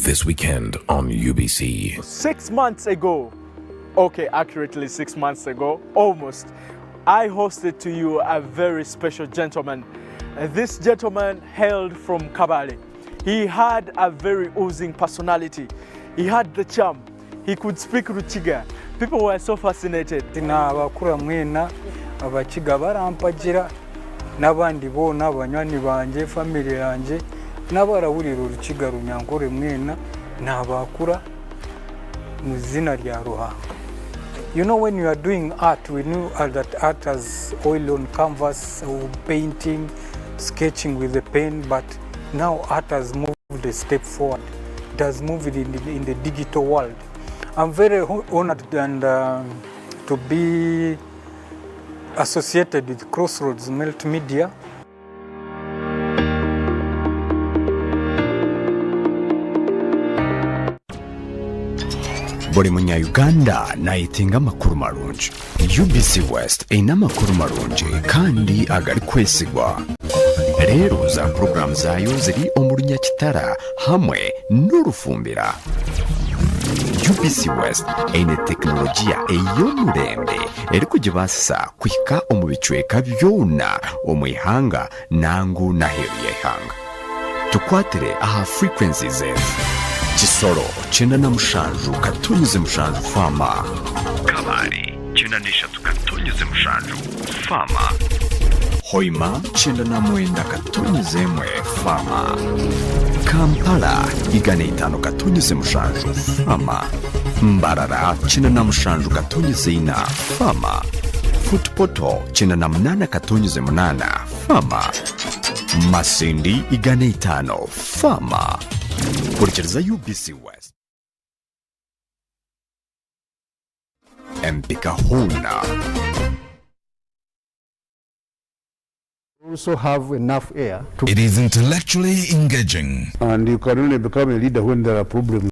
this weekend on UBC. 6 months ago, accurately 6 months ago, almost, I hosted to you a very special gentleman. This gentleman hailed from Kabale. He had a very oozing personality. He had the charm. He could speak Ruchiga. People were so fascinated. Abakura mwena abakiga barampagira n'abandi bona abanywanyi banje family yanje n'abarawurira Ruchiga runyankore mwena n'abakura mu zina rya Ruhango. You know, when you are doing art, we knew that art as oil on canvas, or painting, sketching with a pen, but now art has moved a step forward. It has moved in the digital world. I'm very honored and to be associated with Crossroads Multimedia. Buri munya-Uganda nayitinga amakuru marungi. UBC West ina amakuru marungi kandi agari kwesigwa. Rero za program zayo ziri omuri Nyakitara hamwe n'urufumbira. UBC West ine teknolojia ey'omurembe eri kugibasa kwika omu bicweka byona omu ihanga nangu naheru y'ihanga. Tukwatire aha frequencies zetu. Kisoro, chenda na mushanju, katonyeze mushanju, fama. Kabari, chenda neshatu, katonyeze mushanju, fama. Hoima, chenda na mwenda, katonyeze mwe, fama. Kampala, igane itano, katonyeze mushanju, fama. Mbarara, chenda na mushanju, katonyeze ina, fama. Footpoto, chenda na mnana, katonyeze munana, fama. Masindi, igane itano, fama. Kurikiriza UBC West. Empika huna. Also have enough air to... It is intellectually engaging. And you can only become a leader when there are problems.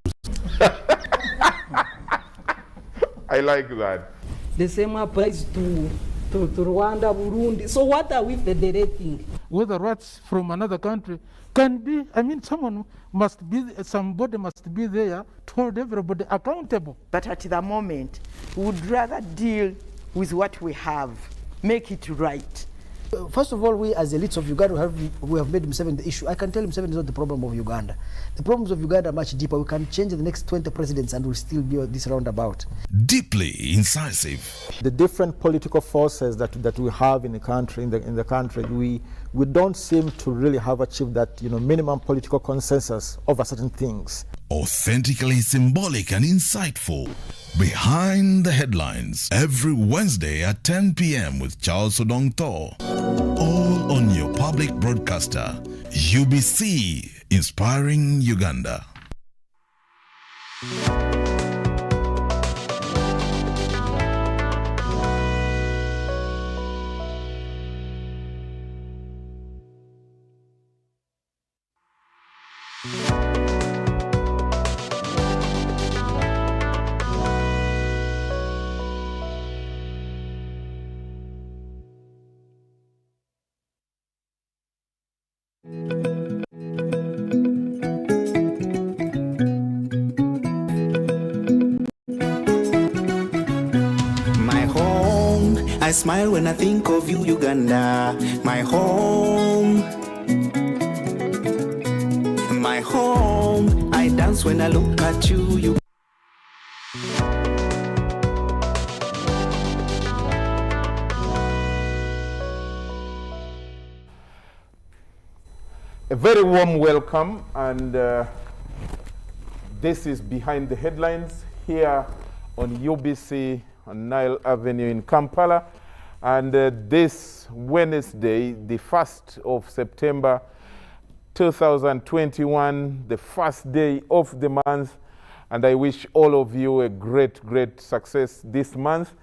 I like that. The same applies to Rwanda, Burundi. So what are we federating? Whether rights from another country can be, somebody must be there to hold everybody accountable. But at the moment, we would rather deal with what we have, make it right. First of all, we as elites of Uganda, we have made Museveni the issue. I can tell Museveni is not the problem of Uganda. The problems of Uganda are much deeper. We can change the next 20 presidents and we'll still be this roundabout. Deeply incisive. The different political forces that we have in the country, in the country, we don't seem to really have achieved that minimum political consensus over certain things. Authentically symbolic and insightful. Behind the Headlines, every Wednesday at 10 p.m. with Charles Odongotho. All on your public broadcaster, UBC, inspiring Uganda. I smile when I think of you, Uganda, my home. My home, I dance when I look at you. A very warm welcome, and this is Behind the Headlines here on UBC on Nile Avenue in Kampala. And this Wednesday, the 1st of September 2021, the first day of the month, and I wish all of you a great success this month.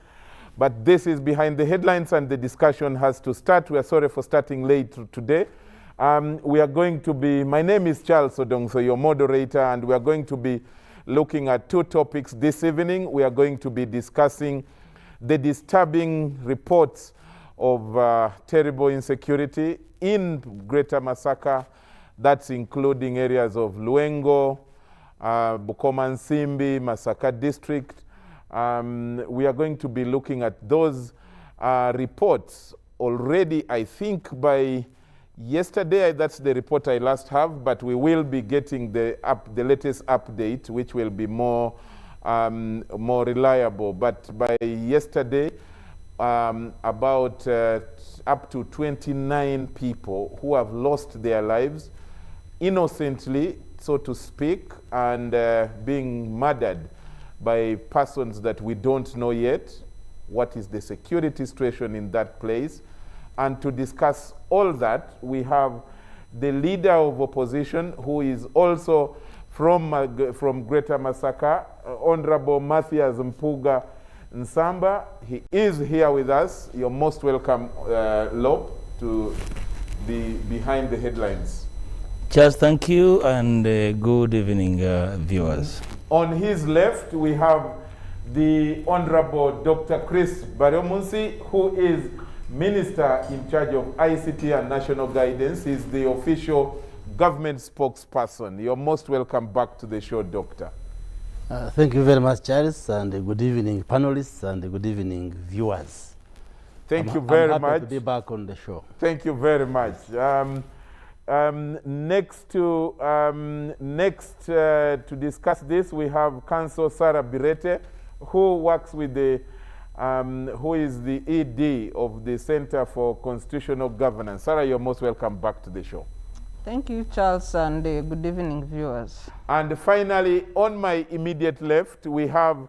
But this is Behind the Headlines, and the discussion has to start. We are sorry for starting late today. We are going to be, my name is Charles Odongotho, your moderator, and we are going to be looking at two topics this evening. We are going to be discussing the disturbing reports of terrible insecurity in Greater Masaka. That's including areas of Luengo, Bukoma Nsimbi, Masaka district. We are going to be looking at those reports already, I think by yesterday. That's the report I last have, but we will be getting the latest update, which will be more reliable. But by yesterday, about up to 29 people who have lost their lives innocently, so to speak, and being murdered by persons that we don't know yet. What is the security situation in that place? And to discuss all that, we have the leader of opposition, who is also from Greater Masaka, Honorable Matthias Mpuga Nsamba. He is here with us. You're most welcome, Lop, to the Behind the Headlines. Charles, thank you, and good evening, viewers. On his left, we have the Honorable Dr. Chris Bariomunsi, who is Minister in charge of ICT and National Guidance. He's the official government spokesperson. You're most welcome back to the show, Doctor. Thank you very much, Charles, and good evening, panelists, and good evening, viewers. Thank you very I'm happy much. to be back on the show. Thank you very much. Next to discuss this, we have Council Sarah Birete, who works with the, who is the ED of the Center for Constitutional Governance. Sarah, you're most welcome back to the show. Thank you, Charles, and good evening, viewers. And finally, on my immediate left, we have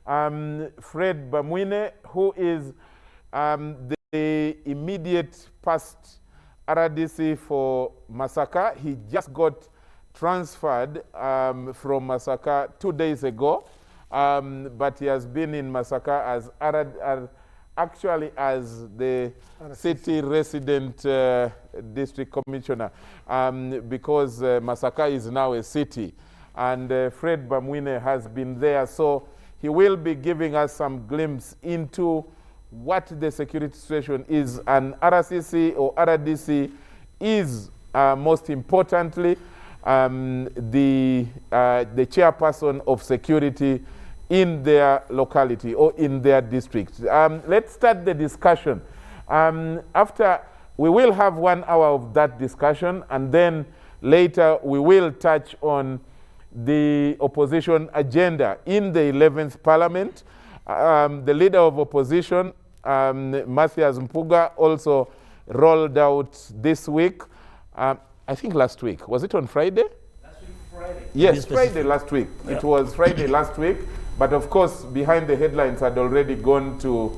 Fred Bamwine, who is the immediate past RDC for Masaka. He just got transferred from Masaka 2 days ago, but he has been in Masaka as actually as the city resident district commissioner, because Masaka is now a city, and Fred Bamwine has been there, so he will be giving us some glimpse into what the security situation is, and RCC or RDC is most importantly the chairperson of security in their locality or in their district. Let's start the discussion. After, we will have 1 hour of that discussion, and then later we will touch on the opposition agenda in the 11th Parliament. The leader of opposition, Matthias Mpuga, also rolled out this week, I think last week. Was it on Friday? Last week, Friday. Yes, Friday last week. Yeah. It was Friday last week. But of course, Behind the Headlines had already gone to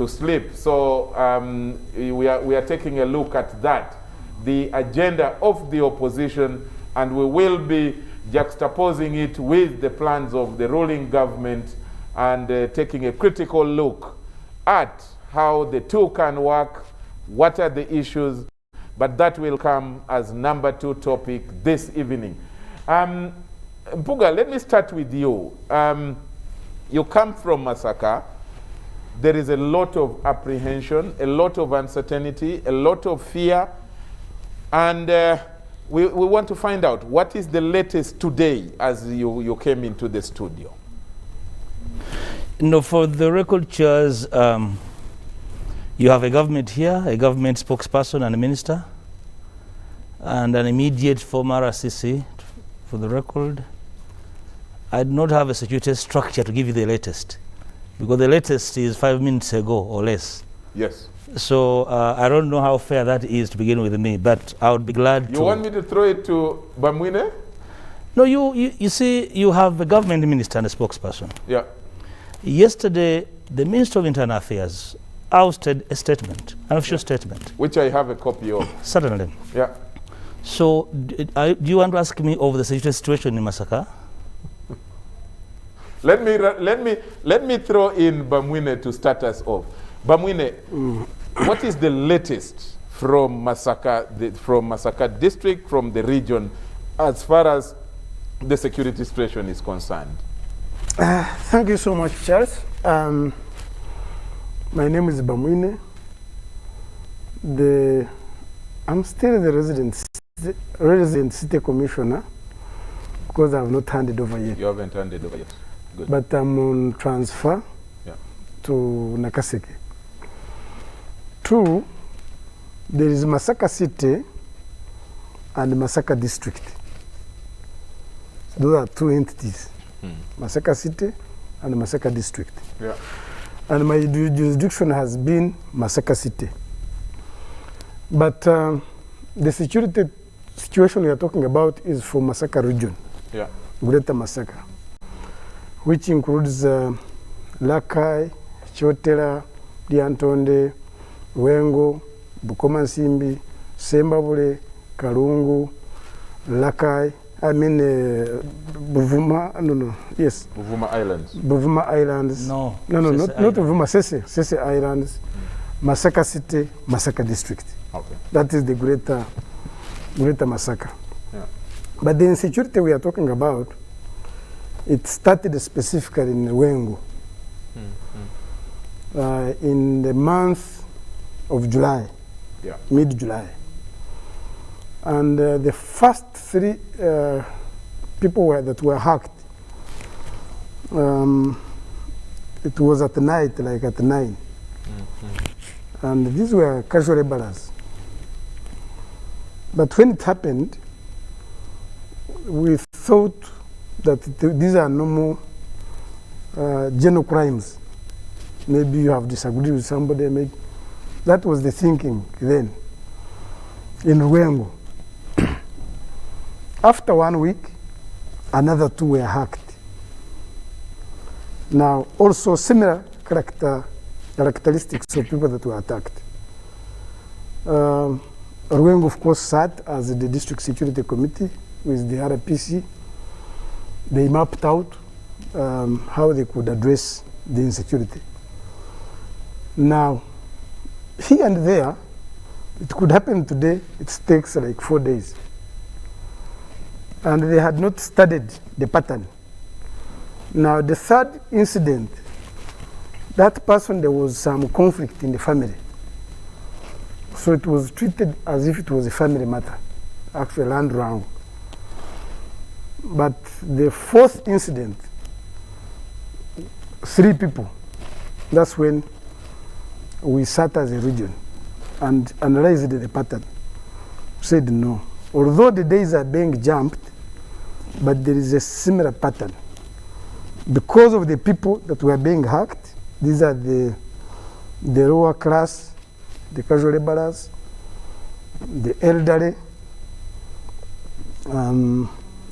sleep. So we are taking a look at that, the agenda of the opposition, and we will be juxtaposing it with the plans of the ruling government and taking a critical look at how the two can work, what are the issues, but that will come as number 2 topic this evening. Mpuga, let me start with you. You come from Masaka. There is a lot of apprehension, a lot of uncertainty, a lot of fear, and we want to find out what is the latest today as you came into the studio. No, for the record, Chairs, you have a government here, a government spokesperson and a minister, and an immediate former RCC, for the record. I do not have a security structure to give you the latest, because the latest is 5 minutes ago or less. Yes. So I don't know how fair that is to begin with me, but I would be glad to. You want me to throw it to Bamwine? No, you see, you have a government minister and a spokesperson. Yeah. Yesterday, the Minister of Internal Affairs ousted a statement, an official statement. Which I have a copy of. Certainly. Yeah. So do you want to ask me over the security situation in Masaka? Let me throw in Bamwine to start us off. Bamwine, what is the latest from Masaka district, from the region, as far as the security situation is concerned? Thank you so much, Charles. My name is Bamwine. I'm still the resident city commissioner because I have not handed over yet. You haven't handed over yet. Good. But I'm on transfer to Nakaseke. 2, there is Masaka City and Masaka District. Those are 2 entities, Masaka City and Masaka District. Yeah. And my jurisdiction has been Masaka City. But the security situation we are talking about is for Masaka region, Greater Masaka, which includes Lakai, Chotera, Diantonde, Wengo, Bukoma Nsimbi, Sembabule, Kalungu, Lakai, Buvuma, Buvuma Islands. Buvuma Islands. No, not Buvuma, Sese Islands, Masaka City, Masaka District. Okay. That is the greater Masaka. Yeah. But the insecurity we are talking about, it started specifically in Wengo. In the month of July, mid-July. And the first 3 people that were hacked, it was at night, like at 9. And these were casual laborers. But when it happened, we thought that these are normal general crimes. Maybe you have disagreed with somebody. Maybe. That was the thinking then in Ruengo. After 1 week, another 2 were hacked. Now, also similar characteristics of people that were attacked. Ruengo, of course, sat as the district security committee with the RPC. They mapped out how they could address the insecurity. Now, here and there, it could happen today, it takes like 4 days. And they had not studied the pattern. Now, the 3rd incident, that person, there was some conflict in the family. So it was treated as if it was a family matter, actually land wrong. But the 4th incident, 3 people, that's when we sat as a region and analyzed the pattern. Said no. Although the days are being jumped, but there is a similar pattern. Because of the people that were being hacked, these are the lower class, the casual laborers, the elderly.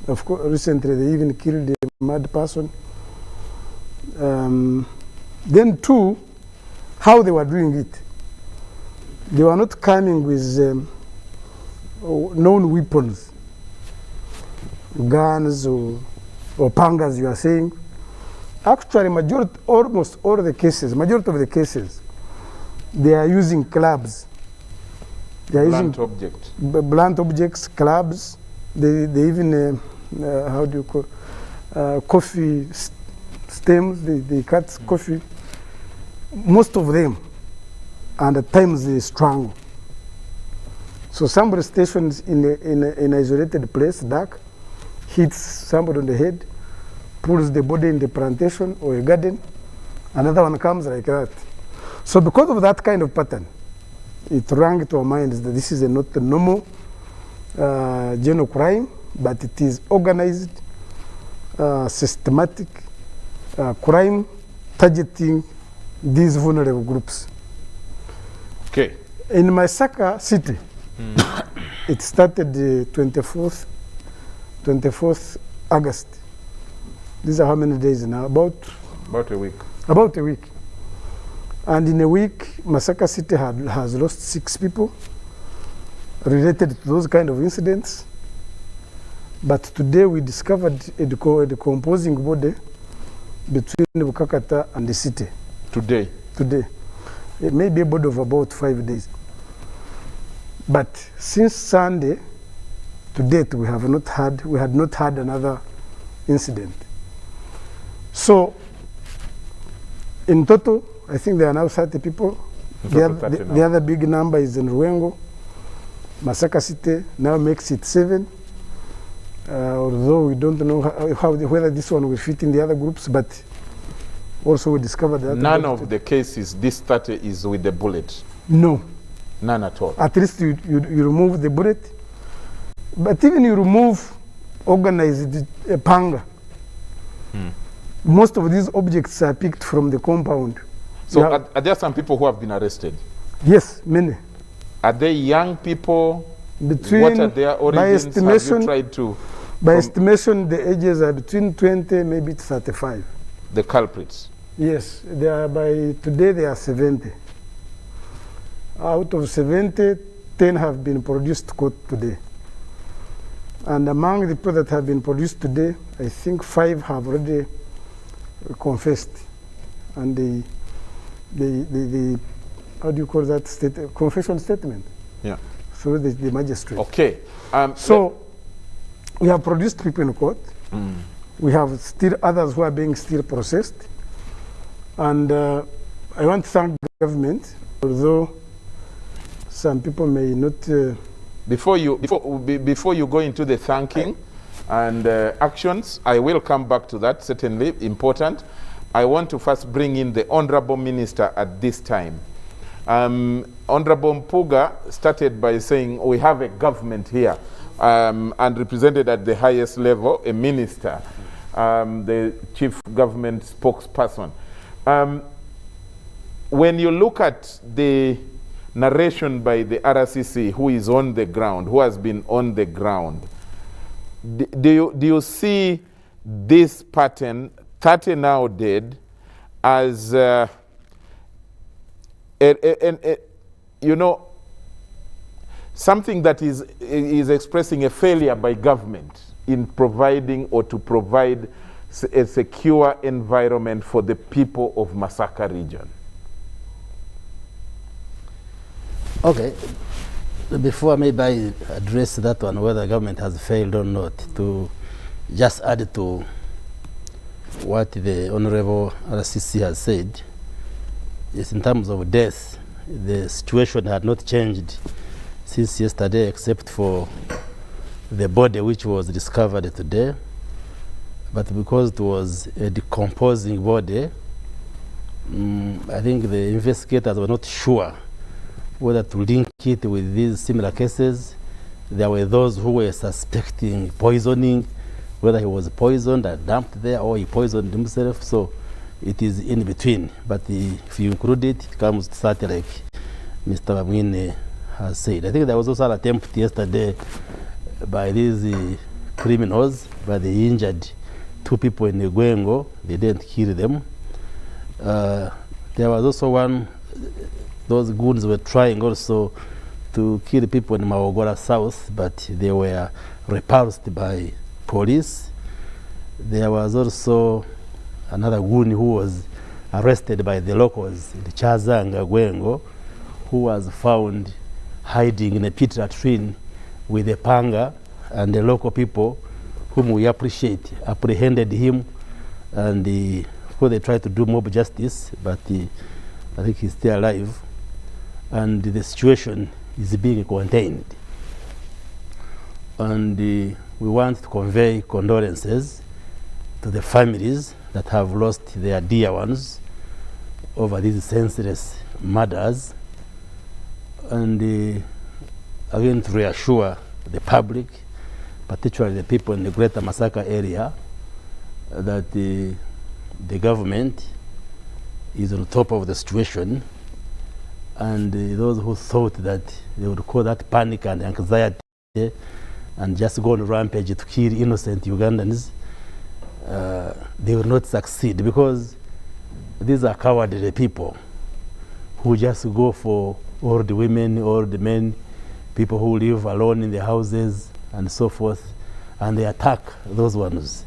Of course, recently they even killed a mad person. Then 2, how they were doing it. They were not coming with known weapons, guns or pangas, you are saying. Actually, almost all the cases, majority of the cases, they are using clubs. They are Blunt using objects. Blunt objects, clubs. They even, how do you call, coffee stems, they cut coffee. Most of them, and at times they strangle. So somebody stationed in an isolated place, dark, hits somebody on the head, pulls the body in the plantation or a garden, another one comes like that. So because of that kind of pattern, it rang to our minds that this is not a normal general crime, but it is organized, systematic crime targeting these vulnerable groups. Okay. In Masaka City, it started the 24th August. These are how many days now? About a week. About a week. And in a week, Masaka City has lost 6 people related to those kind of incidents. But today we discovered a decomposing body between Bukakata and the city. Today? Today. It may be a body of about 5 days. But since Sunday, to date, we had not had another incident. So, in total, I think there are now 30 people. The other big number is in Ruengo. Masaka City now makes it 7. although we don't know whether this one will fit in the other groups, but also we discovered that none of the cases, this 30 is with the bullet? No. None at all? At least you remove the bullet. But even you remove organized panga, most of these objects are picked from the compound. So are there some people who have been arrested? Yes, many. Are they young people? Between, what are their origins? Have you tried to? By estimation, the ages are between 20, maybe 35. The culprits? Yes, they are today they are 70. Out of 70, 10 have been produced to court today. And among the people that have been produced today, I think 5 have already confessed. And the how do you call that, confession statement? Yeah. Through the magistrate. Okay. So we have produced people in court. We have still others who are being still processed. And I want to thank the government, although some people may not. Before you go into the thanking and actions, I will come back to that, certainly important. I want to first bring in the Honorable Minister at this time. Honorable Mpuga started by saying we have a government here and represented at the highest level, a minister, the chief government spokesperson. When you look at the narration by the RCC, who is on the ground, who has been on the ground, do you see this pattern, 30 now dead, as you know, something that is expressing a failure by government in providing or to provide a secure environment for the people of Masaka region? Okay. Before maybe I address that one, whether the government has failed or not, to just add to what the Honorable RCC has said, is in terms of death, the situation had not changed since yesterday, except for the body which was discovered today. But because it was a decomposing body, I think the investigators were not sure whether to link it with these similar cases. There were those who were suspecting poisoning, whether he was poisoned and dumped there or he poisoned himself. So it is in between. But if you include it, it comes to 30, like Mr. Bamwine has said. I think there was also an attempt yesterday by these criminals, but they injured 2 people in Negwengo. They didn't kill them. There was also one, those goons were trying also to kill people in Mawogora South, but they were repulsed by police. There was also another goon who was arrested by the locals in Chazanga, Gwengo, who was found hiding in a pit latrine with a panga, and the local people, whom we appreciate, apprehended him, and of course they tried to do mob justice, but I think he's still alive, and the situation is being contained. And we want to convey condolences to the families that have lost their dear ones over these senseless murders, and again to reassure the public, particularly the people in the greater Masaka area, that the government is on top of the situation, and those who thought that they would cause that panic and anxiety and just go on rampage to kill innocent Ugandans, they will not succeed, because these are cowardly people who just go for all the women, all the men, people who live alone in their houses and so forth, and they attack those ones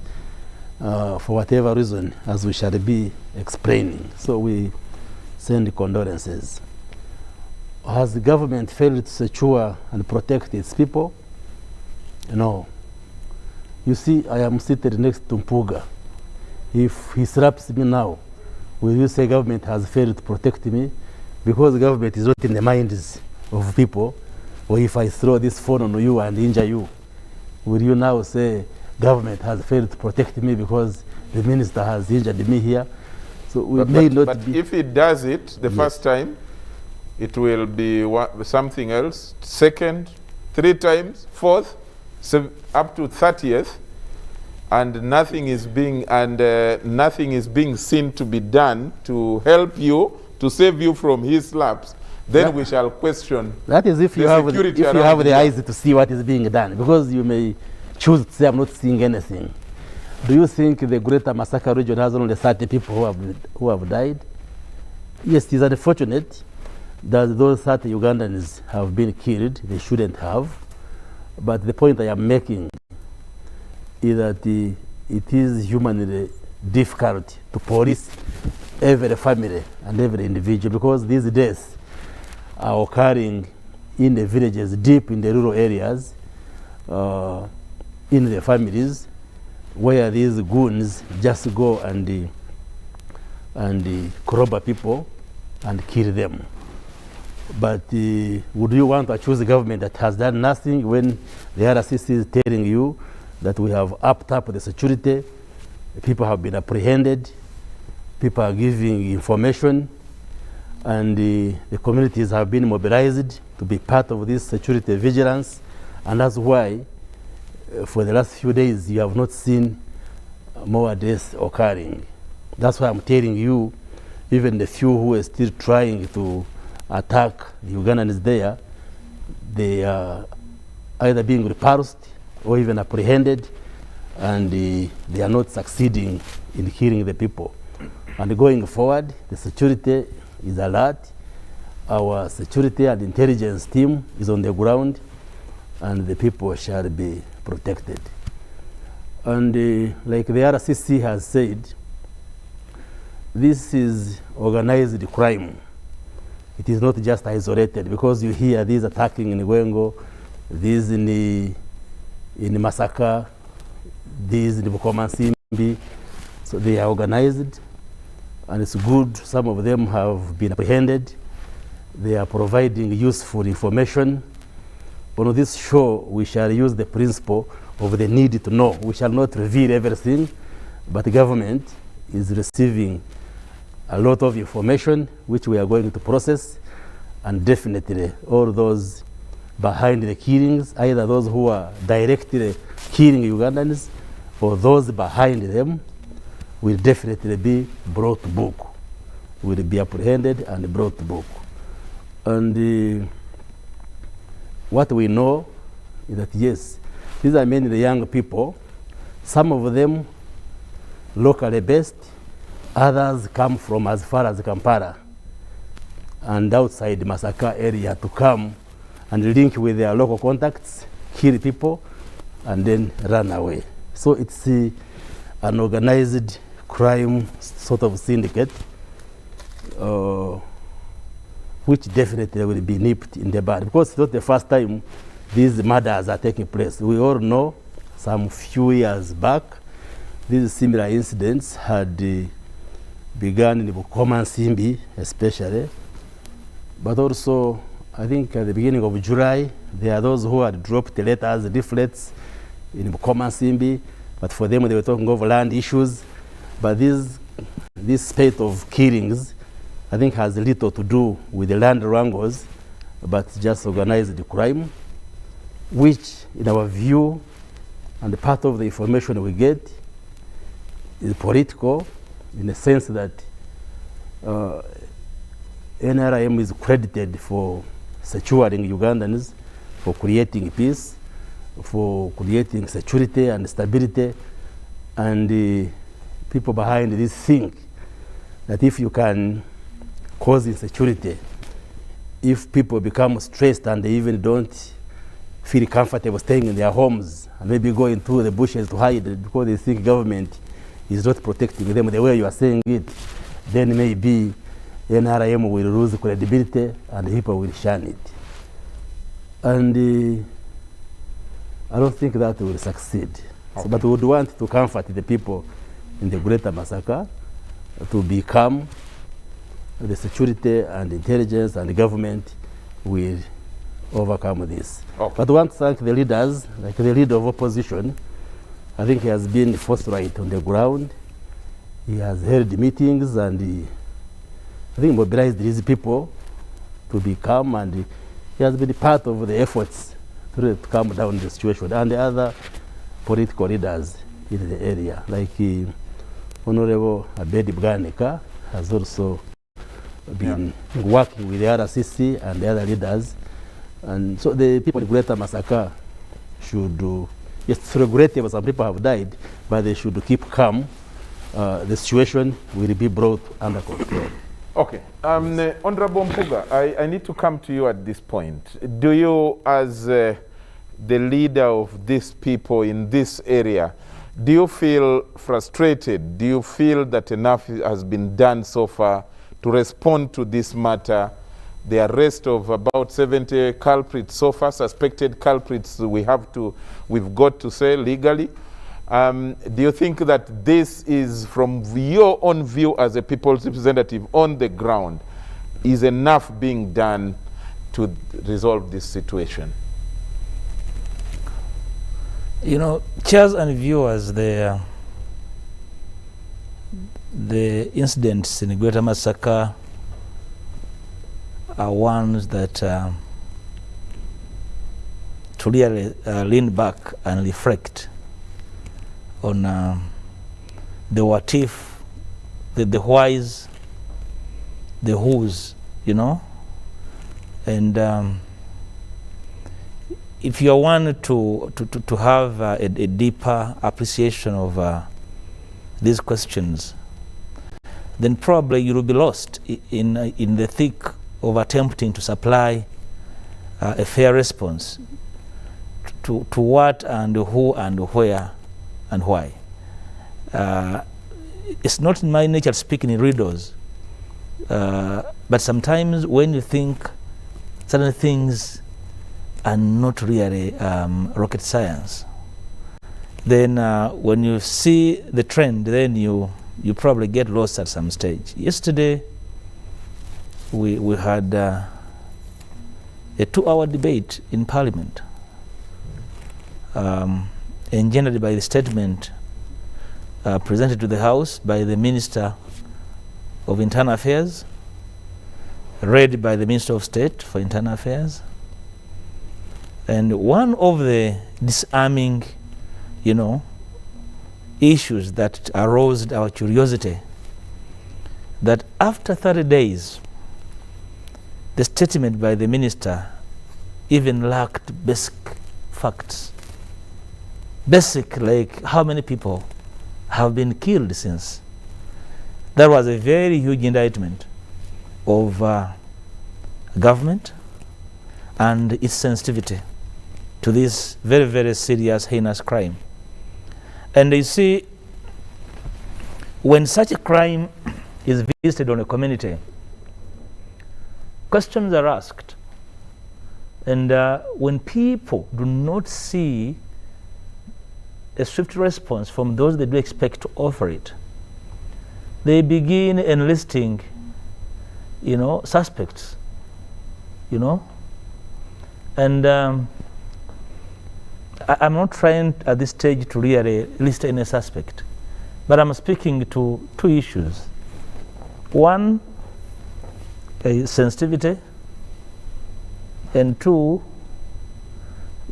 for whatever reason, as we shall be explaining. So we send condolences. Has the government failed to secure and protect its people? No. You see, I am seated next to Mpuga. If he slaps me now, will you say government has failed to protect me? Because the government is not in the minds of people. Or if I throw this phone on you and injure you, will you now say government has failed to protect me because the minister has injured me here? So we may not but be. If it does it the first time, it will be something else. Second, 3 times, fourth, up to 30th, and nothing is being seen to be done to help you, to save you from his slaps. Then we shall question. That is if you have the eyes to see what is being done, because you may choose to say I'm not seeing anything. Do you think the greater Masaka region has only 30 people who have died? Yes, it is unfortunate that those 30 Ugandans have been killed. They shouldn't have. But the point I am making is that it is humanly difficult to police every family and every individual, because these deaths are occurring in the villages, deep in the rural areas, in the families, where these goons just go and corroborate people and kill them. But would you want to choose a government that has done nothing when the RCC is telling you that we have upped up the security, people have been apprehended, people are giving information, and the communities have been mobilized to be part of this security vigilance, and that's why for the last few days you have not seen more deaths occurring. That's why I'm telling you, even the few who are still trying to attack the Ugandans there, they are either being repulsed or even apprehended, and they are not succeeding in killing the people. And going forward, the security is alert. Our security and intelligence team is on the ground, and the people shall be protected. And like the RCC has said, this is organized crime. It is not just isolated, because you hear these attacking in Gwengo, these in Masaka, these in Bukomansimbi. So they are organized, and it's good. Some of them have been apprehended. They are providing useful information. On this show, we shall use the principle of the need to know. We shall not reveal everything, but the government is receiving a lot of information which we are going to process, and definitely all those behind the killings, either those who are directly killing Ugandans or those behind them, will definitely be brought to book, will be apprehended and brought to book. And what we know is that, yes, these are mainly the young people, some of them locally based, others come from as far as Kampala and outside Masaka area to come and link with their local contacts, kill people, and then run away. So it's an organized crime sort of syndicate, which definitely will be nipped in the bud, because it's not the first time these murders are taking place. We all know some few years back, these similar incidents had begun in Bukomansimbi especially, but also I think at the beginning of July, there are those who had dropped letters, leaflets in Bukomansimbi, but for them they were talking of land issues. But this spate of killings, I think, has little to do with the land wrangles, but just organized crime, which in our view, and part of the information we get, is political, in the sense that NRM is credited for securing Ugandans, for creating peace, for creating security and stability, and the people behind this think that if you can cause insecurity, if people become stressed and they even don't feel comfortable staying in their homes and maybe go into the bushes to hide because they think government is not protecting them the way you are saying it, then maybe NRM will lose credibility and people will shun it. And I don't think that will succeed. Okay. So, but we would want to comfort the people in the greater Masaka to become the security and intelligence and the government will overcome this. Okay. But I want to thank the leaders, like the leader of opposition. I think he has been forthright on the ground. He has held meetings and I think mobilized these people to be calm, and he has been part of the efforts to calm down the situation. And the other political leaders in the area, like Honorable Abedi Bwanika, has also been working with the RCC and the other leaders. And so the people of Greater Masaka should do, yes, it's regrettable some people have died, but they should keep calm. The situation will be brought under control. Okay. Honorable Mpuga, I need to come to you at this point. Do you, as the leader of these people in this area, do you feel frustrated? Do you feel that enough has been done so far to respond to this matter? The arrest of about 70 culprits so far, suspected culprits we've got to say legally. Do you think that this is, from your own view as a people's representative on the ground, is enough being done to resolve this situation? You know, chairs and viewers, the incidents in Greater Masaka are ones that to really lean back and reflect on the what if, the whys, the whos, you know. And if you want to have a deeper appreciation of these questions, then probably you will be lost in the thick of attempting to supply a fair response to what and who and where and why. It's not in my nature to speak in riddles, but sometimes when you think certain things are not really rocket science, then when you see the trend, then you probably get lost at some stage. Yesterday, we had a 2-hour debate in Parliament, engendered by the statement presented to the House by the Minister of Internal Affairs, read by the Minister of State for Internal Affairs. And one of the disarming, you know, issues that aroused our curiosity, that after 30 days, the statement by the minister even lacked basic facts. Basic, like how many people have been killed since. That was a very huge indictment of government and its sensitivity to this very, very serious, heinous crime. And you see, when such a crime is visited on a community, questions are asked. And when people do not see a swift response from those they do expect to offer it, they begin enlisting, you know, suspects, you know. And I'm not trying at this stage to really list any suspect, but I'm speaking to two issues. One, sensitivity, and two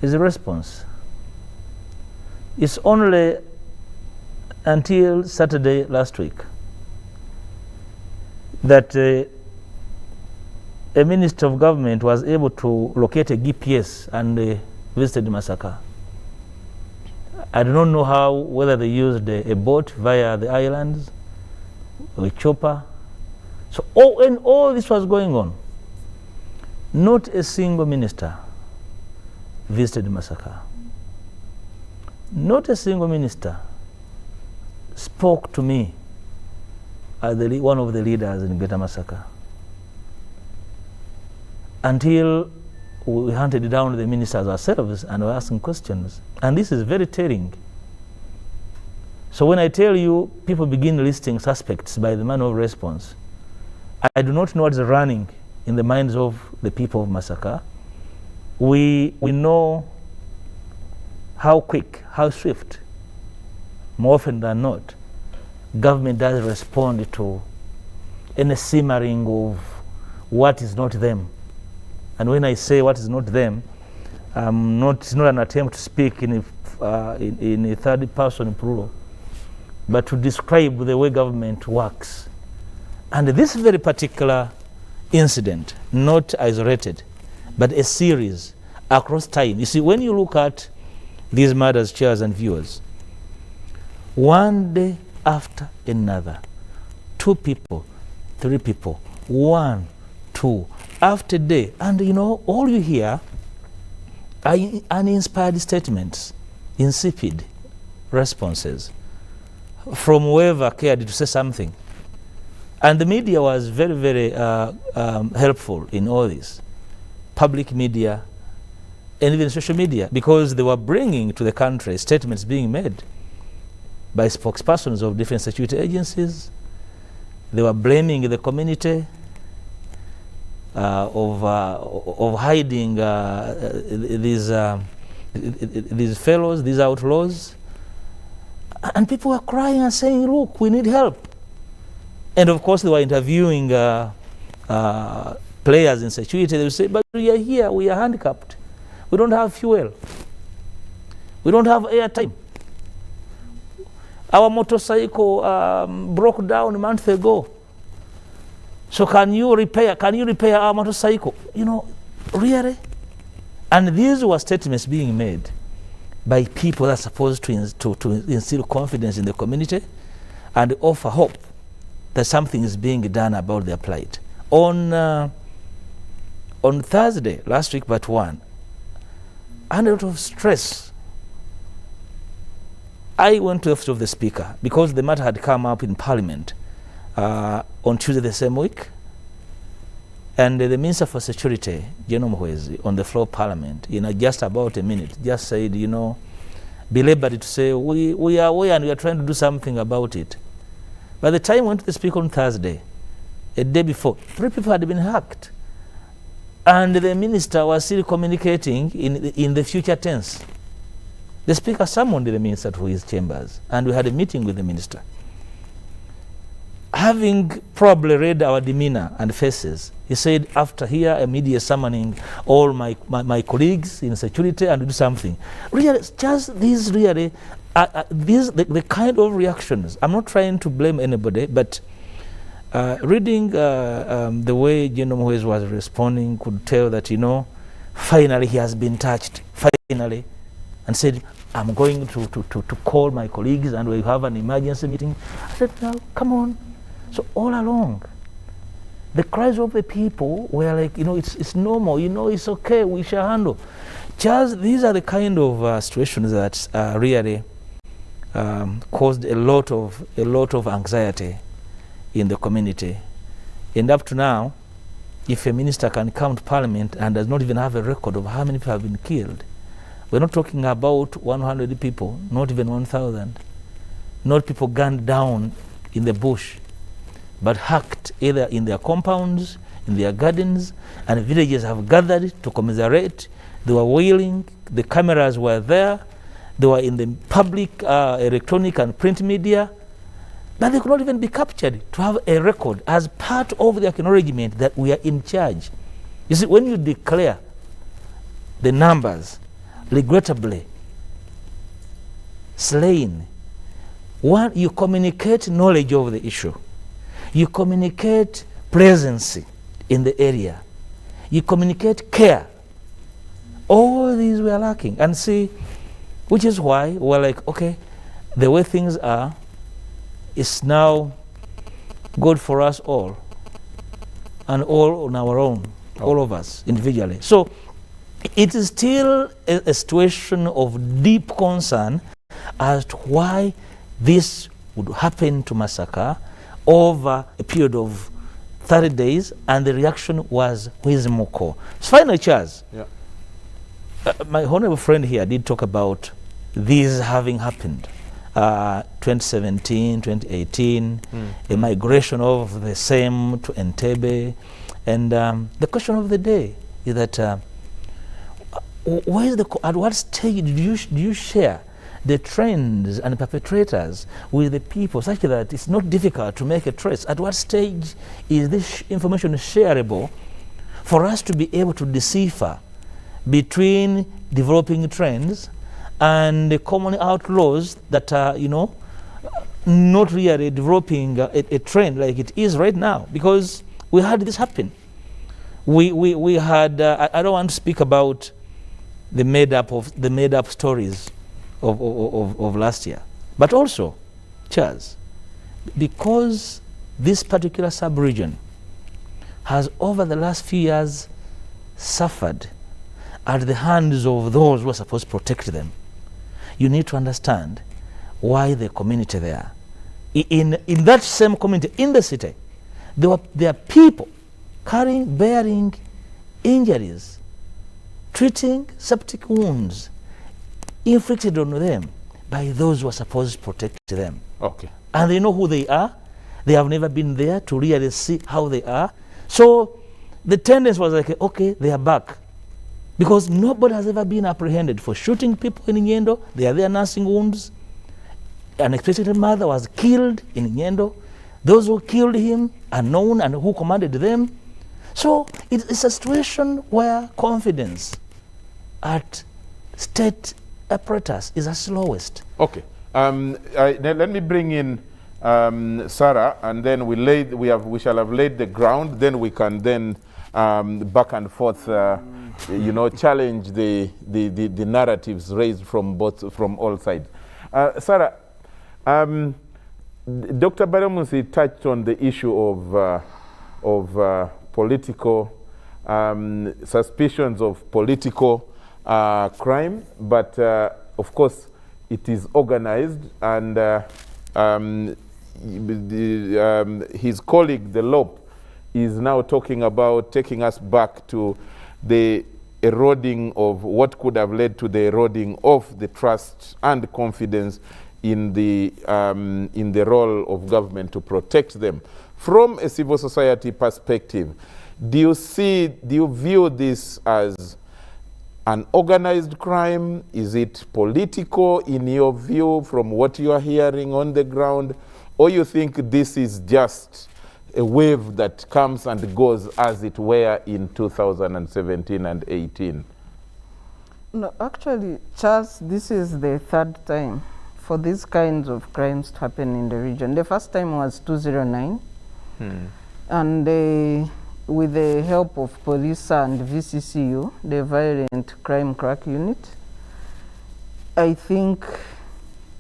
is a response. It's only until Saturday last week that a minister of government was able to locate a GPS and visited Masaka. I do not know whether they used a boat via the islands or a chopper. So when all this was going on, not a single minister visited Masaka. Not a single minister spoke to me as one of the leaders in Greater Masaka, until we hunted down the ministers ourselves and were asking questions. And this is very telling. So when I tell you people begin listing suspects by the manner of response, I do not know what is running in the minds of the people of Masaka. we know how quick, how swift, more often than not, government does respond to any simmering of what is not them. And when I say what is not them, it's not an attempt to speak in a third person plural, but to describe the way government works. And this very particular incident, not isolated, but a series across time. You see, when you look at these matters, chairs and viewers, one day after another, 2 people, 3 people, 1, 2, after day, and you know, all you hear are uninspired statements, insipid responses from whoever cared to say something. And the media was very, very helpful in all this. Public media and even social media, because they were bringing to the country statements being made by spokespersons of different security agencies. They were blaming the community of hiding these fellows, these outlaws. And people were crying and saying, look, we need help. And of course, they were interviewing players in security. They would say, but we are here, we are handicapped. We don't have fuel. We don't have airtime. Our motorcycle broke down a month ago. So can you repair our motorcycle? You know, really? And these were statements being made by people that are supposed to instill confidence in the community and offer hope that something is being done about their plight. On Thursday, last week but one, under a lot of stress, I went to the office of the Speaker because the matter had come up in Parliament on Tuesday the same week. And the Minister for Security, General Mwezi, on the floor of Parliament, in just about a minute, just said, you know, belabored to say, we are aware and we are trying to do something about it. By the time I went to the Speaker on Thursday, a day before, 3 people had been hacked. And the Minister was still communicating in the future tense. The Speaker summoned the Minister to his chambers, and we had a meeting with the Minister. Having probably read our demeanor and faces, he said, after here, immediately summoning all my colleagues in security and do something. Really, just these really, the kind of reactions, I'm not trying to blame anybody, but reading the way General Mwezi was responding could tell that, you know, finally he has been touched, finally, and said, I'm going to call my colleagues and we'll have an emergency meeting. I said, no, come on. So all along, the cries of the people were like, you know, it's normal, you know, it's okay, we shall handle. Just these are the kind of situations that really caused a lot of anxiety in the community. And up to now, if a minister can come to Parliament and does not even have a record of how many people have been killed, we're not talking about 100 people, not even 1,000, not people gunned down in the bush, but hacked either in their compounds, in their gardens, and villagers have gathered to commiserate. They were wailing, the cameras were there, they were in the public electronic and print media, but they could not even be captured to have a record as part of the acknowledgement that we are in charge. You see, when you declare the numbers, regrettably slain, one, you communicate knowledge of the issue. You communicate presence in the area. You communicate care. All these were lacking. And see, which is why we're like, okay, the way things are is now good for us all. And all on our own, all of us individually. So it is still a situation of deep concern as to why this would happen to Masaka over a period of 30 days, and the reaction was whimsical. So finally, Charles, my honorable friend here did talk about these having happened. 2017, 2018, a migration of the same to Entebbe. And the question of the day is that At what stage do you share the trends and perpetrators with the people such that it's not difficult to make a trace? At what stage is this information shareable for us to be able to decipher between developing trends and the common outlaws that are, not really developing a trend like it is right now? Because we had this happen. We had, I don't want to speak about the made up stories of last year, but also, Charles, because this particular sub-region has over the last few years suffered at the hands of those who are supposed to protect them, you need to understand why the community there. In that same community, in the city, there are people bearing injuries, treating septic wounds inflicted on them by those who are supposed to protect them. Okay. And they know who they are. They have never been there to really see how they are. So the tendency was like, okay, they are back. Because nobody has ever been apprehended for shooting people in Nyendo. They are there nursing wounds. An expectant mother was killed in Nyendo. Those who killed him are known and who commanded them. So it's a situation where confidence at state apparatus is at lowest. Okay. Let me bring in Sarah, and then we shall have laid the ground. Then we can then back and forth, challenge the narratives raised from all sides. Sarah, Dr. Baramusi touched on the issue of political suspicions of political crime, but of course it is organized, and his colleague, the LOP, is now talking about taking us back to the eroding of what could have led to the eroding of the trust and confidence in the role of government to protect them. From a civil society perspective, do you view this as an organized crime? Is it political in your view from what you are hearing on the ground? Or you think this is just a wave that comes and goes as it were in 2017 and 18? No, actually, Charles, this is the third time for these kinds of crimes to happen in the region. The first time was 2009. And with the help of police and VCCU, the Violent Crime Crack Unit, I think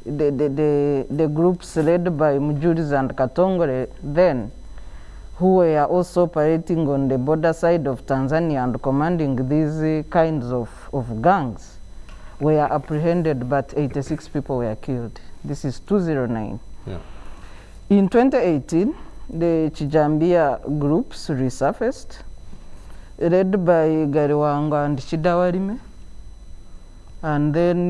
the groups led by Mujuris and Katongore then, who were also operating on the border side of Tanzania and commanding these kinds of gangs, were apprehended, but 86 people were killed. This is 2009. Yeah. In 2018, the Chijambia groups resurfaced, led by Gariwanga and Chidawarime. And then,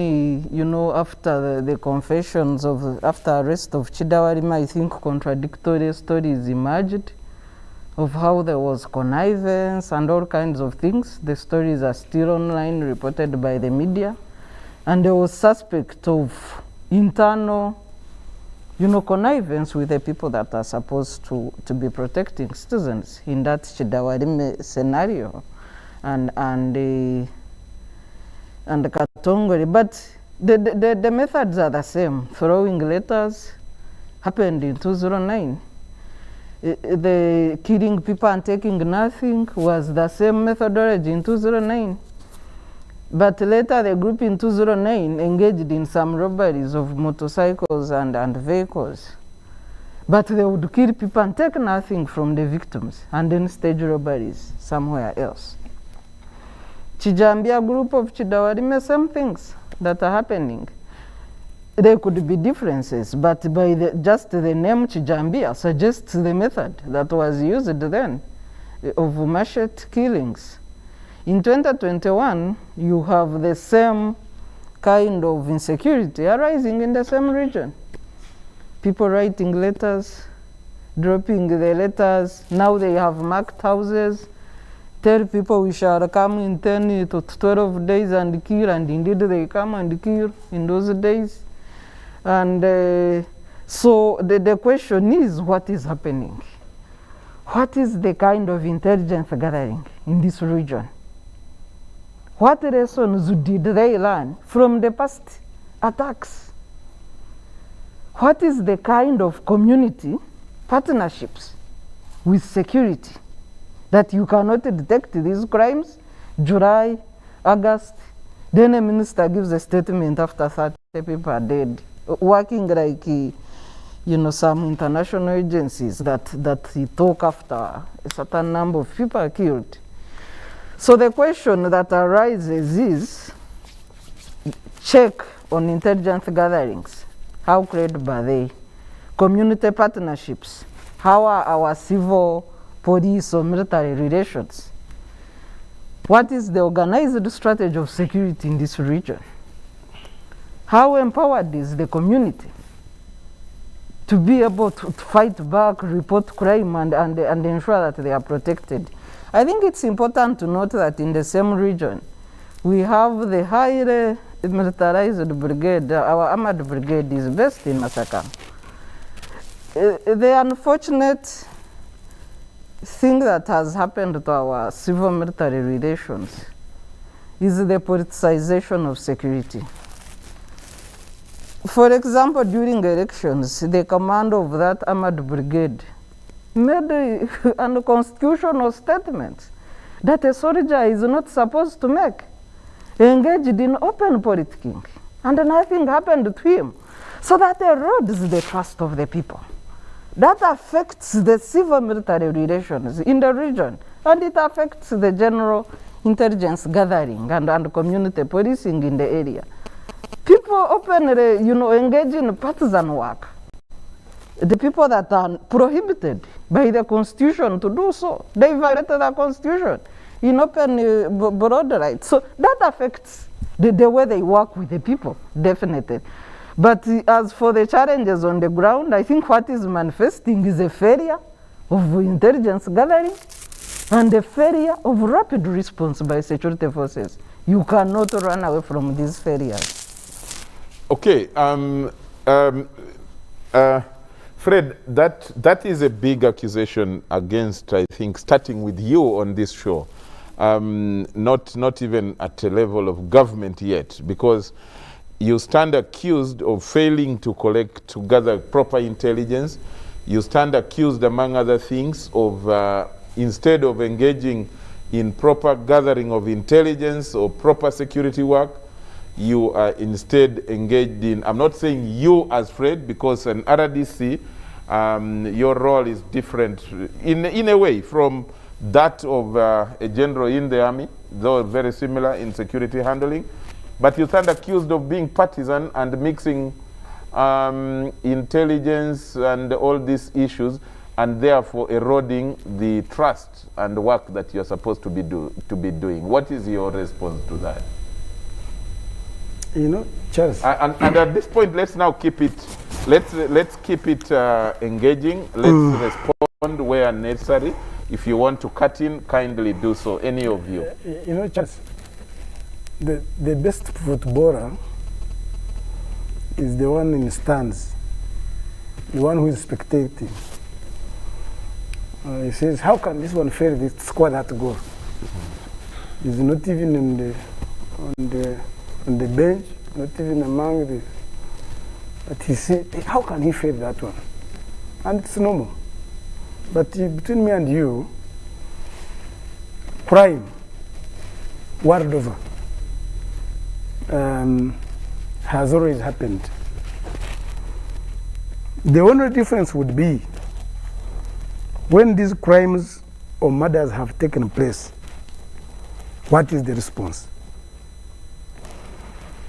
after the confessions after arrest of Chidawarime, I think contradictory stories emerged of how there was connivance and all kinds of things. The stories are still online, reported by the media. And there was suspect of internal connivance with the people that are supposed to be protecting citizens in that Chidawarime scenario and Katongori. But the methods are the same. Throwing letters happened in 2009. The killing people and taking nothing was the same methodology in 2009. But later, the group in 2009 engaged in some robberies of motorcycles and vehicles. But they would kill people and take nothing from the victims, and then stage robberies somewhere else. Chijambia group of Chidawarime, same things that are happening. There could be differences, but by just the name Chijambia suggests the method that was used then of machete killings. In 2021, you have the same kind of insecurity arising in the same region. People writing letters, dropping the letters. Now they have marked houses, tell people we shall come in 10 to 12 days and kill, and indeed they come and kill in those days. And so the question is, what is happening? What is the kind of intelligence gathering in this region? What lessons did they learn from the past attacks? What is the kind of community partnerships with security that you cannot detect these crimes? July, August, then a minister gives a statement after 30 people are dead, working like some international agencies that he talk after a certain number of people are killed. So the question that arises is, check on intelligence gatherings. How credible are they? Community partnerships. How are our civil, police, or military relations? What is the organized strategy of security in this region? How empowered is the community to be able to fight back, report crime, and ensure that they are protected? I think it's important to note that in the same region, we have the highly militarized brigade. Our armored brigade is based in Masaka. The unfortunate thing that has happened to our civil-military relations is the politicization of security. For example, during elections, the commander of that armored brigade made a unconstitutional statement that a soldier is not supposed to make, engaged in open politicking, and nothing happened to him. So that erodes the trust of the people. That affects the civil-military relations in the region, and it affects the general intelligence gathering and community policing in the area. People openly, engage in partisan work. The people that are prohibited by the Constitution to do so, they violated the Constitution in open broad rights. So that affects the way they work with the people, definitely. But as for the challenges on the ground, I think what is manifesting is a failure of intelligence gathering and a failure of rapid response by security forces. You cannot run away from these failures. Okay, Fred, that is a big accusation against, I think, starting with you on this show. Not even at a level of government yet, because you stand accused of failing to gather proper intelligence. You stand accused, among other things, of instead of engaging in proper gathering of intelligence or proper security work, you are instead engaged in, I'm not saying you as Fred, because an RDC, your role is different in a way from that of a general in the army, though very similar in security handling. But you stand accused of being partisan and mixing intelligence and all these issues, and therefore eroding the trust and work that you're supposed to be doing. What is your response to that? Charles. And at this point, let's now keep it. Let's keep it engaging. Let's respond where necessary. If you want to cut in, kindly do so. Any of you. Charles. The best footballer is the one in stands, the one who is spectating. He says, how can this one fail this score that goal? He's not even on the bench, not even among the... But he said, how can he fail that one? And it's normal. But between me and you, crime, world over, has always happened. The only difference would be when these crimes or murders have taken place, what is the response?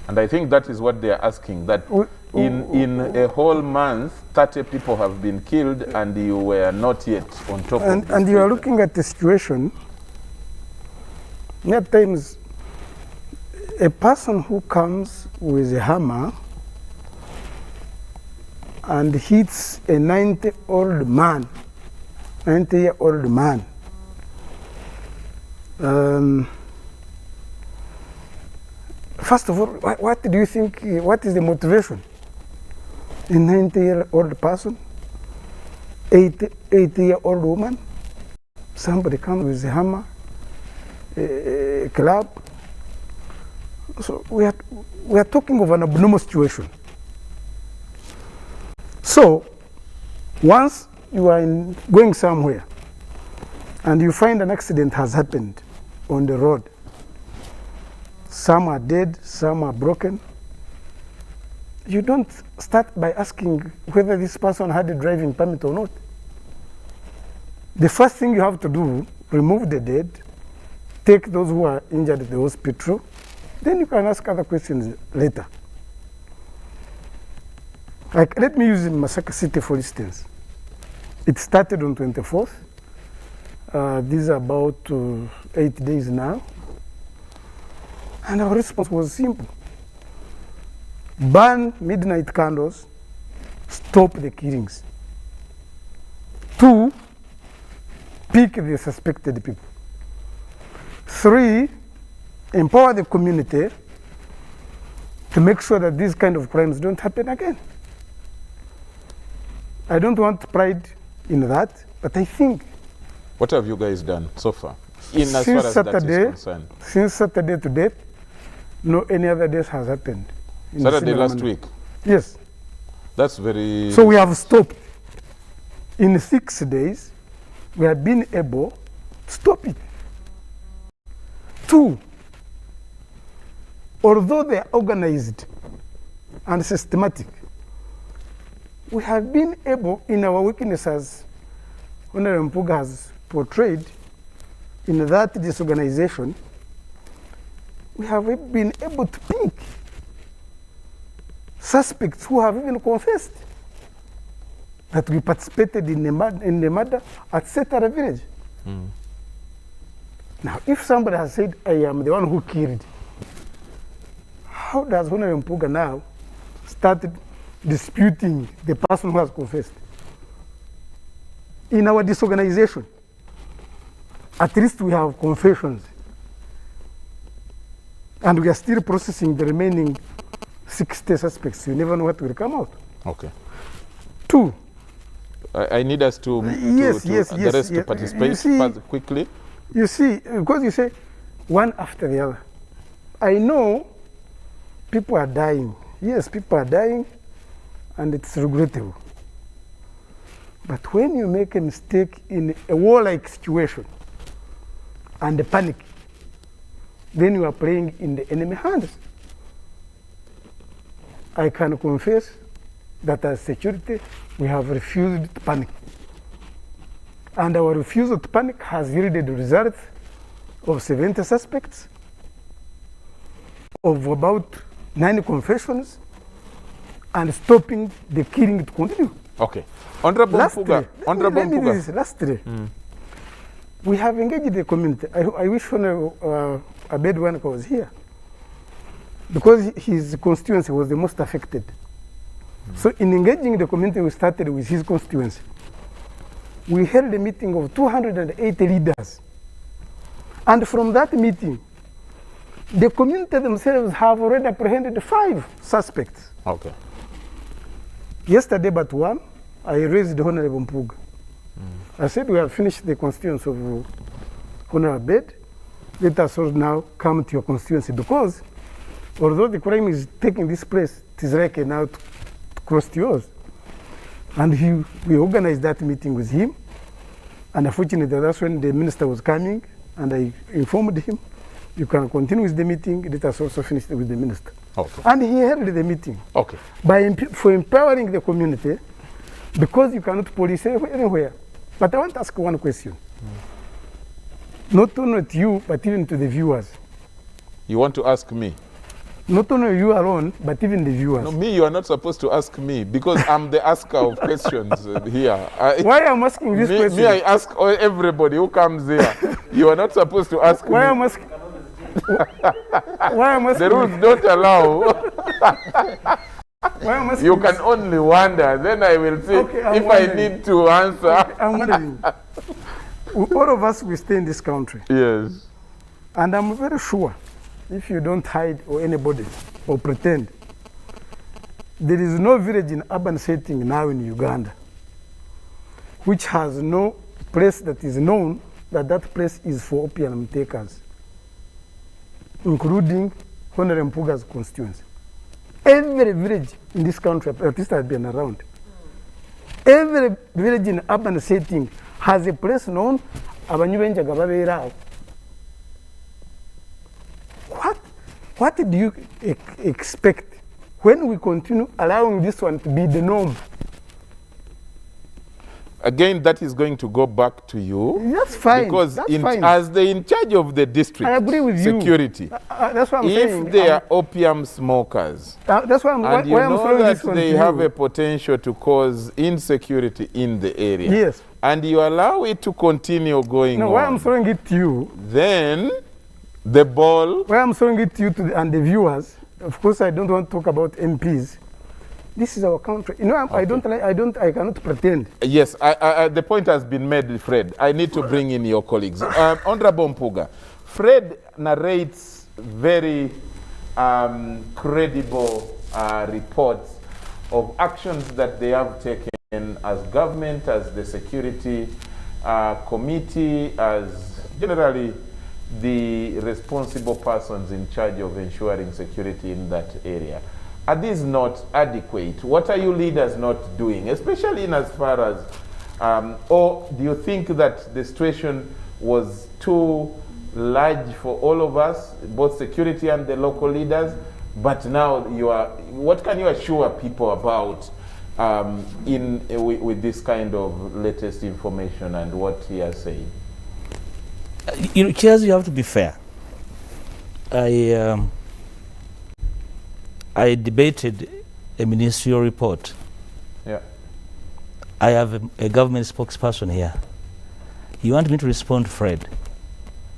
And I think that is what they are asking, that in a whole month, 30 people have been killed and you were not yet on top of this. And you are looking at the situation, at times, a person who comes with a hammer and hits a 90-year-old man, First of all, what do you think, what is the motivation? A 90-year-old person, 80-year-old woman, somebody comes with a hammer, a club. So we are talking of an abnormal situation. So once you are going somewhere and you find an accident has happened on the road, some are dead, some are broken, you don't start by asking whether this person had a driving permit or not. The first thing you have to do, remove the dead, take those who are injured at the hospital, then you can ask other questions later. Like, let me use Masaka City, for instance. It started on 24th. These are about 8 days now. And our response was simple. Burn midnight candles, stop the killings. 2, pick the suspected people. 3, empower the community to make sure that these kind of crimes don't happen again. I don't want pride in that, but I think... What have you guys done so far, as far as that is concerned? Since Saturday to date, no any other days has happened. Saturday last week? Yes. That's very... So we have stopped. In 6 days, we have been able to stop it. 2, although they are organized and systematic, we have been able, in our weaknesses, Honorable Mpuga has portrayed, in that disorganization, we have been able to pick suspects who have even confessed that we participated in the murder at Setara village. Now, if somebody has said, I am the one who killed, how does Honorable Mpuga now start disputing the person who has confessed? In our disorganization, at least we have confessions. And we are still processing the remaining 60 suspects. You never know what will come out. Okay. 2. I need us to, the rest to participate quickly. You see, because you say one after the other. I know people are dying. Yes, people are dying, and it's regrettable. But when you make a mistake in a warlike situation and the panic, then you are playing in the enemy hands. I can confess that as security, we have refused to panic. And our refusal to panic has yielded the result of 70 suspects, of about 9 confessions, and stopping the killing to continue. Okay. Honorable Mpuga. Lastly, we have engaged the community. I wish Honorable Abed was here, because his constituency was the most affected. So in engaging the community, we started with his constituency. We held a meeting of 280 leaders. And from that meeting, the community themselves have already apprehended 5 suspects. Okay. Yesterday, but one, I raised Honorable Mpuga. I said, we have finished the constituency of Honorable Abed. Let us all now come to your constituency, because although the crime is taking this place, it is like now to cross to yours. And we organized that meeting with him. And unfortunately, that's when the minister was coming, and I informed him, you can continue with the meeting, let us also finish with the minister. Okay. And he held the meeting. Okay. For empowering the community, because you cannot police anywhere. But I want to ask one question. Not only to you, but even to the viewers. You want to ask me? Not only you alone, but even the viewers. No, me, you are not supposed to ask me, because I'm the asker of questions here. Why am I asking this question? Me, I ask everybody who comes here. You are not supposed to ask me. Why am I asking? Why am I asking? The rules don't allow. Why am I asking? You can only wonder. Then I will see if I need to answer. Okay, I'm wondering. All of us, we stay in this country. Yes. And I'm very sure if you don't hide or anybody or pretend, there is no village in urban setting now in Uganda which has no place that is known that that place is for opium takers, including Honorable Mpuga's constituency. Every village in this country, at least I've been around, every village in urban setting has a place known. What do you expect when we continue allowing this one to be the norm? Again, that is going to go back to you. That's fine. Because That's fine. as the in charge of the district I agree with security, you. That's what I'm saying. if they are opium smokers, that's why I'm, and why I'm know throwing that this one they to have you. a potential to cause insecurity in the area, Yes. and you allow it to continue going No, on, why I'm throwing it to you. then the ball. Why I'm throwing it to you and the viewers. Of course, I don't want to talk about MPs. This is our country. You know, I cannot pretend. Yes, the point has been made, Fred. I need to bring in your colleagues. Honorable Mpuga, Fred narrates very credible reports of actions that they have taken as government, as the security committee, as generally the responsible persons in charge of ensuring security in that area. Are these not adequate? What are you leaders not doing, especially in as far as, or do you think that the situation was too large for all of us, both security and the local leaders, but now you are, what can you assure people about with this kind of latest information and what he has said? You know, Chairs, you have to be fair. I debated a ministerial report. Yeah. I have a government spokesperson here. You want me to respond to Fred?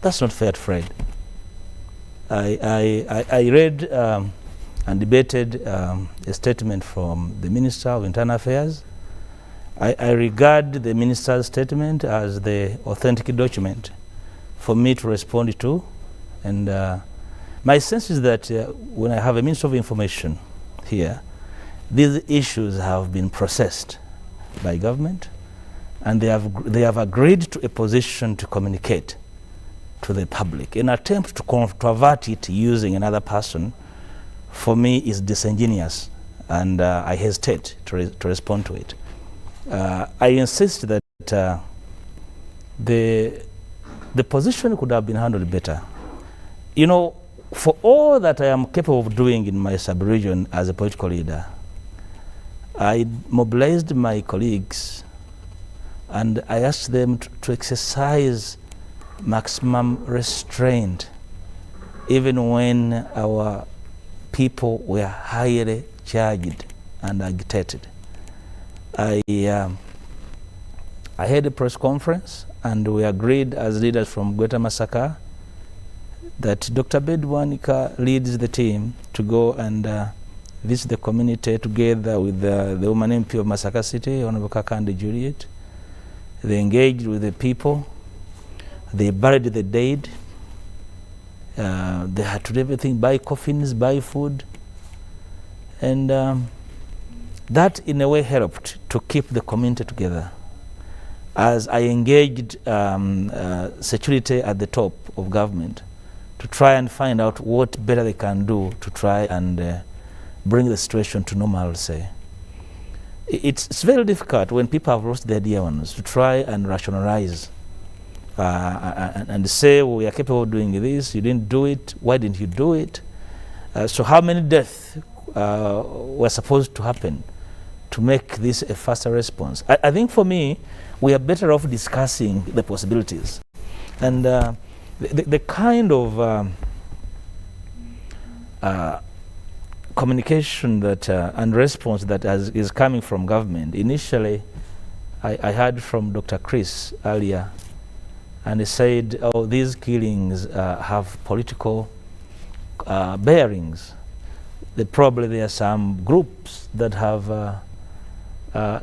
That's not fair to Fred. I read and debated a statement from the Minister of Internal Affairs. I regard the Minister's statement as the authentic document for me to respond to. And my sense is that when I have a Minister of Information here, these issues have been processed by government, and they have agreed to a position to communicate to the public. An attempt to controvert it using another person, for me, is disingenuous, and I hesitate to respond to it. I insist that the position could have been handled better. You know, for all that I am capable of doing in my sub-region as a political leader, I mobilized my colleagues and I asked them to exercise maximum restraint, even when our people were highly charged and agitated. I had a press conference and we agreed as leaders from Greater Masaka that Dr. Bedwanika leads the team to go and visit the community together with the woman MP of Masaka City, Honorable Kakande Juliet. They engaged with the people. They buried the dead. They had to do everything, buy coffins, buy food. And that in a way helped to keep the community together. As I engaged security at the top of government to try and find out what better they can do to try and bring the situation to normalcy. It's very difficult when people have lost their dear ones to try and rationalize and say, well, we are capable of doing this, you didn't do it, why didn't you do it? So how many deaths were supposed to happen to make this a faster response? I think for me, we are better off discussing the possibilities. And the kind of communication that and response that is coming from government. Initially, I heard from Dr. Chris earlier, and he said, oh, these killings have political bearings. Probably there are some groups that have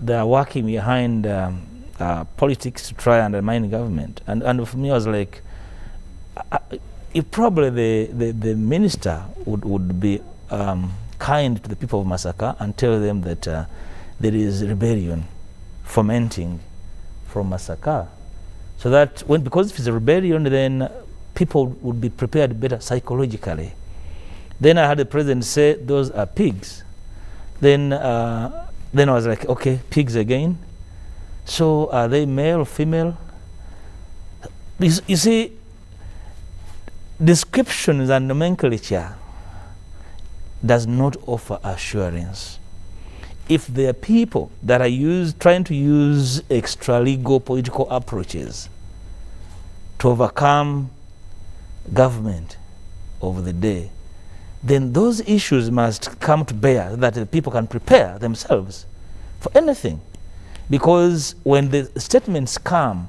they are working behind politics to try and undermine government. And for me, I was like, if probably the minister would be kind to the people of Masaka and tell them that there is rebellion fomenting from Masaka, so that because if it's a rebellion, then people would be prepared better psychologically. Then I had the president say those are pigs. Then I was like, okay, pigs again. So are they male, female? You see, descriptions and nomenclature does not offer assurance. If there are people that are trying to use extra-legal political approaches to overcome government over the day, then those issues must come to bear so that the people can prepare themselves for anything. Because when the statements come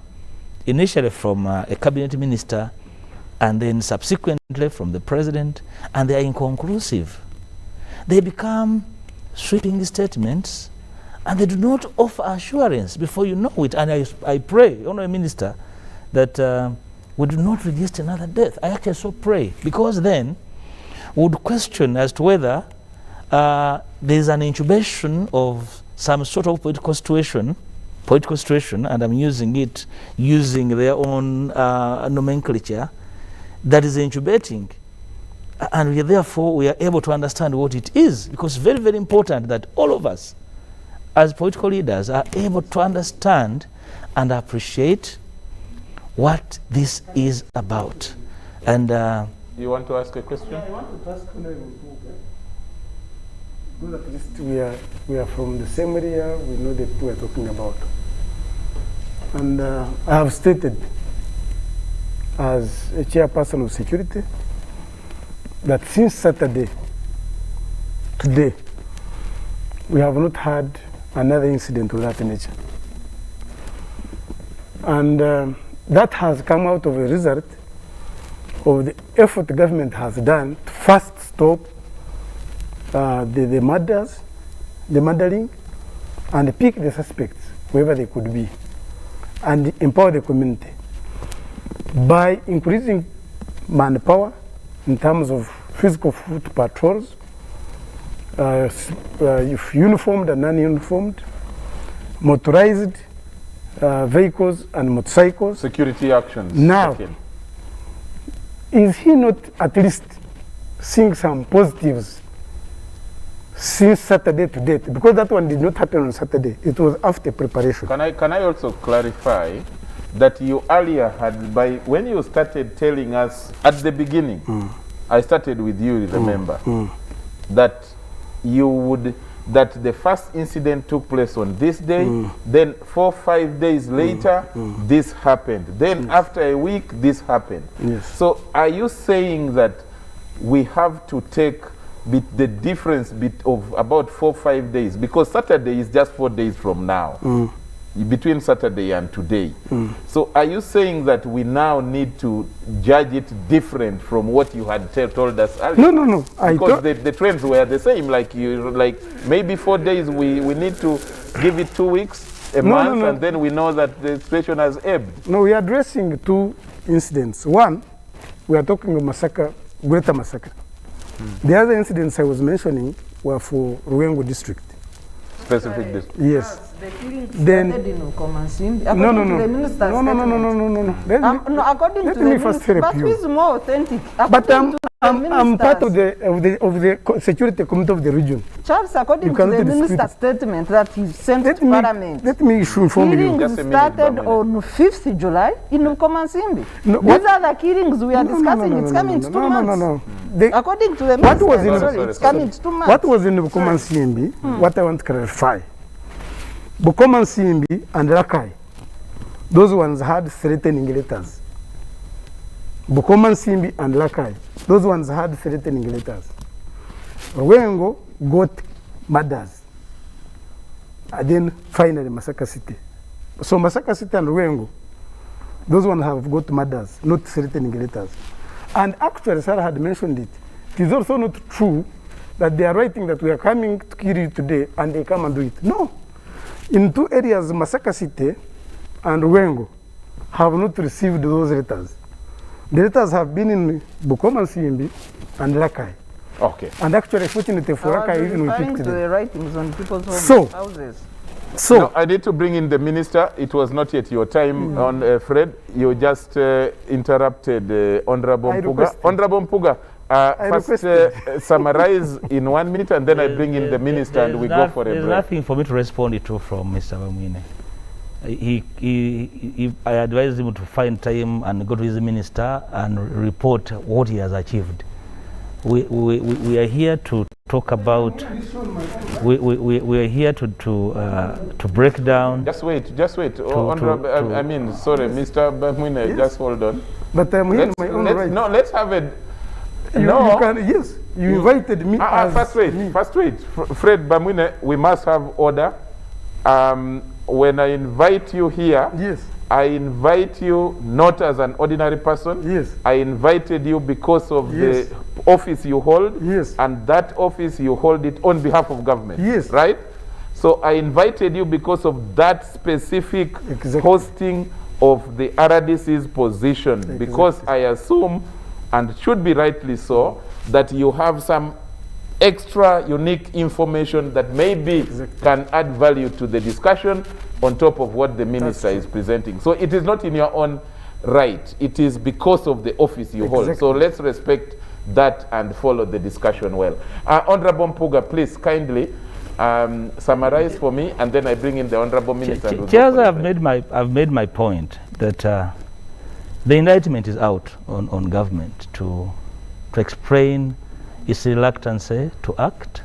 initially from a cabinet minister and then subsequently from the president, and they are inconclusive, they become sweeping statements and they do not offer assurance before you know it. And I pray, Honourable Minister, that we do not register another death. I actually so pray, because then we would question as to whether there's an incubation of some sort of political situation, and I'm using their own nomenclature, that is incubating. And we are able to understand what it is, because it's very, very important that all of us as political leaders are able to understand and appreciate what this is about. And you want to ask a question? Yeah, I want to ask because at least we are from the same area, we know the people we are talking about. And I have stated as a chairperson of security that since Saturday, today, we have not had another incident of that nature. And that has come out of a result of the effort the government has done to first stop the murders, the murdering, and pick the suspects wherever they could be, and empower the community by increasing manpower in terms of physical foot patrols, if uniformed and non-uniformed, motorized vehicles and motorcycles. Security actions. Now, okay. Is he not at least seeing some positives since Saturday to date? Because that one did not happen on Saturday. It was after preparation. Can I also clarify that you earlier had, when you started telling us at the beginning, I started with you, remember, that that the first incident took place on this day, then 4 or 5 days later, this happened. Then after a week, this happened. Yes. So are you saying that we have to take the difference of about 4 or 5 days? Because Saturday is just 4 days from now, between Saturday and today. So are you saying that we now need to judge it different from what you had told us earlier? No. Because the trends were the same. Like maybe 4 days, we need to give it 2 weeks, a month, and then we know that the situation has ebbed. No, we are addressing two incidents. One, we are talking of massacre, Greater Massacre. The other incidents I was mentioning were for Ruwengo district. Specific district. Yes. The killings Then started in Okomasimbi. No. According to Let the me first minister, help but you. who is more authentic? But I'm part of ministers. the security committee of the region. Charles, according You to the cannot dispute minister's statement that he sent to Parliament, Let me inform you. killings started on 5th July in Okomasimbi. No, These are the killings we are discussing. It's coming to 2 months. According to the minister, it's coming to 2 months. What was in Bukomansimbi, what I want to clarify, Bukomansimbi and Rakai, those ones had threatening letters. Bukomansimbi and Rakai, those ones had threatening letters. Ruwengo got murders. And then finally Masaka City. So Masaka City and Ruwengo, those ones have got murders, not threatening letters. And actually, Sarah had mentioned it. It is also not true that they are writing that we are coming to kill you today and they come and do it. No. In 2 areas, Masaka City and Ruwengo have not received those letters. The letters have been in Bukoma Simbi and Rakai. Okay. And actually, fortunately for Rakai, even we referring picked to the them. writings on people's houses. So now, I need to bring in the minister. It was not yet your time on Fred. You just interrupted Honorable Mpuga. Honorable Mpuga, first summarize in 1 minute, and then I bring in the minister and we go for a break. There's nothing for me to respond to from Mr. Bamwine. I advised him to find time and go to his minister and report what he has achieved. We are here to talk about. We are here to break down. Just wait. I mean, sorry, Mr. Bamwine, just hold on. But I'm here in my own right. No, let's have it. You invited me. First wait. Fred Bamwine, we must have order. When I invite you here, I invite you not as an ordinary person. I invited you because of the office you hold, and that office you hold it on behalf of government. Right? So I invited you because of that specific hosting of the RDC's position, because I assume, and should be rightly so, that you have some extra unique information that maybe can add value to the discussion on top of what the minister is presenting. So it is not in your own right. It is because of the office you hold. So let's respect that and follow the discussion well. Honorable Mpuga, please kindly summarize for me, and then I bring in the Honorable Minister. Chairs, I've made my point that the indictment is out on government to explain its reluctance to act,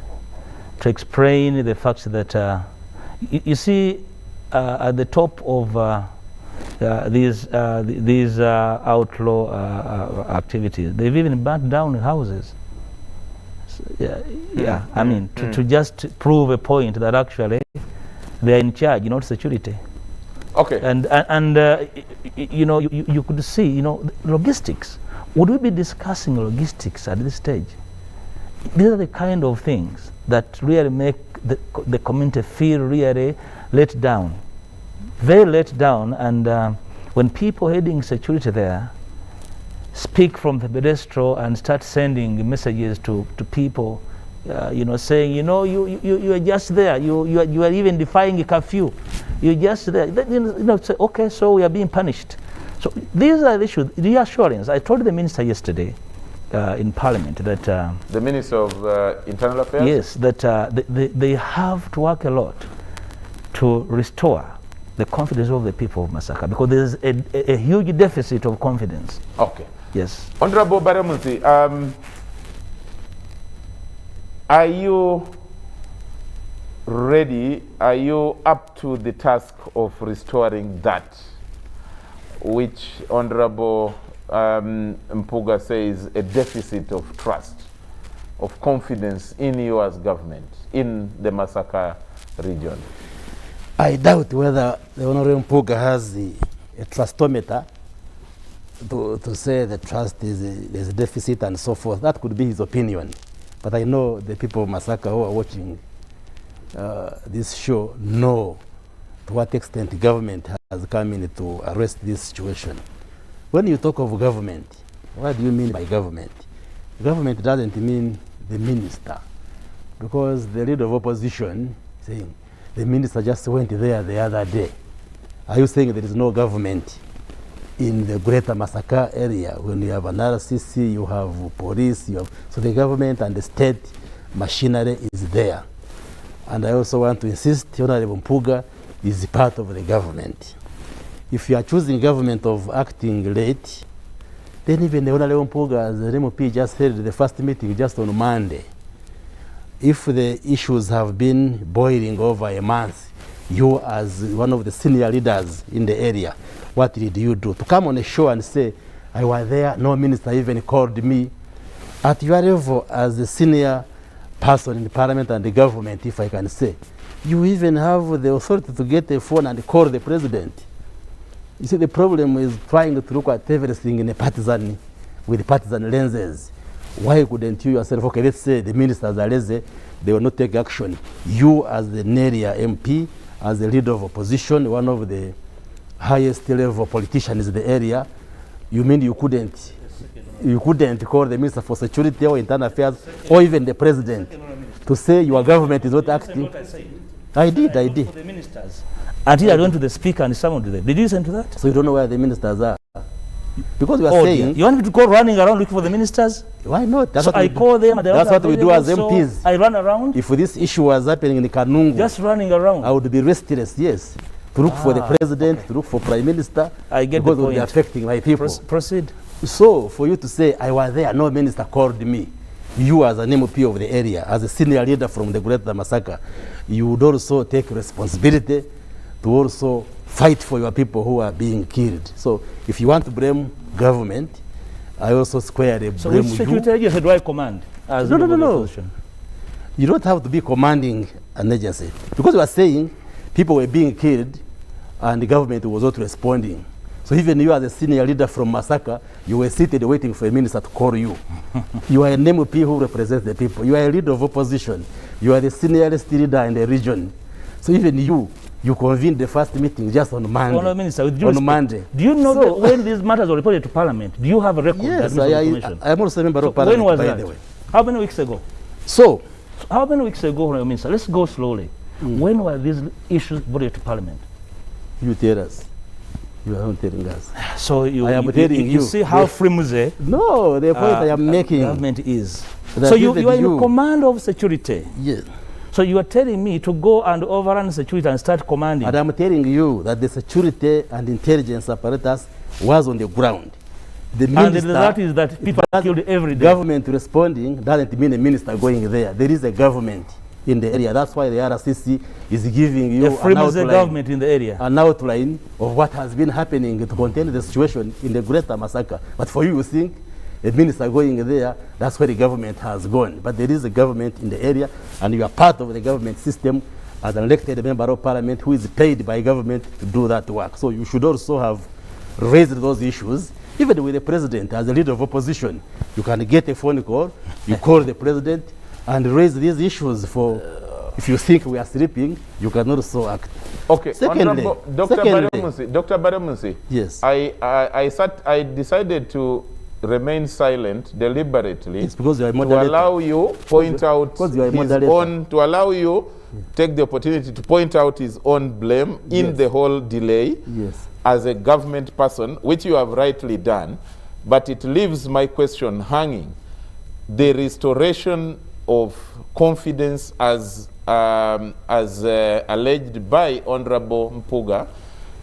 to explain the fact that you see at the top of these outlaw activities, they've even burnt down houses. So, I mean, to just prove a point that actually they are in charge, not security. Okay. And you know, you could see, logistics. Would we be discussing logistics at this stage? These are the kind of things that really make the community feel really let down, very let down. And when people heading security there speak from the pedestal and start sending messages to people, saying, you are just there, you are even defying a curfew, you're just there. Say, okay, so we are being punished. So these are the issues. Reassurance. I told the minister yesterday in Parliament that the Minister of Internal Affairs. Yes, that they have to work a lot to restore the confidence of the people of Masaka, because there's a huge deficit of confidence. Okay. Yes. Honorable Baramuzi, are you ready? Are you up to the task of restoring that, which Honorable Mpuga says a deficit of trust, of confidence in you as government in the Masaka region? I doubt whether the Honorable Mpuga has a trustometer to say the trust is a deficit and so forth. That could be his opinion. But I know the people of Masaka who are watching this show know to what extent the government has come in to arrest this situation. When you talk of government, what do you mean by government? Government doesn't mean the minister, because the leader of opposition saying the minister just went there the other day. Are you saying there is no government in the greater Masaka area? When you have an RCC, you have police, so the government and the state machinery is there. And I also want to insist, Honorable Mpuga is part of the government. If you are choosing government of acting late, then even the Honorable Mpuga, as the MP just held the first meeting just on Monday, if the issues have been boiling over a month, you as one of the senior leaders in the area, what did you do? To come on a show and say, I was there, no minister even called me. At your level as a senior person in the parliament and the government, if I can say, you even have the authority to get a phone and call the president. You see, the problem is trying to look at everything in a partisan, with partisan lenses. Why couldn't you yourself, okay, let's say the ministers are lazy, they will not take action. You as the area MP, as the leader of opposition, one of the highest level politicians in the area, You mean you couldn't call the Minister for Security or Internal Affairs or even the President to say your government is not acting? I did. For the ministers. Until I went to the Speaker and summoned them. Did you listen to that? So you don't know where the ministers are? Because we are saying... Dear. You want me to go running around looking for the ministers? Why not? That's so I call them. That's what we do as MPs. So I run around. If this issue was happening in Kanungu, just running around, I would be restless, yes. To look for the President, to look for Prime Minister. I get because the point. It will be affecting my people. Proceed. So, for you to say, I was there, no minister called me, you as an MP of the area, as a senior leader from the Greater Masaka, you would also take responsibility to also fight for your people who are being killed. So, if you want to blame government, I also squarely blame you. So, which security agency do I command? As No. You don't have to be commanding an agency. Because you are saying people were being killed and the government was not responding. So even you as a senior leader from Masaka, you were seated waiting for a minister to call you. You are an MP who represents the people. You are a leader of opposition. You are the seniorest leader in the region. So even you convened the first meeting just on Monday. Honourable Minister, with Monday. Do you know that when these matters were reported to Parliament, do you have a record? Yes, I'm also a member of Parliament, when was by that? the way. How many weeks ago? So how many weeks ago, Honourable Minister? Let's go slowly. When were these issues brought to Parliament? You tell us. You are not telling us. So I am telling you. You see how flimsy no, the point I am making. Government is. So you are in command of security. Yes. So you are telling me to go and overrun security and start commanding. And I'm telling you that the security and intelligence apparatus was on the ground. The and the result is that people are killed every day. Government responding doesn't mean a minister going there. There is a government in the area. That's why the RCC is giving you an outline, government in the area. An outline of what has been happening to contain the situation in the Greater Masaka. But for you think a minister going there, that's where the government has gone. But there is a government in the area, and you are part of the government system as an elected member of Parliament who is paid by government to do that work. So you should also have raised those issues. Even with the president, as a leader of opposition, you can get a phone call, you call the president, and raise these issues for, if you think we are sleeping, you can also act. Okay, secondly, Dr. Baramusi, yes. I decided to remain silent deliberately. It's because you are a moderator. To allow you point out his own, to allow you take the opportunity to point out his own blame in the whole delay. Yes. As a government person, which you have rightly done, but it leaves my question hanging. The restoration of confidence as alleged by Honorable Mpuga,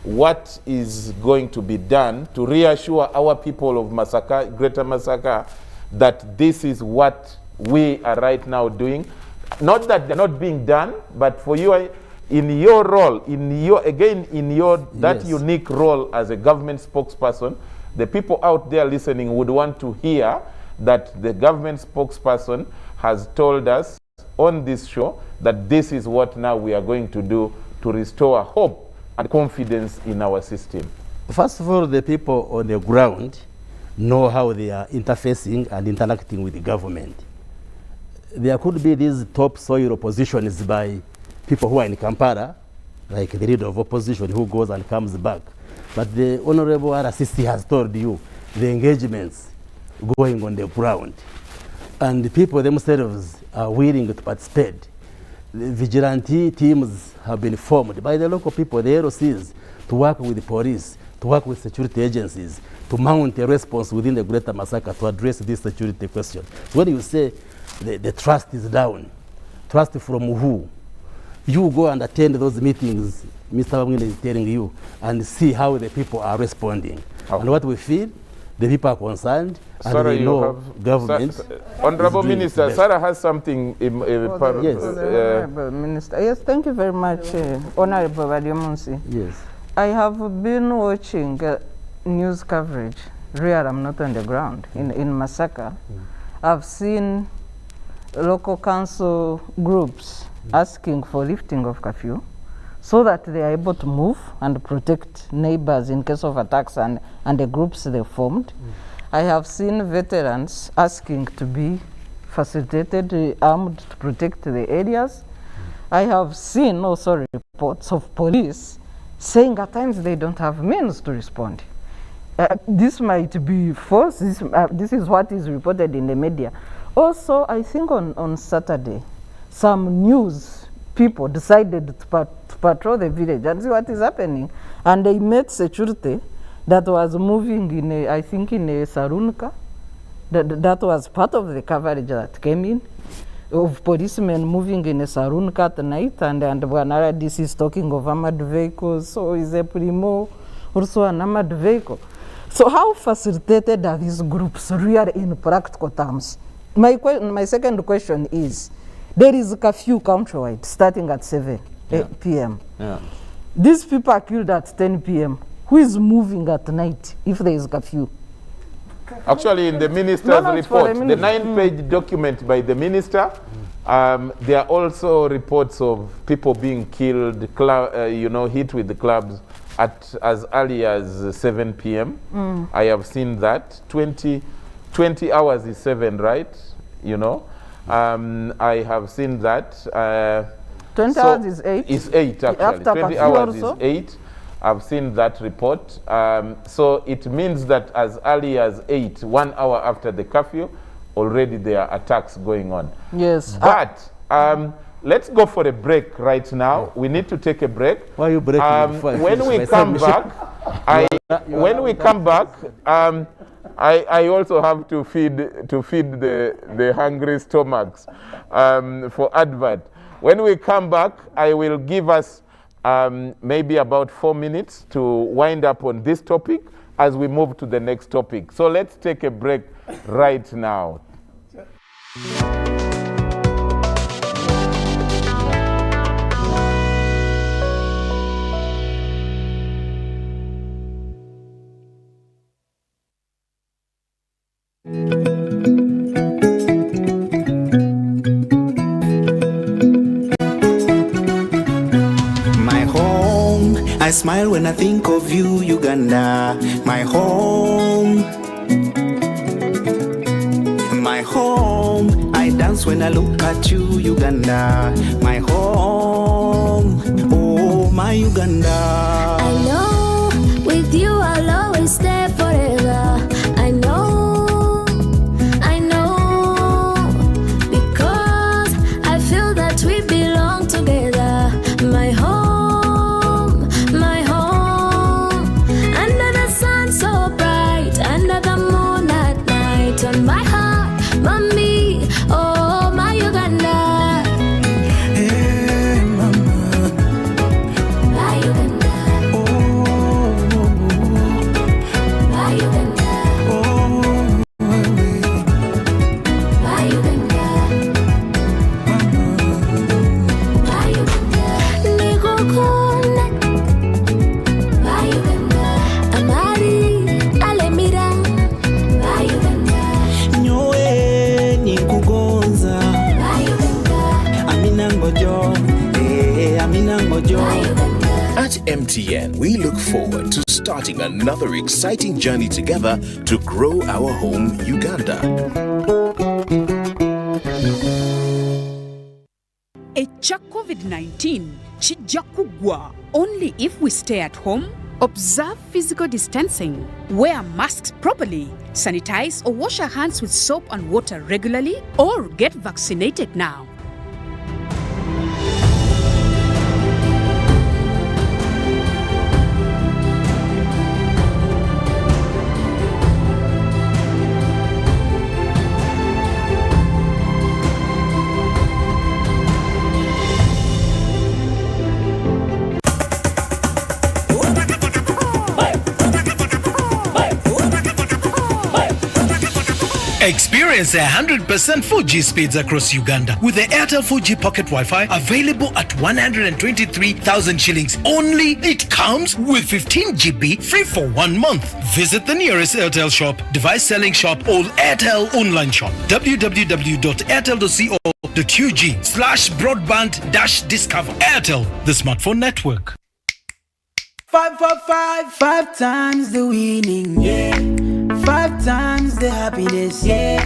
what is going to be done to reassure our people of Masaka, Greater Masaka, that this is what we are right now doing? Not that they're not being done, but for you, in your role, that unique role as a government spokesperson, the people out there listening would want to hear that the government spokesperson has told us on this show that this is what now we are going to do to restore hope and confidence in our system. First of all, the people on the ground know how they are interfacing and interacting with the government. There could be these topsoil oppositions by people who are in Kampala, like the leader of opposition who goes and comes back. But the Honorable RCC has told you the engagements going on the ground. And the people themselves are willing to participate. The vigilante teams have been formed by the local people, the LOCs, to work with the police, to work with security agencies, to mount a response within the Greater Masaka to address this security question. So when you say the trust is down, trust from who? You go and attend those meetings, Mr. Wamwine is telling you, and see how the people are responding. Okay. And what we feel, the people are concerned, and Sarah, they know government. Honorable Minister, Sarah has something. Yes. Honorable Minister. Yes, thank you very much, Honorable Badiomunsi. Yes. I have been watching news coverage. Really, I'm not on the ground. In Masaka, I've seen local council groups asking for lifting of curfew so that they are able to move and protect neighbors in case of attacks and the groups they formed. I have seen veterans asking to be facilitated, armed to protect the areas. I have seen also reports of police saying at times they don't have means to respond. This might be false. This is what is reported in the media. Also, I think on Saturday, some news people decided to patrol the village and see what is happening. And they met security that was moving in a, I think in a Sarunka. That was part of the coverage that came in, of policemen moving in a Sarunka at night, and Bwanara, this is talking of armored vehicles, so is a Primo also an armored vehicle. So how facilitated are these groups really in practical terms? My second question is, there is a curfew countrywide starting at 7 p.m. Yeah. These people are killed at 10 p.m. Who is moving at night if there is curfew? Actually, in the minister's report, the 9-page document by the minister, there are also reports of people being killed, hit with the clubs at as early as 7 p.m. I have seen that. 20 hours is 7, right? I have seen that. 20 hours is 8? It's 8, actually. After 20 hours is 8. I've seen that report. So it means that as early as 8, 1 hour after the curfew, already there are attacks going on. Yes. But let's go for a break right now. We need to take a break. Why are you breaking? When we come back, I also have to feed the hungry stomachs for advert. When we come back, I will give us maybe about 4 minutes to wind up on this topic as we move to the next topic. So let's take a break right now. I smile when I think of you, Uganda, my home. My home, I dance when I look at you, Uganda, my home. Oh, my Uganda. I know with you I'll always stay forever. I know, because I feel that we belong together. My home. On my heart, mommy, oh my Uganda. Hey, mama. My Uganda. Oh, my Uganda. Oh, my Uganda. My Uganda. Nigokone. My Uganda. Amari, Alemira. My Uganda. At MTN, we look forward to starting another exciting journey together to grow our home, Uganda. Echa COVID-19 chijja kugwa only if we stay at home, observe physical distancing, wear masks properly, sanitize or wash our hands with soap and water regularly, or get vaccinated now. Experience 100% 4G speeds across Uganda with the Airtel 4G Pocket Wi-Fi available at 123,000 shillings only. It comes with 15 GB free for 1 month. Visit the nearest Airtel shop, device selling shop or Airtel online shop. www.airtel.co.ug/broadband-discover. Airtel, the smartphone network. 5 for 5, 5 times the winning, yeah. 5 times the happiness, yeah.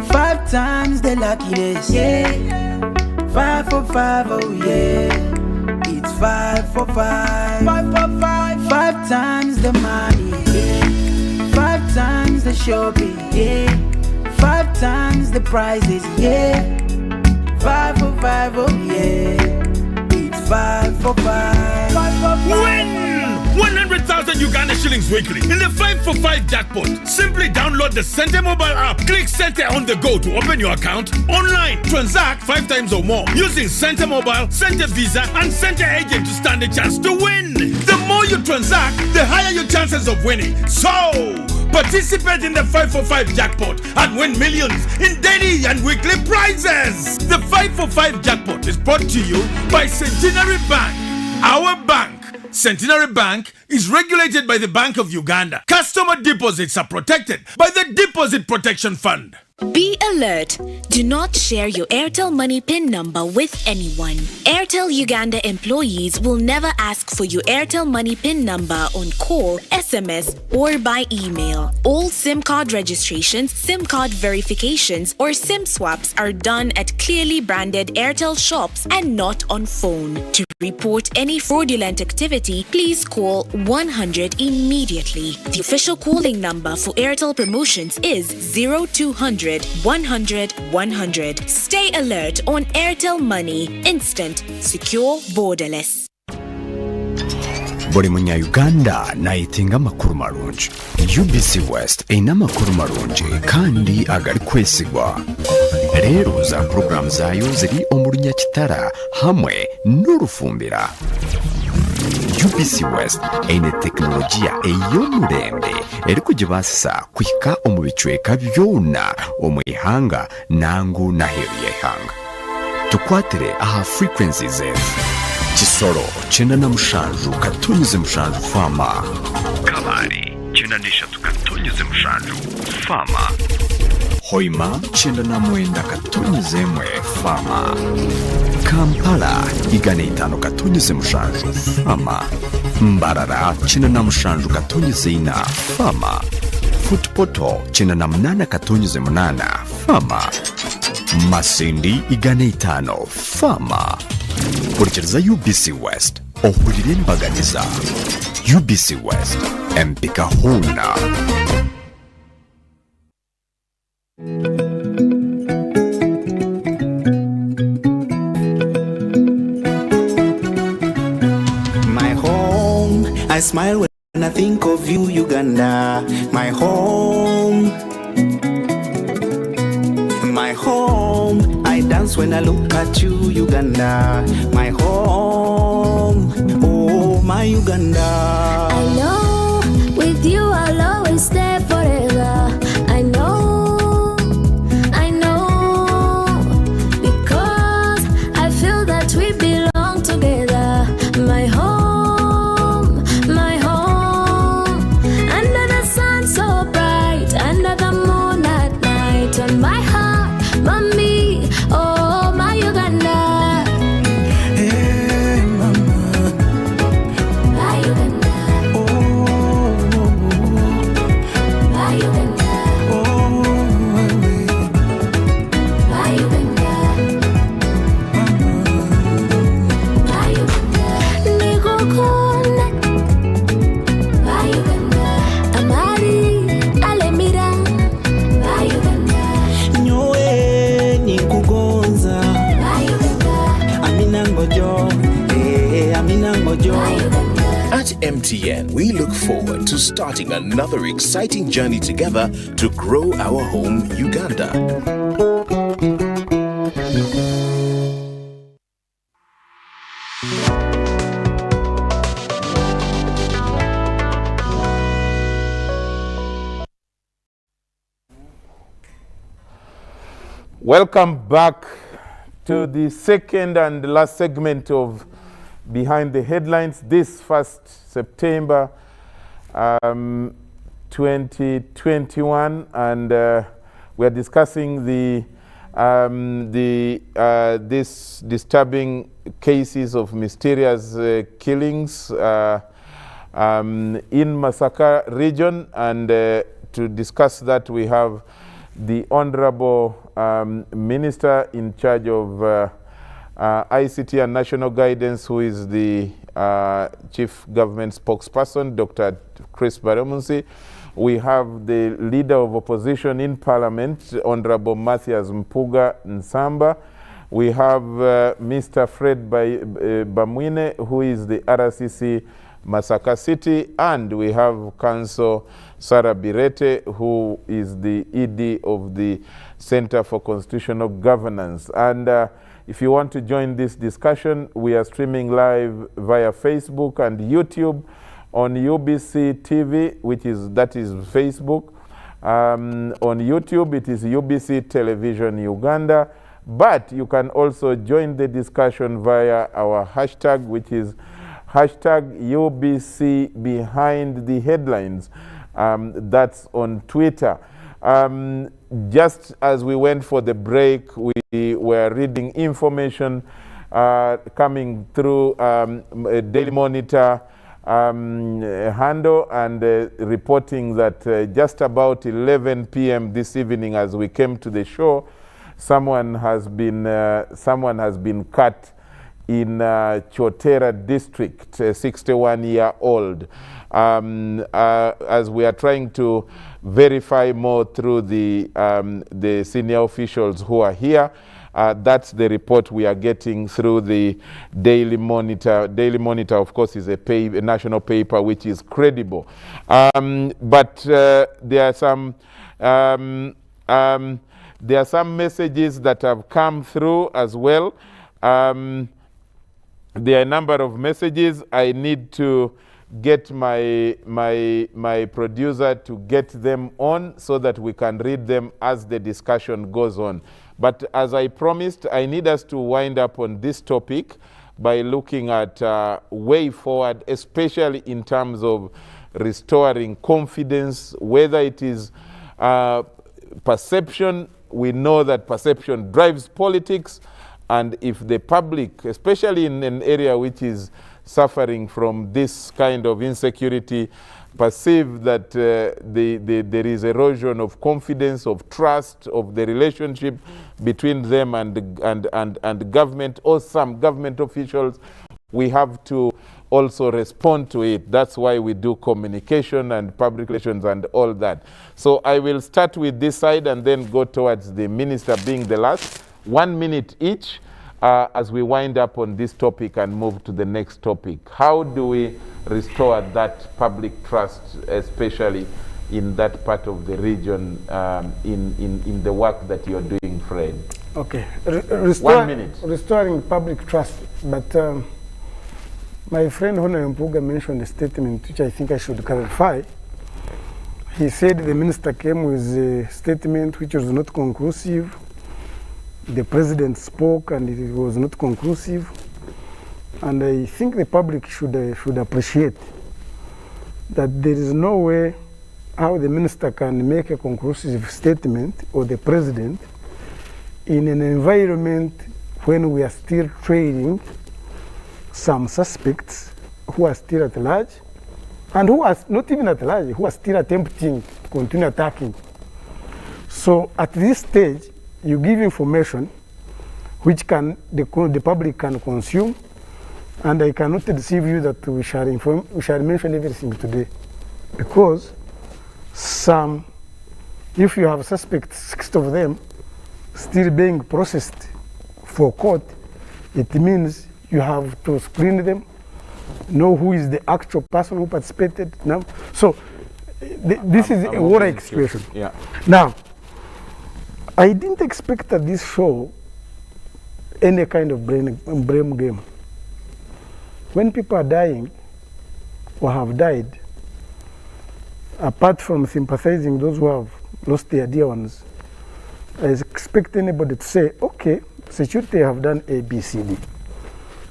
5 times the luckiness, yeah. 5 for 5, oh yeah. It's 5 for 5. 5 for 5, 5 times the money, yeah. the shopping, yeah. 5 times the prices, yeah. 5 for 5, oh yeah. It's 5 for 5. 5 for 5. Win 100,000 Uganda shillings weekly in the 5 for 5 jackpot. Simply download the Center mobile app. Click Center on the go to open your account online. Transact 5 times or more using Center mobile, Center Visa, and Center Agent to stand a chance to win. The more you transact, the higher your chances of winning. So, participate in the 5 for 5 jackpot and win millions in daily and weekly prizes. The 5 for 5 jackpot is brought to you by Centenary Bank. Our bank, Centenary Bank, is regulated by the Bank of Uganda. Customer deposits are protected by the Deposit Protection Fund. Be alert. Do not share your Airtel Money PIN number with anyone. Airtel Uganda employees will never ask for your Airtel Money PIN number on call, SMS, or by email. All SIM card registrations, SIM card verifications, or SIM swaps are done at clearly branded Airtel shops and not on phone. To report any fraudulent activity, please call 100 immediately. The official calling number for Airtel promotions is 0200 100 100. Stay alert on Airtel Money. Instant, secure, borderless. buli munya-uganda nayitinga amakuru marungi. UBC West eyina amakuru marungi kandi agali kwesigwa. Leero za porogaramu zaayo ziri omu Lunyakitara hamwe n'Orufumbira. UBC West eyina tekinologiya ey'omulembe eri kugibaasisa kuhika omu bicweka byona omu ihanga nangu n'aheeru y'eihanga. Tukwatire aha frequencies ezi: Kisoro 97.7 Fama, Kalari 93.7 Fama, Hoima 99.1 Fama, Kampala 105.7 Fama, Mbarara 97.4 Fama, Futpoto 98.8 Fama, Masindi 5 Fama. Kurikiriza UBC West ohurire embaganiza. UBC West empika huna. My home, I smile when I think of you, Uganda. My home. My home, I dance when I look at you, Uganda. My home, oh my Uganda. I know with you I'll always stay forever. I know, because I feel that we belong together. My home, under the sun so bright, under the moon at night, on my heart, mommy, oh my Uganda. Hey mama, My Uganda. My Uganda. My Uganda. My Uganda. Nikukunda. My Uganda. Amari alemira. My Uganda. Nyowe nikugonza. My Uganda. Amina ngojo, Amina ngojo. At MTN, we look forward to starting another exciting journey together to grow our home, Uganda. Welcome back to the second and last segment of Behind the Headlines this 1st September 2021, and we are discussing these disturbing cases of mysterious killings in Masaka region, and to discuss that we have the Honorable Minister in charge of ICT and National Guidance, who is the Chief Government Spokesperson, Dr. Chris Baremunsi. We have the Leader of Opposition in Parliament, Honorable Mathias Mpuga Nsamba. We have Mr. Fred Bamwine, who is the RCC Masaka City, and we have Council Sarah Birete, who is the ED of the Center for Constitutional Governance. And if you want to join this discussion, we are streaming live via Facebook and YouTube on UBC TV, that is Facebook. On YouTube, it is UBC Television Uganda. But you can also join the discussion via our hashtag, which is hashtag UBC Behind the Headlines. That's on Twitter. Just as we went for the break, we were reading information coming through a Daily Monitor handle and reporting that just about 11 p.m. this evening, as we came to the show, someone has been cut in Chotera district, a 61-year-old. As we are trying to verify more through the senior officials who are here, that's the report we are getting through the Daily Monitor. Daily Monitor, of course, is a national paper which is credible. But there are some messages that have come through as well. There are a number of messages. I need to get my producer to get them on so that we can read them as the discussion goes on. But as I promised, I need us to wind up on this topic by looking at way forward, especially in terms of restoring confidence, whether it is perception. We know that perception drives politics, and if the public, especially in an area which is suffering from this kind of insecurity, perceive that there is erosion of confidence, of trust, of the relationship between them and government or some government officials, we have to also respond to it. That's why we do communication and public relations and all that. So I will start with this side and then go towards the minister being the last. 1 minute each as we wind up on this topic and move to the next topic. How do we restore that public trust, especially in that part of the region, in the work that you're doing, Fred? Okay. 1 minute. Restoring public trust. But my friend Honorable Mpuga mentioned a statement which I think I should clarify. He said the minister came with a statement which was not conclusive. The president spoke and it was not conclusive. And I think the public should appreciate that there is no way how the minister can make a conclusive statement, or the president, in an environment when we are still trailing some suspects who are still at large, and who are not even at large, who are still attempting to continue attacking. So at this stage, you give information which the public can consume, and I cannot deceive you that we shall mention everything today, because if you have suspects, 6 of them still being processed for court, it means you have to screen them, know who is the actual person who participated. Now, so this is a warlike situation. Yeah. Now, I didn't expect at this show any kind of blame game. When people are dying or have died, apart from sympathizing those who have lost their dear ones, I expect anybody to say, okay, security have done A, B, C, D,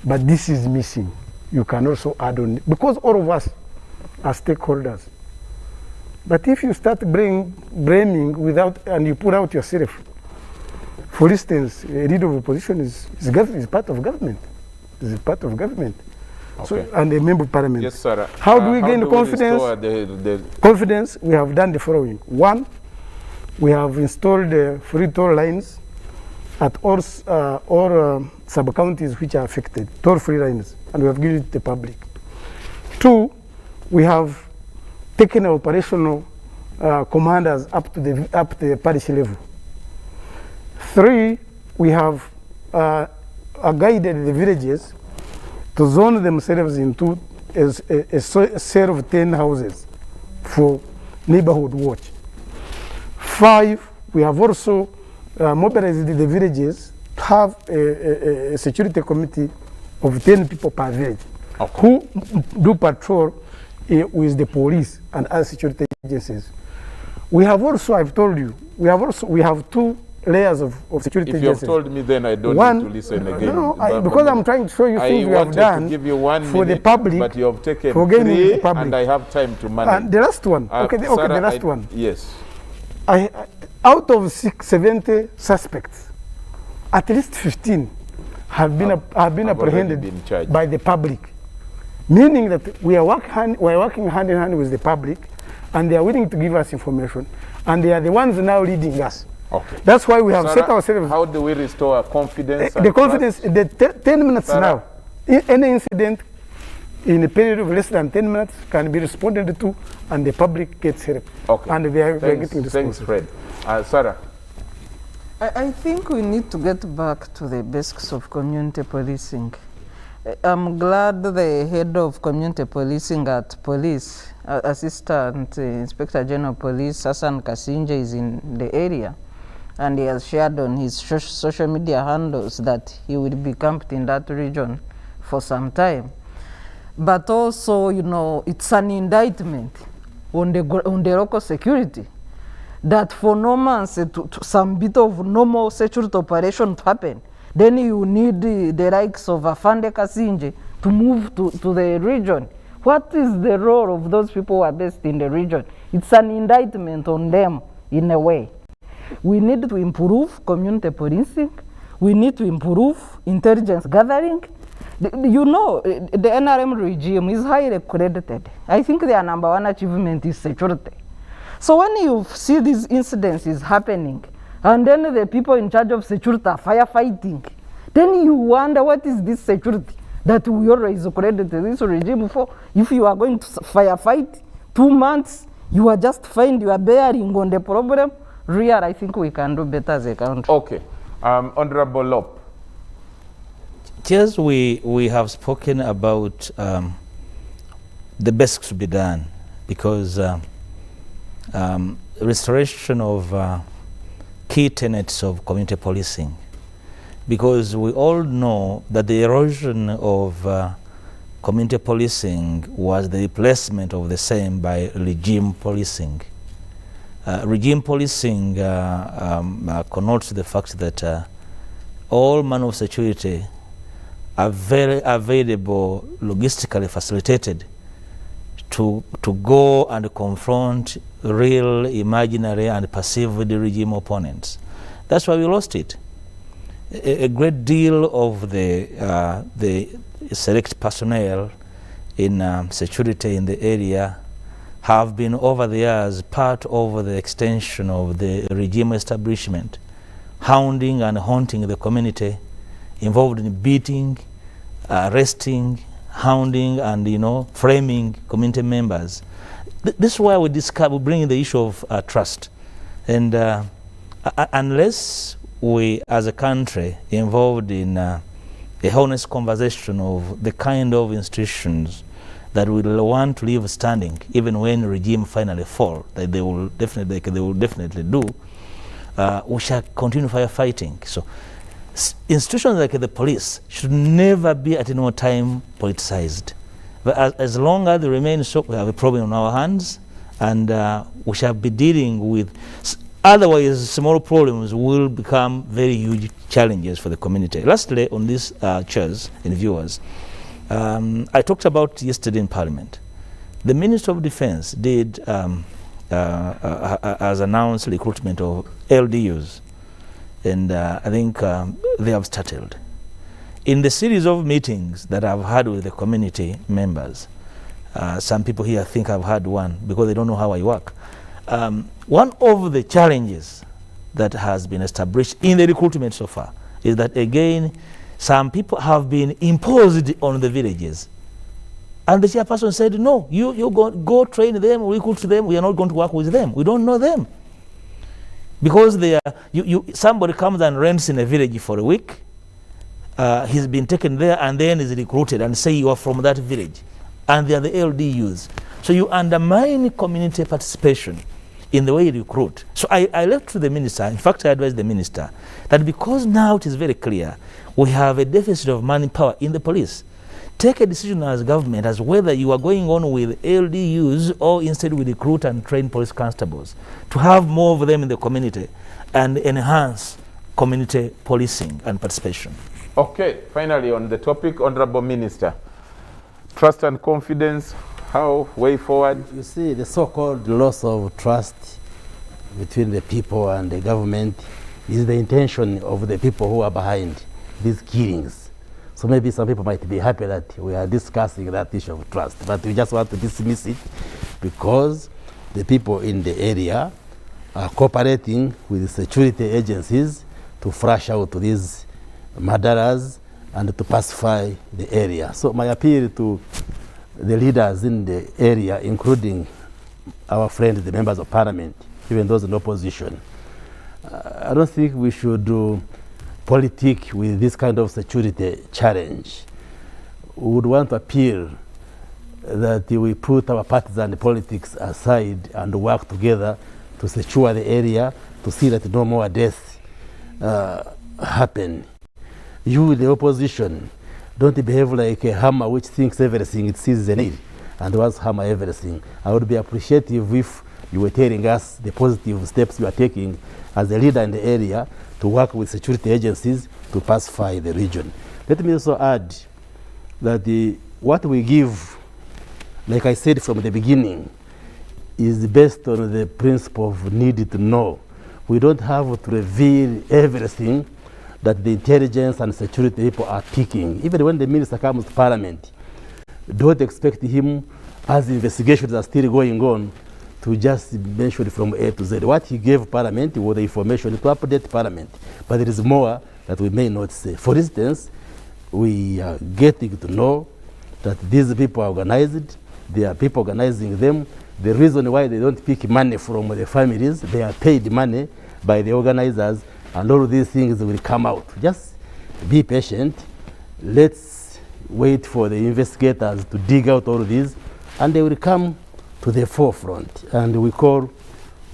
but this is missing. You can also add on, because all of us are stakeholders. But if you start blaming and you put out yourself, for instance, a leader of opposition is part of government. Is part of government. Okay. So, and a member of parliament. Yes, sir. How do we gain confidence? Confidence, we have done the following. 1, we have installed free toll lines at all sub-counties which are affected, toll-free lines. and we have given it to the public. 2, we have taken our operational commanders up to the parish level. 3, we have guided the villages to zone themselves into a set of 10 houses for neighborhood watch. 5, we have also mobilized the villages to have a security committee of 10 people per village who do patrol with the police and other security agencies. We have also, I've told you, we have 2 layers of security agencies. If you have told me, then I don't need to listen again. No, because I'm trying to show you things we have done to give you 1 for minute, the public, but you have taken for 3, and I have time to manage. The last one, okay, Sarah, the last one. Yes. Out of 70 suspects, at least 15 have been apprehended by the public, meaning that we are working hand in hand with the public, and they are willing to give us information, and they are the ones now leading us. Okay. That's why we have Sarah, set ourselves. How do we restore confidence? The confidence, 10 minutes Sarah. now. Any incident in a period of less than 10 minutes can be responded to, and the public gets help. Okay. And we are getting responses. Thanks, Fred. Sarah. I think we need to get back to the basics of community policing. I'm glad the head of community policing at police, Assistant Inspector General Police, Hassan Kasinje, is in the area. And he has shared on his social media handles that he will be camped in that region for some time. But also, you know, it's an indictment on the local security that for no months some bit of normal security operation to happen. Then you need the likes of Afande Kasinje to move to the region. What is the role of those people who are based in the region? It's an indictment on them in a way. We need to improve community policing. We need to improve intelligence gathering. You know, the NRM regime is highly credited. I think their #1 achievement is security. So when you see these incidences happening, and then the people in charge of security are firefighting, then you wonder what is this security that we always credit this regime for. If you are going to firefight 2 months, you are just find you are bearing on the problem. Real, I think we can do better as a country. Okay. Honorable Lop. Yes, we have spoken about the best to be done, because restoration of key tenets of community policing, because we all know that the erosion of community policing was the replacement of the same by regime policing. Regime policing connotes the fact that all manner of security are very available, logistically facilitated to go and confront real, imaginary, and perceived regime opponents. That's why we lost it. A great deal of the select personnel in security in the area have been over the years part of the extension of the regime establishment, hounding and haunting the community, involved in beating, arresting, hounding, and framing community members. This is why we bring in the issue of trust. And unless we as a country involved in a honest conversation of the kind of institutions that will want to leave standing even when regime finally fall, that they will definitely do, we shall continue firefighting. So institutions like the police should never be at no time politicized. But as long as they remain so, we have a problem on our hands, and we shall be dealing with. Otherwise, small problems will become very huge challenges for the community. Lastly, on these chairs and viewers, I talked about yesterday in Parliament. The Minister of Defense did, as announced, recruitment of LDUs, and I think they have started. In the series of meetings that I've had with the community members, some people here think I've had one because they don't know how I work. One of the challenges that has been established in the recruitment so far is that, again, some people have been imposed on the villages. And the chairperson said, no, you go train them, recruit them, we are not going to work with them. We don't know them. Because they are, somebody comes and rents in a village for a week, he's been taken there and then is recruited and say you are from that village. And they are the LDUs. So you undermine community participation in the way you recruit. So I left to the minister, in fact I advised the minister, that because now it is very clear, we have a deficit of manpower in the police. Take a decision as government as whether you are going on with LDUs or instead we recruit and train police constables to have more of them in the community and enhance community policing and participation. Okay, finally on the topic, Honorable Minister, trust and confidence, how, way forward? You see, the so-called loss of trust between the people and the government is the intention of the people who are behind these killings. So maybe some people might be happy that we are discussing that issue of trust, but we just want to dismiss it because the people in the area are cooperating with the security agencies to flush out these murderers and to pacify the area. So my appeal to the leaders in the area, including our friends, the members of parliament, even those in opposition, I don't think we should do politic with this kind of security challenge. We would want to appeal that we put our partisan politics aside and work together to secure the area, to see that no more deaths happen. You, the opposition, don't behave like a hammer which thinks everything it sees a nail and wants to hammer everything. I would be appreciative if you were telling us the positive steps you are taking as a leader in the area to work with security agencies to pacify the region. Let me also add that what we give, like I said from the beginning, is based on the principle of need to know. We don't have to reveal everything that the intelligence and security people are picking. Even when the minister comes to parliament, don't expect him, as investigations are still going on, to just mention from A to Z. What he gave parliament was the information to update parliament, but there is more that we may not say. For instance, we are getting to know that these people are organized, there are people organizing them. The reason why they don't pick money from the families, they are paid money by the organizers, and all of these things will come out. Just be patient. Let's wait for the investigators to dig out all of these, and they will come to the forefront. And we call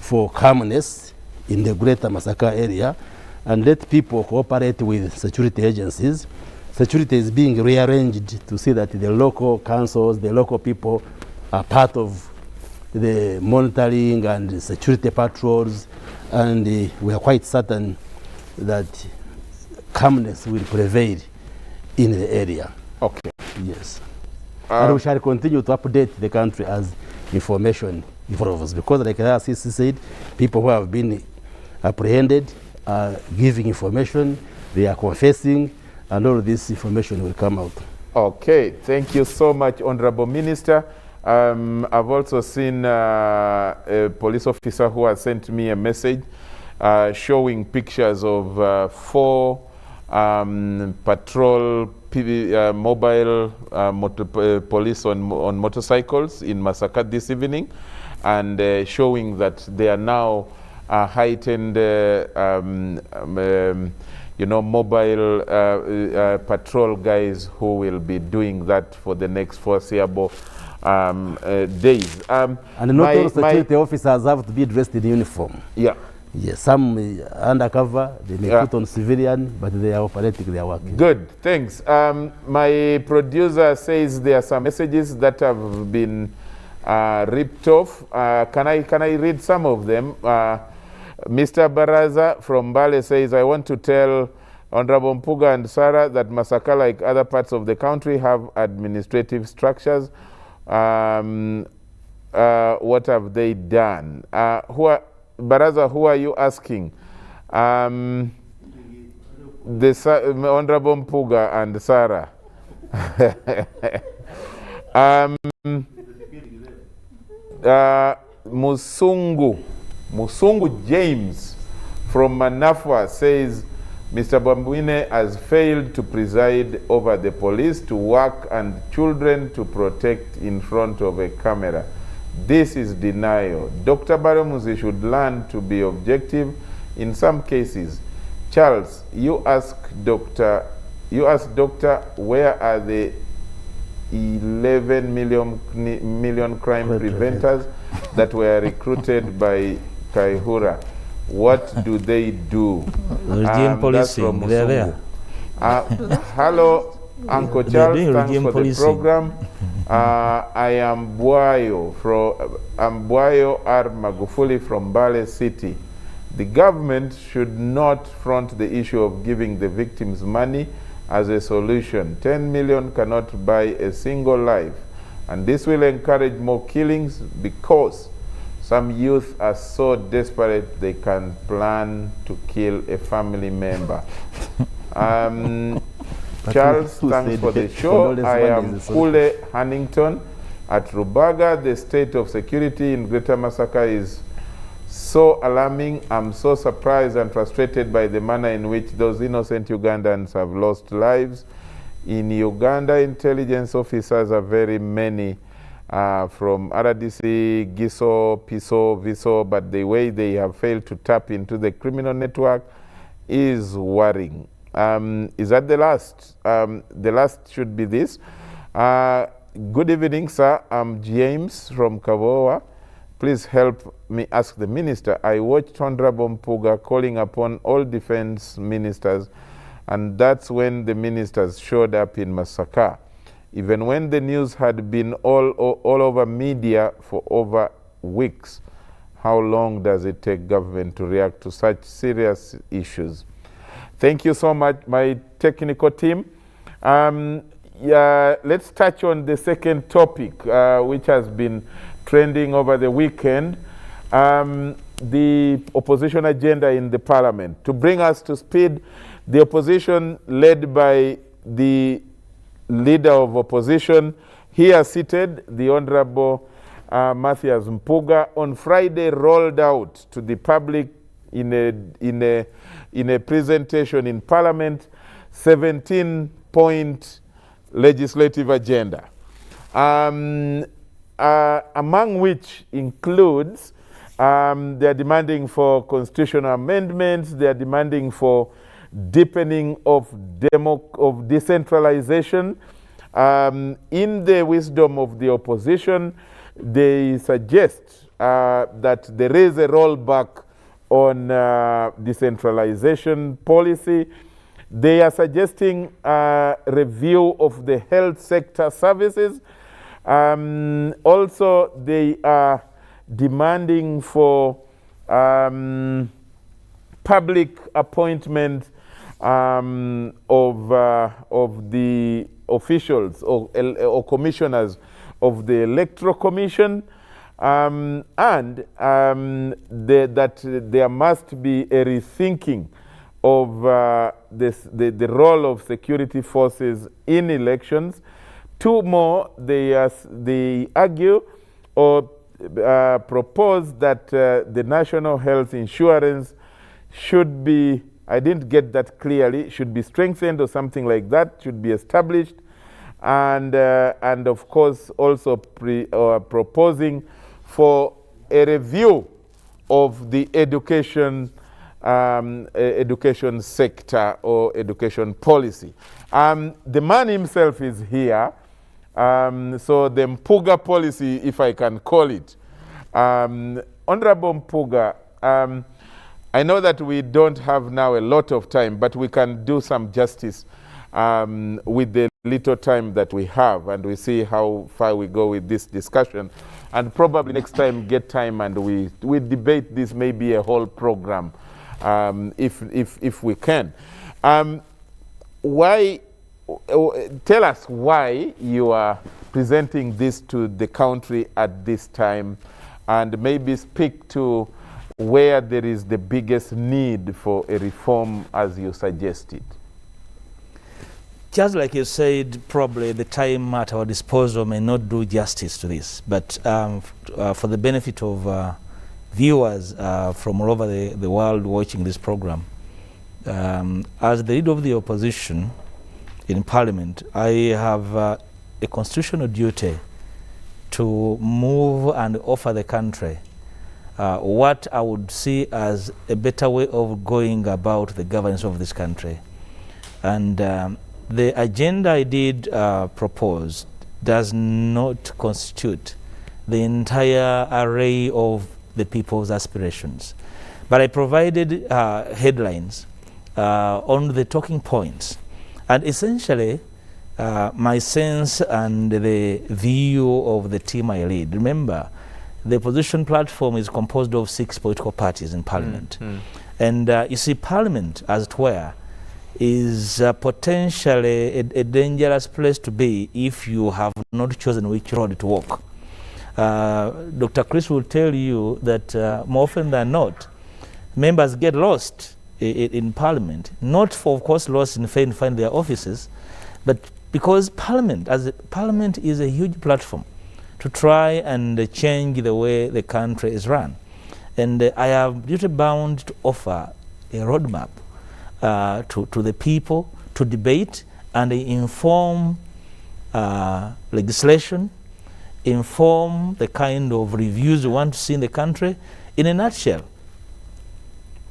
for calmness in the greater Masaka area and let people cooperate with security agencies. Security is being rearranged to see that the local councils, the local people are part of the monitoring and security patrols, and we are quite certain that calmness will prevail in the area. Okay. Yes. And we shall continue to update the country as information evolves, because like RCC said, people who have been apprehended are giving information, they are confessing, and all of this information will come out. Okay, thank you so much, Honorable Minister. I've also seen a police officer who has sent me a message showing pictures of 4 patrol mobile police on motorcycles in Masaka this evening, and showing that they are now heightened mobile patrol guys who will be doing that for the next foreseeable days. And not all security officers have to be dressed in uniform. Yeah. Yes, some undercover, they may put on civilian, but they are operating their work. Good, thanks. My producer says there are some messages that have been ripped off. Can I read some of them? Mr. Baraza from Bale says, I want to tell Honorable Mpuga and Sarah that Masaka, like other parts of the country, have administrative structures. What have they done? Baraza, who are you asking? The Honorable Mpuga and Sarah. Musungu James from Manafwa says Mr. Bambuine has failed to preside over the police to work and children to protect in front of a camera. This is denial. Dr. Baramuzi should learn to be objective in some cases. Charles, you ask Doctor, where are the 11 million crime preventers that were recruited by Kaihura? What do they do? Regime policing, they're there. Hello, Uncle Charles, thanks for the program. I am Buayo R. Magufuli from Bale City. The government should not front the issue of giving the victims money as a solution. 10 million cannot buy a single life, and this will encourage more killings because some youth are so desperate they can plan to kill a family member. Charles, thanks for the show. I am Kule Hannington at Rubaga. The state of security in Greater Masaka is so alarming. I'm so surprised and frustrated by the manner in which those innocent Ugandans have lost lives. In Uganda, intelligence officers are very many, from RDC, GISO, PISO, VISO, but the way they have failed to tap into the criminal network is worrying. Is that the last? The last should be this. Good evening, sir. I'm James from Kawoa. Please help me ask the minister. I watched Honorable Mpuga calling upon all defense ministers, and that's when the ministers showed up in Masaka. Even when the news had been all over media for over weeks. How long does it take government to react to such serious issues? Thank you so much, my technical team. Let's touch on the second topic, which has been trending over the weekend, the opposition agenda in the parliament. To bring us to speed, the opposition led by the leader of opposition, here seated, the Honorable Mathias Mpuga, on Friday rolled out to the public in a presentation in Parliament, 17-point legislative agenda, among which includes they are demanding for constitutional amendments, they are demanding for deepening of decentralization. In the wisdom of the opposition, they suggest that there is a rollback on decentralization policy. They are suggesting a review of the health sector services. Also, they are demanding for public appointment of the officials or commissioners of the Electoral Commission, that there must be a rethinking of the role of security forces in elections. Two more, they argue or propose that the national health insurance should be, I didn't get that clearly, should be strengthened or something like that, should be established. And of course also proposing for a review of the education sector or education policy. The man himself is here, so the Mpuga policy, if I can call it. Honorable Mpuga, I know that we don't have now a lot of time, but we can do some justice with the little time that we have, and we see how far we go with this discussion, and probably next time get time and we debate this, maybe a whole program, if we can. Why? Tell us why you are presenting this to the country at this time, and maybe speak to where there is the biggest need for a reform as you suggested. Just like you said, probably the time at our disposal may not do justice to this, but for the benefit of viewers from all over the world watching this program, As the leader of the opposition in Parliament, I have a constitutional duty to move and offer the country what I would see as a better way of going about the governance of this country. And the agenda I did propose does not constitute the entire array of the people's aspirations. But I provided headlines on the talking points. And essentially, my sense and the view of the team I lead. Remember, the opposition platform is composed of 6 political parties in Parliament. And you see, Parliament, as it were, is potentially a dangerous place to be if you have not chosen which road to walk. Dr. Chris will tell you that more often than not, members get lost in Parliament, not for, of course, lost in finding their offices, but because Parliament is a huge platform to try and change the way the country is run. And I am duty bound to offer a roadmap to the people to debate and inform legislation, inform the kind of reviews we want to see in the country. In a nutshell,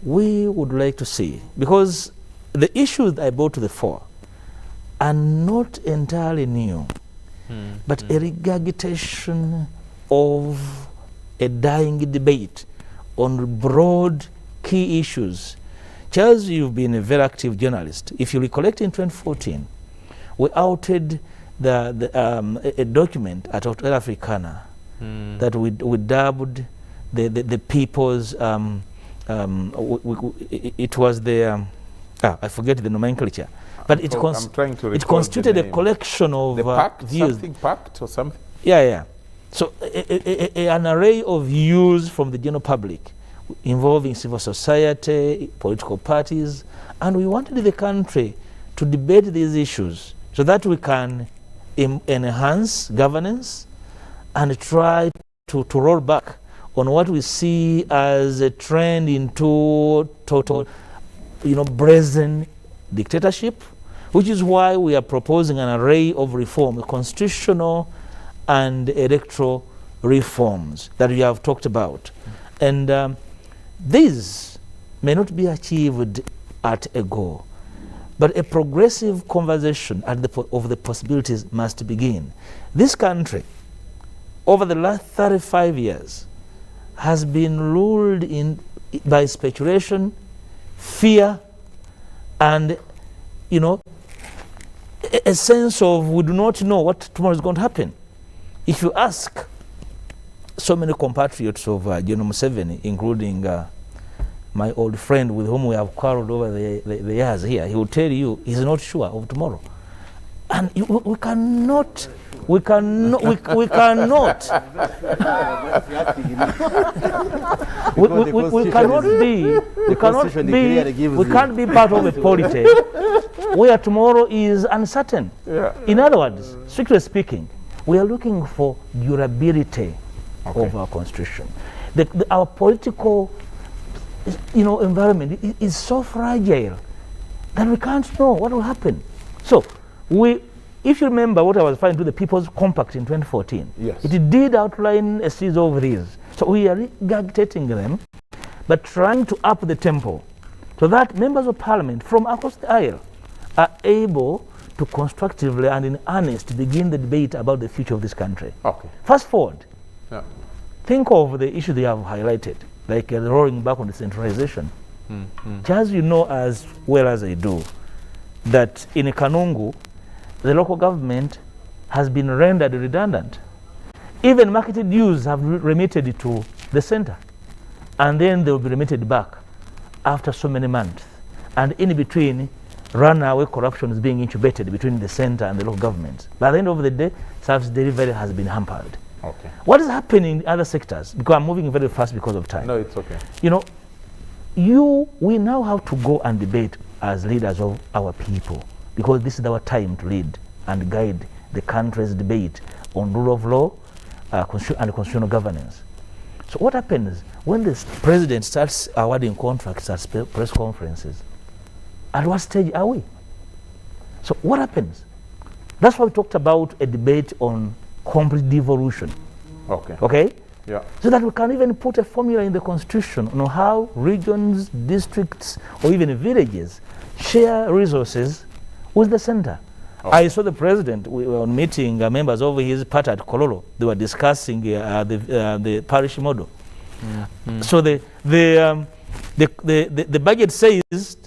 we would like to see, because the issues I brought to the fore are not entirely new, but a regurgitation of a dying debate on broad key issues. Charles, you've been a very active journalist. If you recollect, in 2014, we outed a document at Hotel Africana that we dubbed the people's, it was the, I forget the nomenclature, but it constituted a collection of views. Something pact or something? Yeah. So an array of views from the general public involving civil society, political parties, and we wanted the country to debate these issues so that we can enhance governance and try to roll back on what we see as a trend into total, brazen dictatorship, which is why we are proposing an array of reforms, constitutional and electoral reforms that we have talked about. And these may not be achieved at a go, but a progressive conversation of the possibilities must begin. This country, over the last 35 years, has been ruled by speculation, fear, and a sense of we do not know what tomorrow is going to happen. If you ask so many compatriots of General Museveni, including my old friend with whom we have quarreled over the years here, he will tell you he's not sure of tomorrow. And we cannot we cannot be part of a polity where tomorrow is uncertain. In other words, strictly speaking, we are looking for durability of our constitution. Our political environment is so fragile that we can't know what will happen. So if you remember what I was referring to, the People's Compact in 2014, it did outline a series of these. So we are regurgitating them, but trying to up the tempo so that members of parliament from across the aisle are able to constructively and in earnest begin the debate about the future of this country. Fast forward. Think of the issue they have highlighted, like rolling back on decentralization. Just you know as well as I do that in Kanungu, the local government has been rendered redundant. Even marketed dues have remitted to the center, and then they will be remitted back after so many months. And in between, runaway corruption is being incubated between the center and the local government. By the end of the day, service delivery has been hampered. What is happening in other sectors? Because I'm moving very fast because of time. No, it's okay. We now have to go and debate as leaders of our people, because this is our time to lead and guide the country's debate on rule of law and constitutional governance. So what happens when the president starts awarding contracts at press conferences? At what stage are we? So what happens? That's why we talked about a debate on complete devolution. Okay. Okay? Yeah. So that we can even put a formula in the constitution on how regions, districts, or even villages share resources with the center. Okay. I saw the president, we were meeting members of his party at Kololo. They were discussing the parish model. Mm-hmm. So the budget says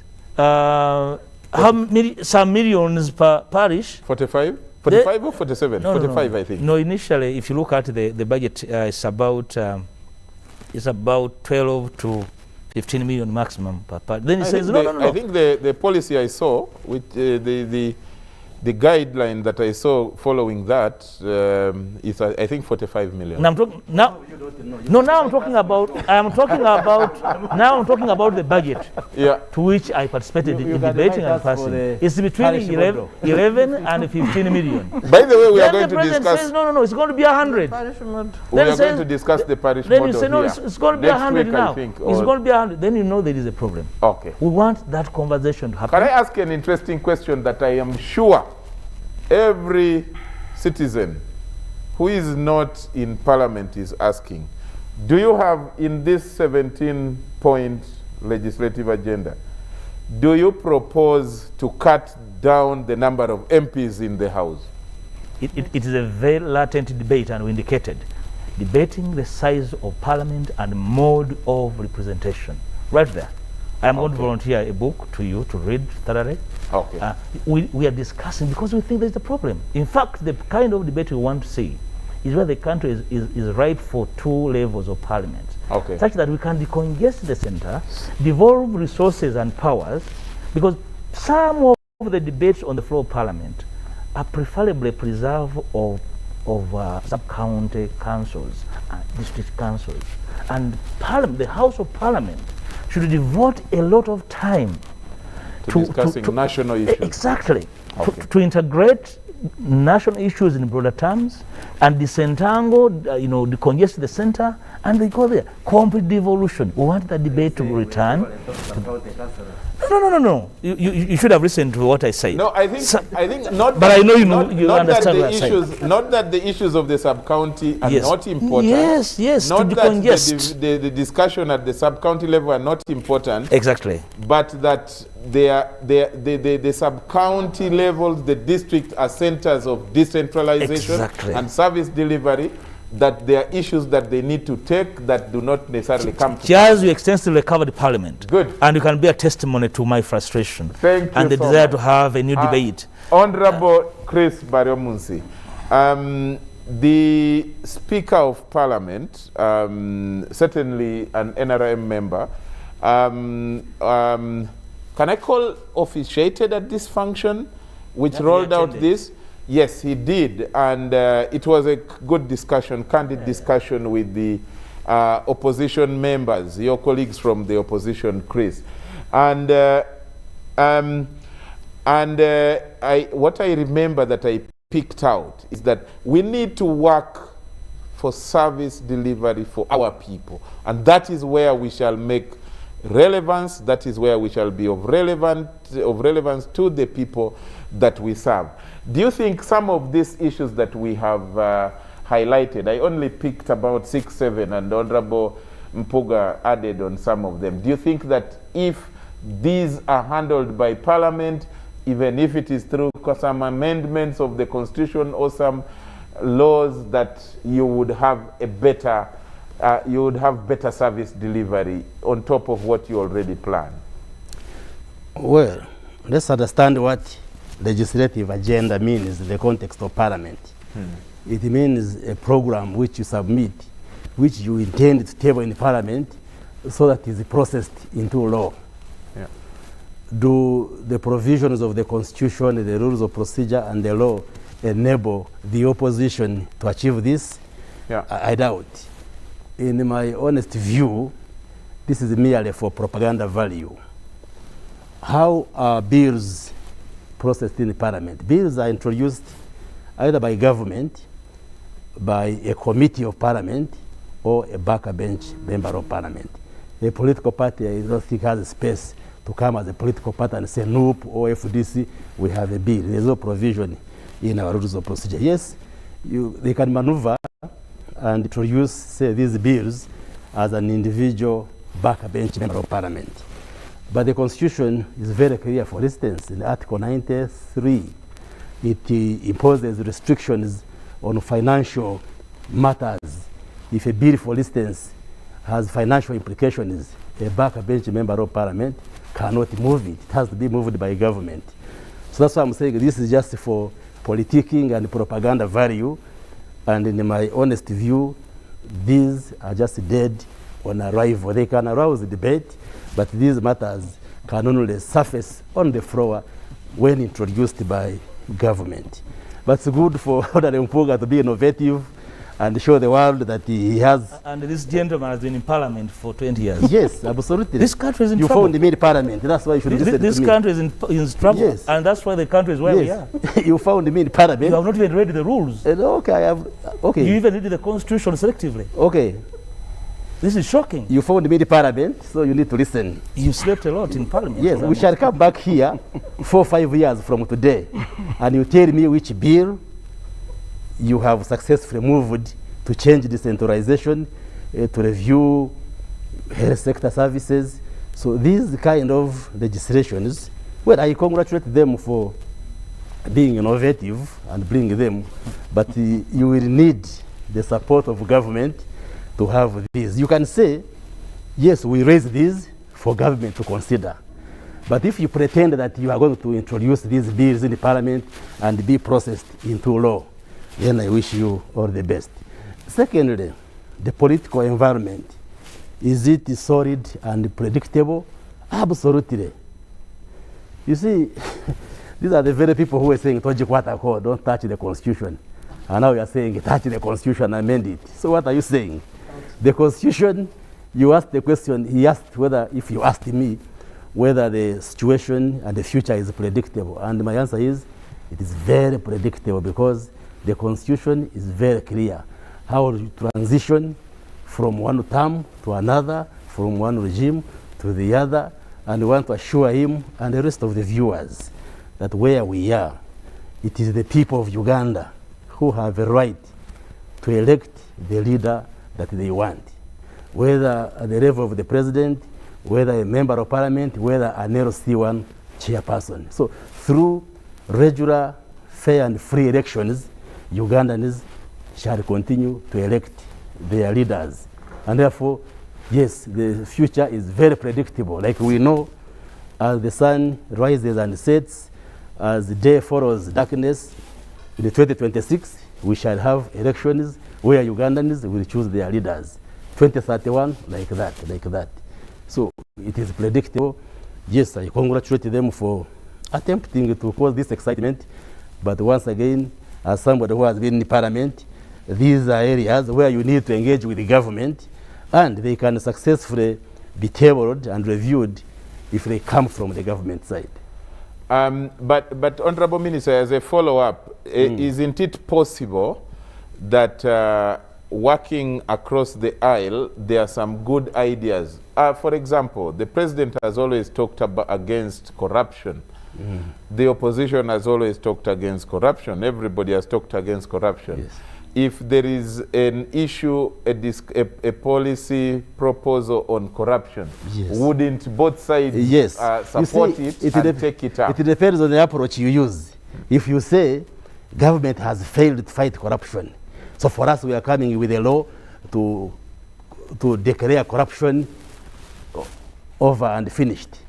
some millions per parish. 45? 45 or 47? No, 45, no. I think. No, initially, if you look at the budget, it's about 12 to 15 million maximum per parish. Then it says, no. I think the policy I saw, with the guideline that I saw following that is, I think, 45 million. Now I'm talking now. No, now I'm talking about. Now I'm talking about the budget. Yeah. To which I participated in debating and passing. It's between 11 and 15 million. By the way, we are going the to discuss. says, no, it's going to be 100. We are going to discuss the parish model. Then you say, no, it's going to be 100 now. It's going to be 100. Then you know there is a problem. Okay. We want that conversation to happen. Can I ask an interesting question that I am sure every citizen who is not in parliament is asking? Do you have, in this 17-point legislative agenda, do you propose to cut down the number of MPs in the House? It is a very latent debate, and we indicated debating the size of parliament and mode of representation. Right there. I am going to volunteer a book to you to read thoroughly. Okay. We are discussing because we think there's a problem. In fact, the kind of debate we want to see is where the country is ripe for 2 levels of parliament. Okay. Such that we can decongest the center, devolve resources and powers, because some of the debates on the floor of parliament are preferably preserved of sub-county councils and district councils. And parliament, the House of Parliament, should devote a lot of time to discussing national issues. Exactly. Okay. To integrate national issues in broader terms and disentangle, decongest the center, and they go there. Complete devolution. We want the debate to return. No. You should have listened to what I said. No, I think not. But I know you understand what I said. Not that the issues of the sub-county are not important. Yes. Not to that decongest. the discussion at the sub-county level are not important. Exactly. But that the sub-county levels, the district are centers of decentralization and service delivery. That there are issues that they need to take that do not necessarily come to Just you extensively covered Parliament. Good. And you can be a testimony to my frustration. Thank you and the so desire much. To have a new debate. Honorable Chris Baryomunsi, the Speaker of Parliament, certainly an NRM member, can I call officiated at this function, which rolled out this? Yes, he did, and it was a good discussion, candid discussion with the opposition members, your colleagues from the opposition, Chris. And what I remember that I picked out is that we need to work for service delivery for our people, and that is where we shall make relevance. That is where we shall be of relevance to the people that we serve. Do you think some of these issues that we have highlighted, I only picked about 6, 7, and Honorable Mpuga added on some of them. Do you think that if these are handled by Parliament, even if it is through some amendments of the Constitution or some laws, that you would have a better service delivery on top of what you already plan? Well, let's understand what legislative agenda means in the context of Parliament. It means a program which you submit, which you intend to table in Parliament so that it is processed into law. Yeah. Do the provisions of the Constitution, the rules of procedure, and the law enable the opposition to achieve this? Yeah. I doubt. In my honest view, this is merely for propaganda value. How are bills processed in Parliament? Bills are introduced either by government, by a committee of Parliament, or a backbench member of Parliament. A political party, I don't think, has space to come as a political party and say, nope, or FDC, we have a bill. There's no provision in our rules of procedure. Yes, they can maneuver and introduce, say, these bills as an individual backbench member of parliament. But the Constitution is very clear. For instance, in Article 93, it imposes restrictions on financial matters. If a bill, for instance, has financial implications, a backbench member of parliament cannot move it. It has to be moved by government. So that's why I'm saying this is just for politicking and propaganda value. And in my honest view, these are just dead on arrival. They can arouse the debate, but these matters can only surface on the floor when introduced by government. But it's good for Honorable Mpuga to be innovative and show the world that he has. And this gentleman has been in parliament for 20 years. Yes, absolutely. This country is in trouble. You found me in parliament. That's why you should listen to me. This country is in trouble. Yes. And that's why the country is where we are. You found me in parliament. You have not even read the rules. Okay, I have. Okay. You even read the constitution selectively. Okay. This is shocking. You found me in parliament, so you need to listen. You slept a lot in parliament. Yes, we shall come back here 4 or 5 years from today, and you tell me which bill you have successfully moved to change decentralization, to review health sector services. So these kind of legislations, well, I congratulate them for being innovative and bring them, but you will need the support of government to have these. You can say, yes, we raise these for government to consider. But if you pretend that you are going to introduce these bills in the parliament and be processed into law, then I wish you all the best. Secondly, the political environment. Is it solid and predictable? Absolutely. You see, these are the very people who are saying, don't touch the Constitution. And now you are saying, touch the Constitution and amend it. So what are you saying? The Constitution, you asked the question, he asked whether, if you asked me, whether the situation and the future is predictable. And my answer is, it is very predictable because the Constitution is very clear. How you transition from one term to another, from one regime to the other, and we want to assure him and the rest of the viewers that where we are, it is the people of Uganda who have a right to elect the leader that they want, whether at the level of the president, whether a member of parliament, whether an LC1 chairperson. So through regular, fair and free elections, Ugandans shall continue to elect their leaders. And therefore, yes, the future is very predictable. Like we know, as the sun rises and sets, as the day follows darkness, in the 2026, we shall have elections where Ugandans will choose their leaders. 2031, like that. So it is predictable. Yes, I congratulate them for attempting to cause this excitement. But once again, as somebody who has been in parliament, these are areas where you need to engage with the government, and they can successfully be tabled and reviewed if they come from the government side. But Honorable Minister, as a follow-up, isn't it possible that working across the aisle, there are some good ideas? For example, the president has always talked against corruption. The opposition has always talked against corruption. Everybody has talked against corruption. Yes. If there is an issue, a policy proposal on corruption, wouldn't both sides support it and take it up? It depends on the approach you use. If you say government has failed to fight corruption, so for us we are coming with a law to declare corruption over and finished,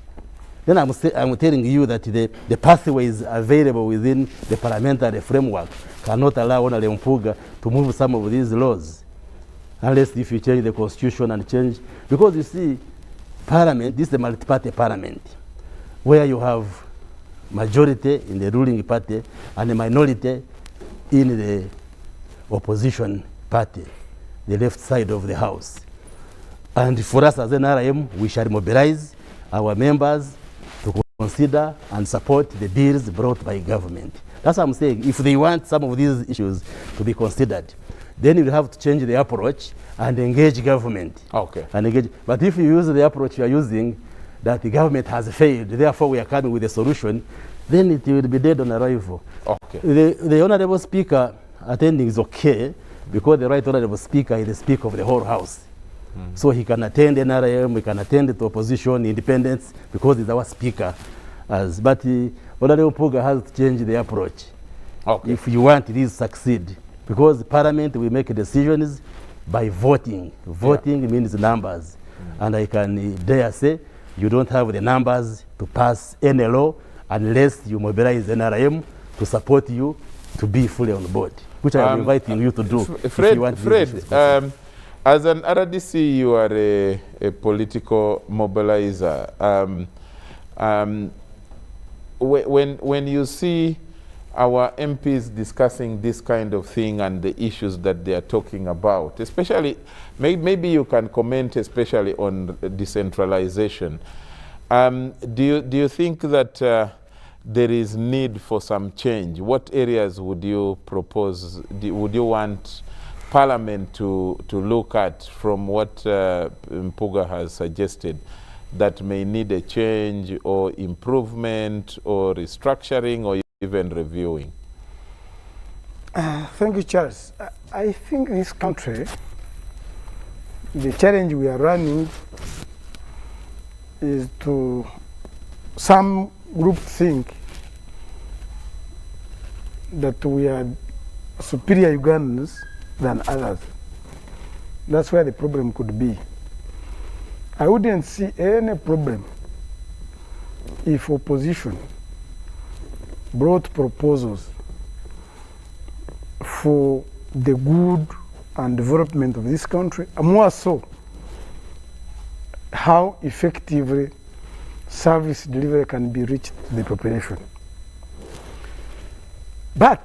then I'm telling you that the pathways available within the parliamentary framework cannot allow Honorable Mpuga to move some of these laws, unless if you change the Constitution and change, because you see, parliament, this is a multi-party parliament, where you have majority in the ruling party and a minority in the opposition party, the left side of the house. And for us as NRM, we shall mobilize our members to consider and support the bills brought by government. That's what I'm saying. If they want some of these issues to be considered, then you have to change the approach and engage government. Okay. And engage. But if you use the approach you are using, that the government has failed, therefore we are coming with a solution, then it will be dead on arrival. Okay. The Honorable Speaker attending is okay, because the Right Honorable Speaker is the Speaker of the whole House. So he can attend NRM, he can attend the opposition, independence, because he's our Speaker. But Honorable Puga has to change the approach. Okay. If you want this to succeed, because Parliament will make decisions by voting. Voting means numbers. And I can dare say, you don't have the numbers to pass any law unless you mobilize NRM to support you to be fully on board, which I am inviting you to do. Fred, as an RDC, you are a political mobilizer. When you see our MPs discussing this kind of thing and the issues that they are talking about, especially, maybe you can comment especially on decentralization. Do you think that there is need for some change? What areas would you propose, would you want Parliament to look at from what Mpuga has suggested that may need a change or improvement or restructuring or even reviewing? Thank you, Charles. I think this country, the challenge we are running is to some group think that we are superior Ugandans than others. That's where the problem could be. I wouldn't see any problem if opposition brought proposals for the good and development of this country, and more so, how effectively service delivery can be reached to the population. But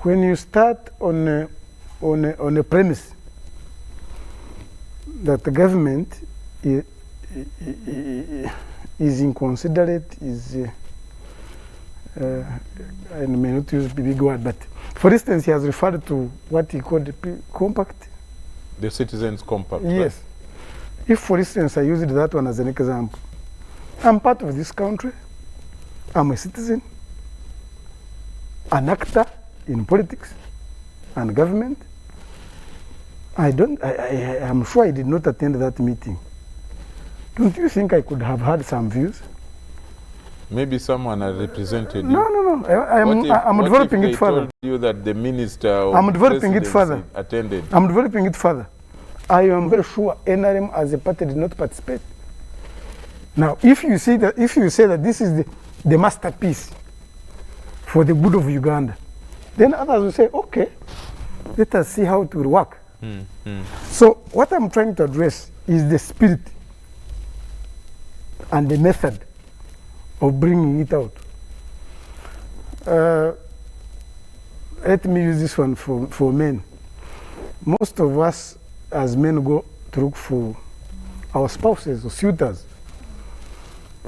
when you start on a premise that the government is inconsiderate, I may not use a big word, but for instance, he has referred to what he called the compact. The Citizens Compact. Yes. Right? If, for instance, I used that one as an example, I'm part of this country, I'm a citizen, an actor in politics and government. I'm sure I did not attend that meeting. Don't you think I could have had some views? Maybe someone had represented you. No. I'm developing it further. Told you that the minister of I'm developing it further. Attended. I'm developing it further. I am very sure NRM as a party did not participate. Now, if you say that this is the masterpiece for the good of Uganda, then others will say, okay, let us see how it will work. So what I'm trying to address is the spirit and the method of bringing it out. Let me use this one for men. Most of us as men go to look for our spouses or suitors.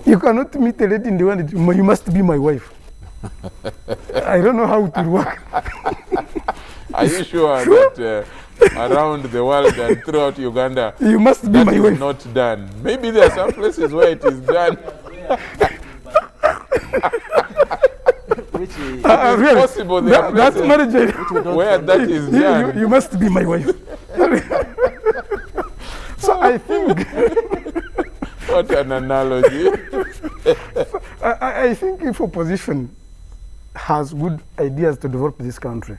You cannot meet a lady in the one that you must be my wife. I don't know how it will work. Are you sure that around the world and throughout Uganda, you must be my wife? Is not done? Maybe there are some places where it is done. Which is really, possible there are places where that is done. You must be my wife. So I think what an analogy. I think if opposition has good ideas to develop this country,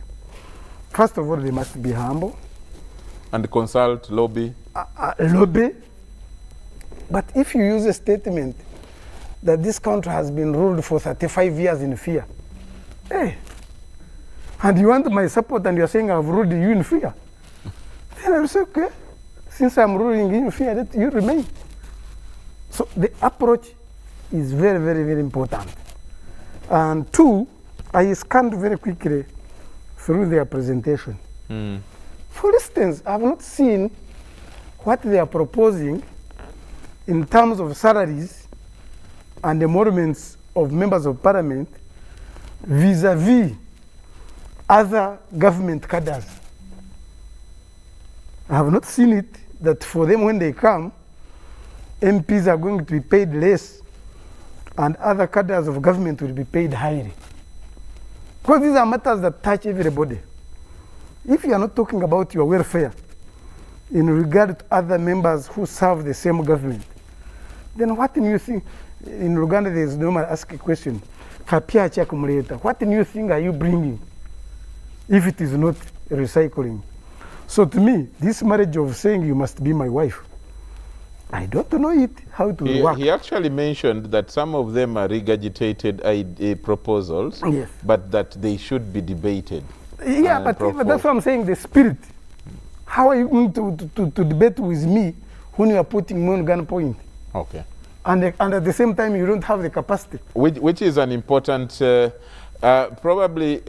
first of all, they must be humble. And consult, lobby. Lobby. But if you use a statement that this country has been ruled for 35 years in fear, hey, and you want my support and you're saying I've ruled you in fear, then I will say, okay, since I'm ruling you in fear, let you remain. So the approach is very, very, very important. And two, I scanned very quickly through their presentation. For instance, I have not seen what they are proposing in terms of salaries and emoluments of members of parliament vis-a-vis other government cadres. I have not seen it that for them when they come, MPs are going to be paid less and other cadres of government will be paid highly. Because these are matters that touch everybody. If you are not talking about your welfare in regard to other members who serve the same government, then what new thing, in Uganda there is normally ask a question, what new thing are you bringing if it is not recycling? So to me, this marriage of saying you must be my wife, I don't know it, how it will work. He actually mentioned that some of them are regurgitated proposals, yes, but that they should be debated. Yeah, but that's what I'm saying, the spirit. How are you going to debate with me when you are putting me on gunpoint? Okay. And at the same time, you don't have the capacity. Which is an important, probably,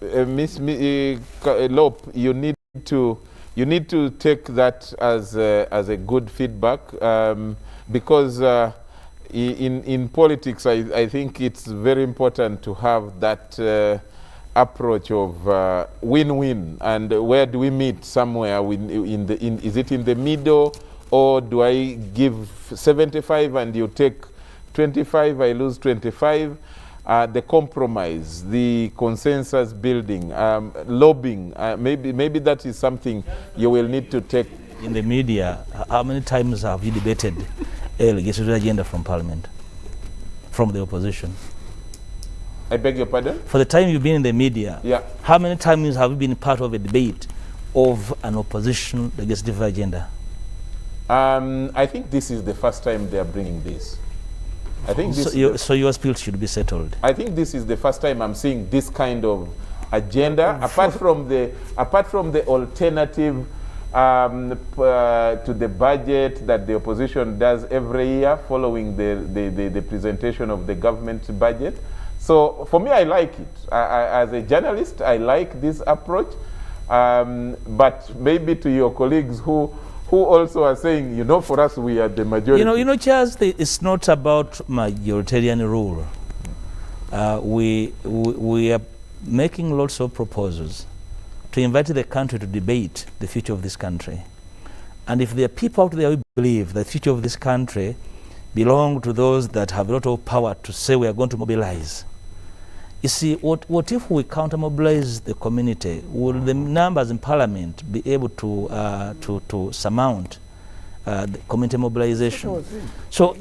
Miss Lope, you need to take that as a good feedback, because in politics, I think it's very important to have that approach of win-win. And where do we meet? Somewhere is it in the middle, or do I give 75 and you take 25, I lose 25? The compromise, the consensus building, lobbying, maybe that is something you will need to take. In the media, how many times have you debated a legislative agenda from Parliament, from the opposition? I beg your pardon? For the time you've been in the media, yeah, how many times have you been part of a debate of an opposition legislative agenda? I think this is the first time they are bringing this. I think this so your spiel should be settled. I think this is the first time I'm seeing this kind of agenda, apart from the alternative to the budget that the opposition does every year following the presentation of the government budget. So for me, I like it. As a journalist, I like this approach. But maybe to your colleagues who also are saying, for us, we are the majority. Charles, it's not about majoritarian rule. We are making lots of proposals to invite the country to debate the future of this country. And if there are people out there who believe the future of this country belong to those that have a lot of power to say we are going to mobilize. You see, what if we counter-mobilize the community? Will the numbers in Parliament be able to surmount the community mobilization? So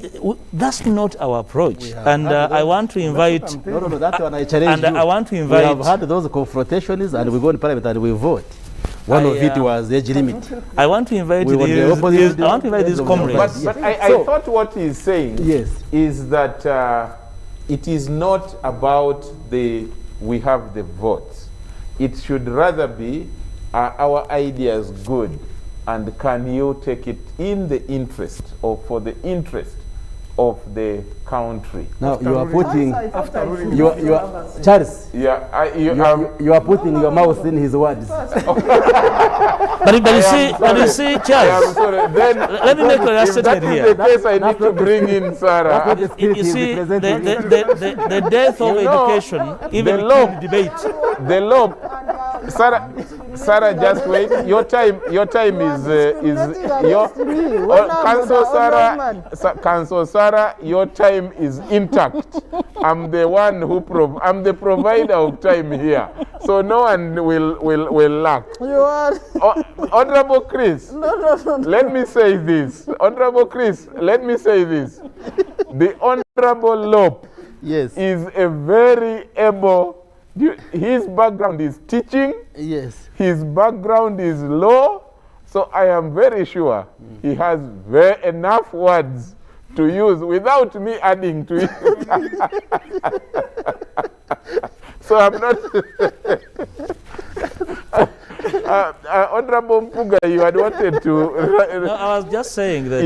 that's not our approach. And I want to invite... No, that's what I challenge you. I want to invite... We have had those confrontations and we go in Parliament and we vote. One of it was age limit. I want to invite these comrades. But I thought what he's saying is that it is not about we have the votes. It should rather be, our ideas good, and can you take it in the interest or for the interest of the country? Now you are putting Charles. Yeah, you are putting your mouth in his words. But you see, Charles. Then let me make a statement here. If that is the case, I need to bring in Sarah. You see, the death of education, even in debate. The law, Sarah, just wait. Your time is your Council Sarah. Your time is intact. I'm the one I'm the provider of time here, so no one will lack. You are. Honorable Chris. No. Let me say this, Honorable Chris. Let me say this. The Honorable Lope is a very able. His background is teaching. Yes. His background is law. So I am very sure he has enough words to use without me adding to it. So I'm not... Honorable Mpuga, you had wanted to... No, I was just saying that,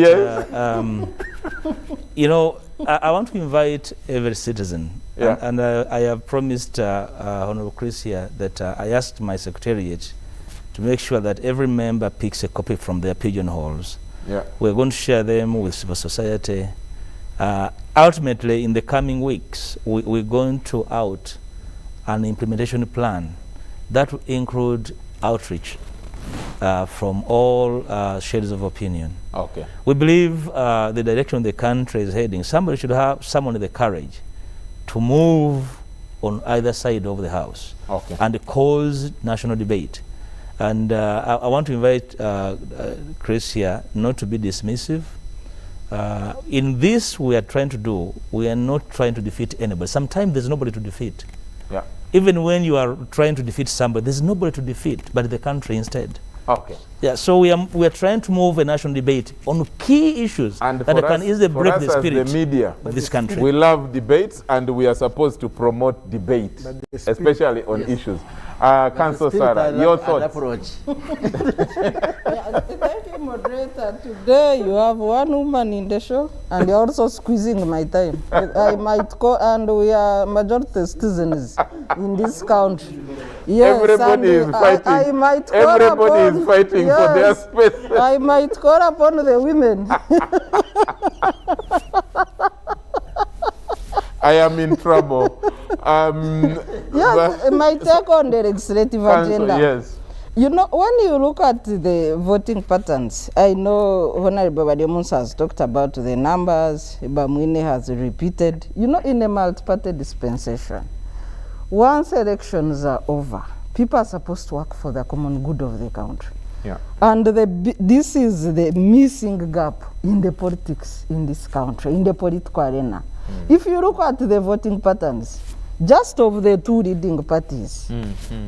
I want to invite every citizen. Yeah. And I have promised Honorable Chris here that I asked my secretariat to make sure that every member picks a copy from their pigeonholes. Yeah. We're going to share them with civil society. Ultimately, in the coming weeks, we're going to out an implementation plan that will include outreach from all shades of opinion. Okay. We believe the direction the country is heading, somebody should have someone with the courage to move on either side of the house and cause national debate. And I want to invite Chris here not to be dismissive. In this we are trying to do, we are not trying to defeat anybody. Sometimes there's nobody to defeat. Yeah. Even when you are trying to defeat somebody, there's nobody to defeat but the country instead. Okay. Yeah, so we are trying to move a national debate on key issues and that can easily break the spirit as the media of this country. We love debates, and we are supposed to promote debate, especially on issues. Councillor Sarah, your thoughts? Thank you, moderator. Today you have one woman in the show, and you're also squeezing my time. I might call, and we are majority citizens in this country. Yes, everybody is fighting. I might call everybody upon, is fighting for their space. I might call upon the women. I am in trouble. Yes, my take on the legislative agenda. Yes. You know, when you look at the voting patterns, I know Honorable Bademus has talked about the numbers, Bamwine has repeated. You know, in a multi-party dispensation, once elections are over, people are supposed to work for the common good of the country. Yeah. And this is the missing gap in the politics in this country, in the political arena. If you look at the voting patterns, just of the two leading parties,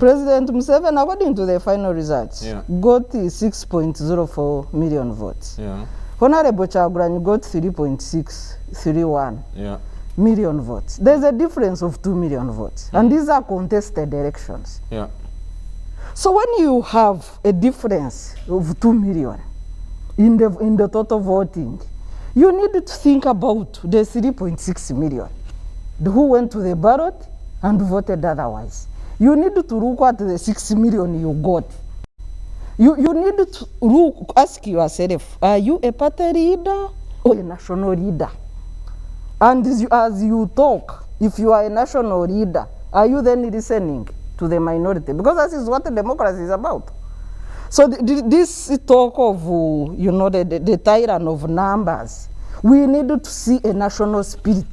President Museveni, according to the final results, got 6.04 million votes. Yeah. Honorable Chagulanyi got 3.631 million votes. There's a difference of 2 million votes. And these are contested elections. Yeah. So when you have a difference of 2 million in the total voting, you need to think about the 3.6 million who went to the ballot and voted otherwise. You need to look at the 6 million you got. You need to ask yourself, are you a party leader or a national leader? And as you talk, if you are a national leader, are you then listening to the minority? Because that is what democracy is about. So this talk of, the tyrant of numbers, we need to see a national spirit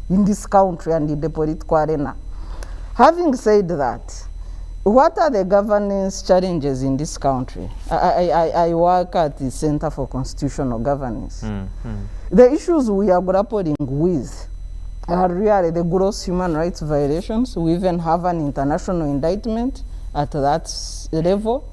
in this country and in the political arena. Having said that, what are the governance challenges in this country? I work at the Center for Constitutional Governance. The issues we are grappling with are really the gross human rights violations. We even have an international indictment at that level.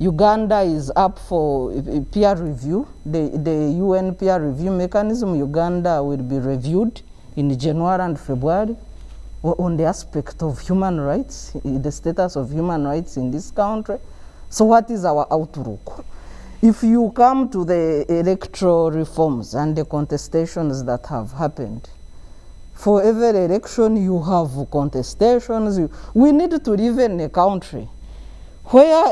Uganda is up for peer review. The UN peer review mechanism, Uganda will be reviewed in January and February on the aspect of human rights, the status of human rights in this country. So what is our outlook? If you come to the electoral reforms and the contestations that have happened, for every election you have contestations. We need to live in a country where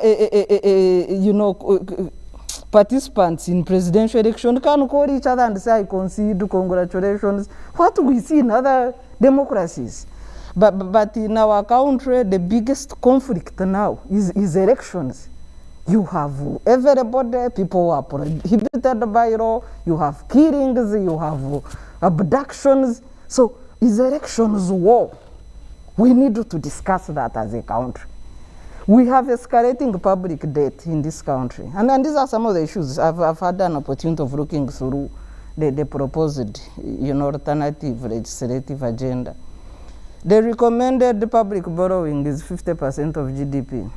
participants in presidential election can call each other and say, I concede, congratulations. What we see in other democracies. But in our country, the biggest conflict now is elections. You have everybody, people are prohibited by law, you have killings, you have abductions. So is elections war? We need to discuss that as a country. We have escalating public debt in this country. And these are some of the issues. I've had an opportunity of looking through the proposed alternative legislative agenda. The recommended public borrowing is 50% of GDP.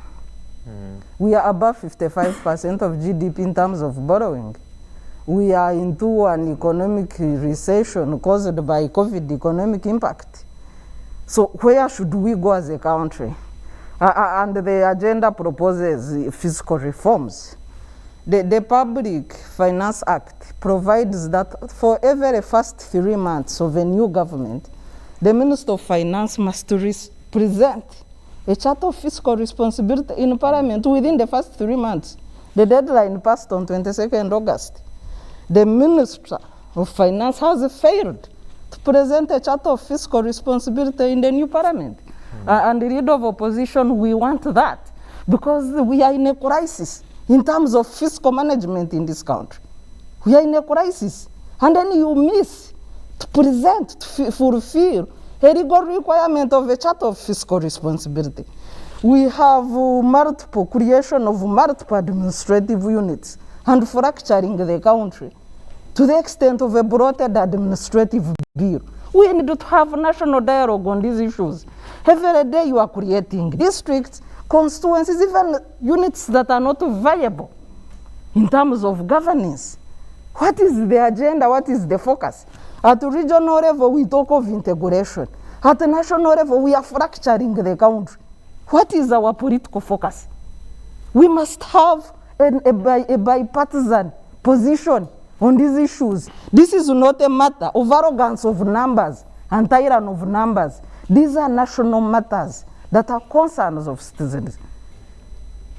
We are above 55% of GDP in terms of borrowing. We are into an economic recession caused by COVID economic impact. So where should we go as a country? And the agenda proposes fiscal reforms. The Public Finance Act provides that for every first 3 months of a new government, the Minister of Finance must present a chart of fiscal responsibility in Parliament within the first 3 months. The deadline passed on 22nd August. The Minister of Finance has failed to present a chart of fiscal responsibility in the new Parliament. And the leader of opposition, we want that because we are in a crisis in terms of fiscal management in this country. We are in a crisis. And then you miss to present, to fulfill a legal requirement of a charter of fiscal responsibility. We have multiple creation of multiple administrative units and fracturing the country to the extent of a bloated administrative bill. We need to have national dialogue on these issues. Every day you are creating districts, constituencies, even units that are not viable in terms of governance. What is the agenda? What is the focus? At regional level, we talk of integration. At the national level, we are fracturing the country. What is our political focus? We must have a bipartisan position on these issues. This is not a matter of arrogance of numbers and tyrant of numbers. These are national matters that are concerns of citizens.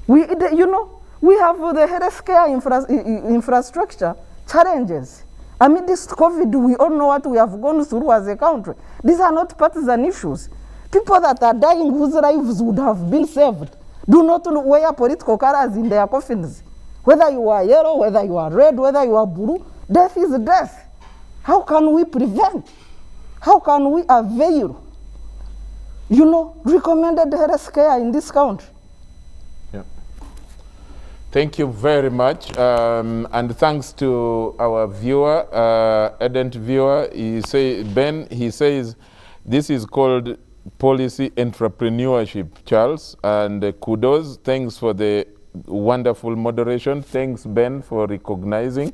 We have the healthcare infrastructure challenges. Amid this COVID, we all know what we have gone through as a country. These are not partisan issues. People that are dying whose lives would have been saved do not wear political colors in their coffins. Whether you are yellow, whether you are red, whether you are blue, death is death. How can we prevent? How can we avail, recommended health care in this country? Yeah. Thank you very much. And thanks to our viewer, ardent viewer, Ben says, this is called policy entrepreneurship, Charles, and kudos. Thanks for the wonderful moderation. Thanks, Ben, for recognizing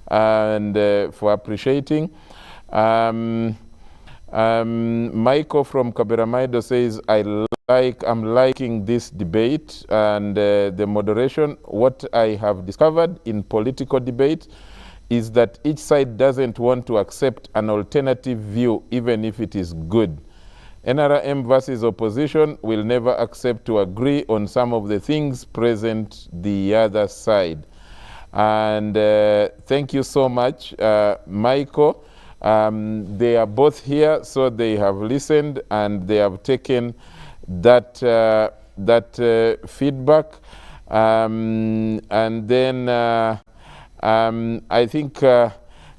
and for appreciating. Michael from Kaberamaido says, I'm liking this debate and the moderation. What I have discovered in political debate is that each side doesn't want to accept an alternative view, even if it is good. NRM versus opposition will never accept to agree on some of the things present the other side. And thank you so much, Michael. They are both here, so they have listened and they have taken that feedback. And then I think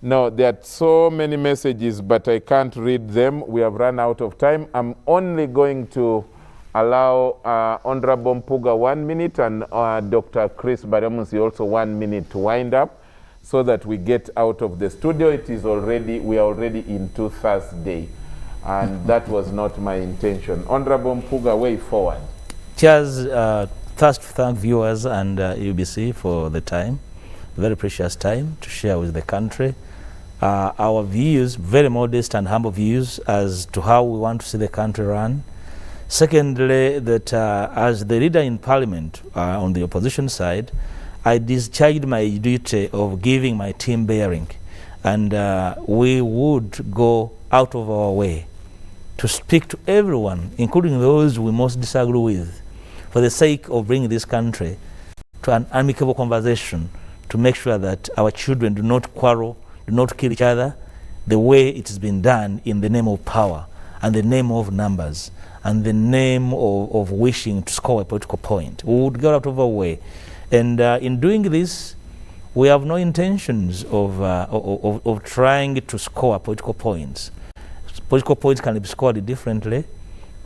no, there are so many messages, but I can't read them. We have run out of time. I'm only going to allow Honorable Mpuga 1 minute and Dr. Chris Baramusi also 1 minute to wind up so that we get out of the studio. We are already into Thursday, and that was not my intention. Honorable Mpuga, way forward. Cheers. First, thank viewers and UBC for the time, very precious time to share with the country. Our views, very modest and humble views as to how we want to see the country run. Secondly, that as the leader in Parliament on the opposition side, I discharged my duty of giving my team bearing, and we would go out of our way to speak to everyone, including those we most disagree with, for the sake of bringing this country to an amicable conversation to make sure that our children do not quarrel, do not kill each other the way it has been done in the name of power and the name of numbers and the name of wishing to score a political point. We would go out of our way. And in doing this, we have no intentions of trying to score political points. Political points can be scored differently.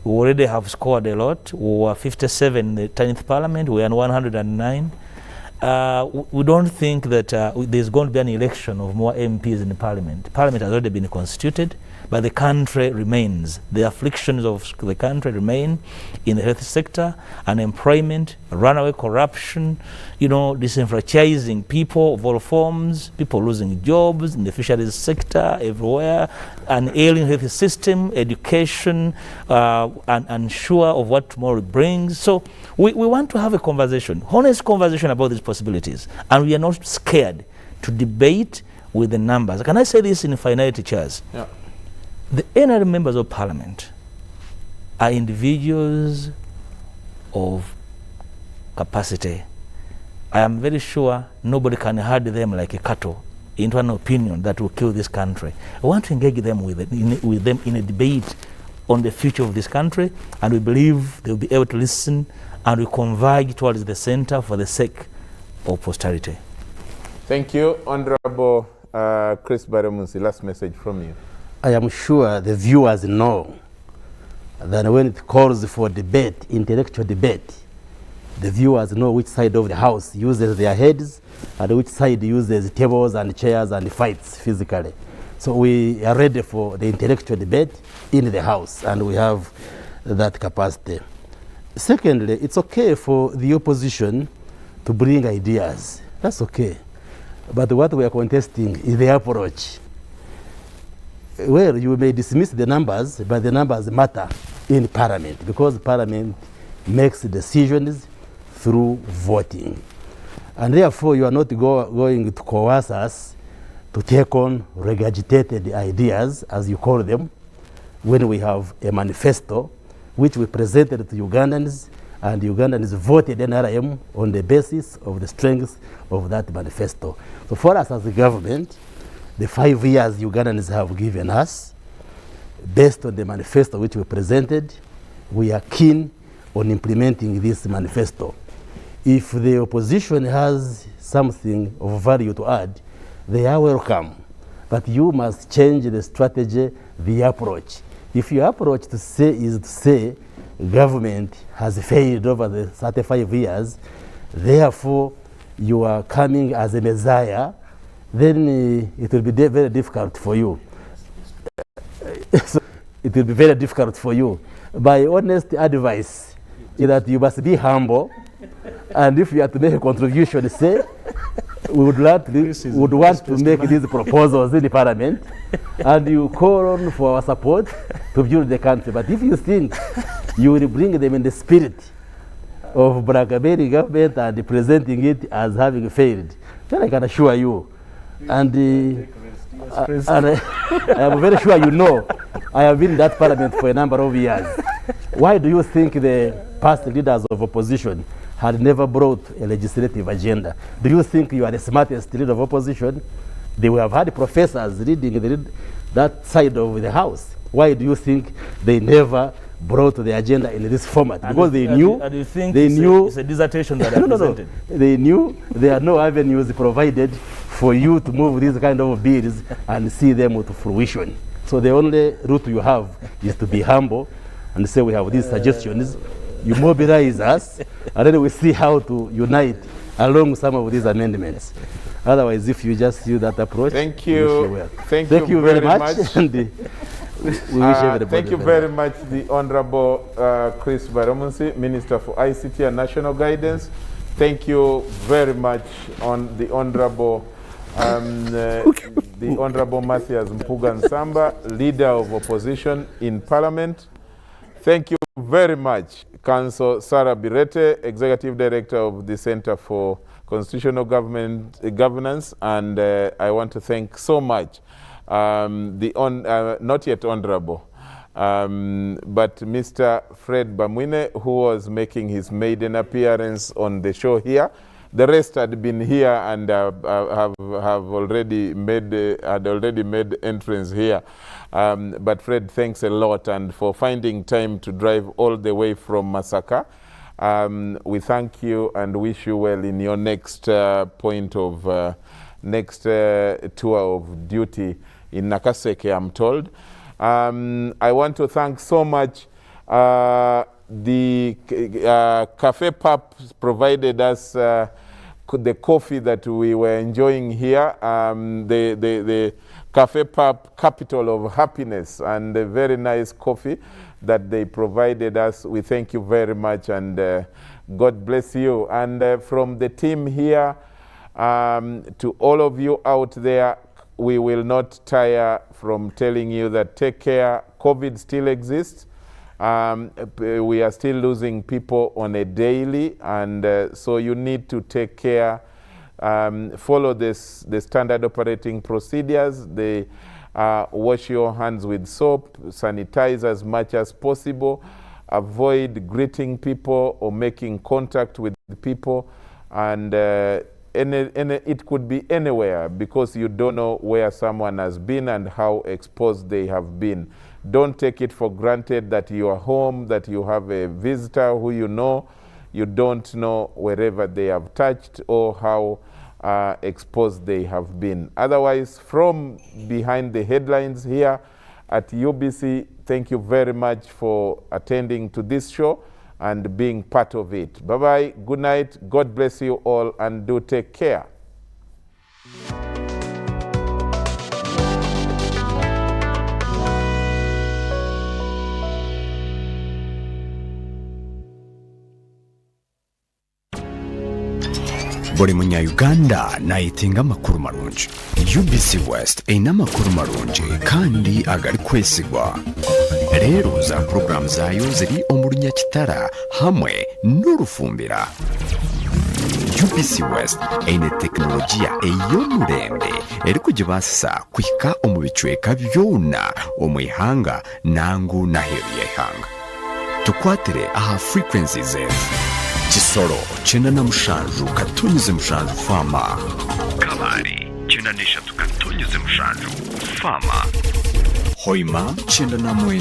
We already have scored a lot. We were 57 in the 10th Parliament. We are 109. We don't think that there's going to be an election of more MPs in the Parliament. Parliament has already been constituted, but the country remains. The afflictions of the country remain in the health sector, unemployment, runaway corruption, disenfranchising people of all forms, people losing jobs in the fisheries sector everywhere, an ailing health system, education, unsure of what tomorrow brings. So we want to have a conversation, honest conversation about these possibilities, and we are not scared to debate with the numbers. Can I say this in finality, Chairs? Yeah. The NRM members of Parliament are individuals of capacity. I am very sure nobody can herd them like a cattle into an opinion that will kill this country. I want to engage them with them in a debate on the future of this country, and we believe they will be able to listen and we converge towards the center for the sake of posterity. Thank you, Honorable Chris Baramusi. Last message from you. I am sure the viewers know that when it calls for debate, intellectual debate, the viewers know which side of the house uses their heads and which side uses tables and chairs and fights physically. So we are ready for the intellectual debate in the house, and we have that capacity. Secondly, it's okay for the opposition to bring ideas. That's okay. But what we are contesting is the approach. Well, you may dismiss the numbers, but the numbers matter in Parliament, because Parliament makes decisions through voting. And therefore, you are not going to coerce us to take on regurgitated ideas, as you call them, when we have a manifesto which we presented to Ugandans, and Ugandans voted NRM on the basis of the strength of that manifesto. So for us as a government, the 5 years Ugandans have given us, based on the manifesto which we presented, we are keen on implementing this manifesto. If the opposition has something of value to add, they are welcome. But you must change the strategy, the approach. If your approach is to say government has failed over the 35 years, therefore you are coming as a messiah, then it will be very difficult for you. So it will be very difficult for you. My honest advice is that you must be humble, and if you have to make a contribution, say, we would want to make these proposals in the Parliament, and you call on for our support to build the country. But if you think you will bring them in the spirit of blackmailing government and presenting it as having failed, then I can assure you, and I am very sure you know, I have been in that Parliament for a number of years. Why do you think the past leaders of opposition had never brought a legislative agenda? Do you think you are the smartest leader of opposition? They will have had professors reading that side of the house. Why do you think they never brought the agenda in this format? Because they knew. And you think it's a dissertation that I presented? They knew there are no avenues provided for you to move these kind of bills and see them to fruition. So the only route you have is to be humble and say we have these suggestions. You mobilize us, and then we see how to unite along some of these amendments. Otherwise, if you just use that approach, thank you. Well. Thank you very much. And we wish everybody thank you very much, the Honorable Chris Baramusi, Minister for ICT and National Guidance. Thank you very much on the Honorable the Honorable Mathias Mpuga Nsamba, Leader of Opposition in Parliament. Thank you very much, Council Sarah Birete, Executive Director of the Center for Constitutional Governance, and I want to thank so much not yet Honorable, but Mr. Fred Bamwine, who was making his maiden appearance on the show here. The rest had been here and have already made entrance here. But Fred, thanks a lot, and for finding time to drive all the way from Masaka. We thank you and wish you well in your next next tour of duty in Nakaseke, I'm told. I want to thank so much the Cafe Pap provided us the coffee that we were enjoying here, the Cafe Pap, capital of happiness, and a very nice coffee that they provided us. We thank you very much, and God bless you. And from the team here, to all of you out there, we will not tire from telling you that take care. COVID still exists. We are still losing people on a daily, and so you need to take care. Follow the standard operating procedures. Wash your hands with soap, sanitize as much as possible, avoid greeting people or making contact with people, and it could be anywhere, because you don't know where someone has been and how exposed they have been. Don't take it for granted that you are home, that you have a visitor who you know. you don't know wherever they have touched or how exposed they have been. Otherwise, from behind the headlines here at UBC, thank you very much for attending to this show and being part of it. Bye-bye, good night, God bless you all, and do take care. buri munya-Uganda nayitinga amakuru marungi. UBC West eyina amakuru marungi kandi agari kwesigwa. Rero za porogaramu zayo ziri omu runyakitara hamwe n'orufumbira. UBC West eyine tekinologiya ey'omurembe eri kugibasisa kuhika omu bicweka byona omu ihanga nangu n'aheeru y'eihanga. Tukwatire aha frequency zetu: Kisoro 97 katonyize mushanju fama, Kabare 93 katonyize mushanju fama, Hoima 94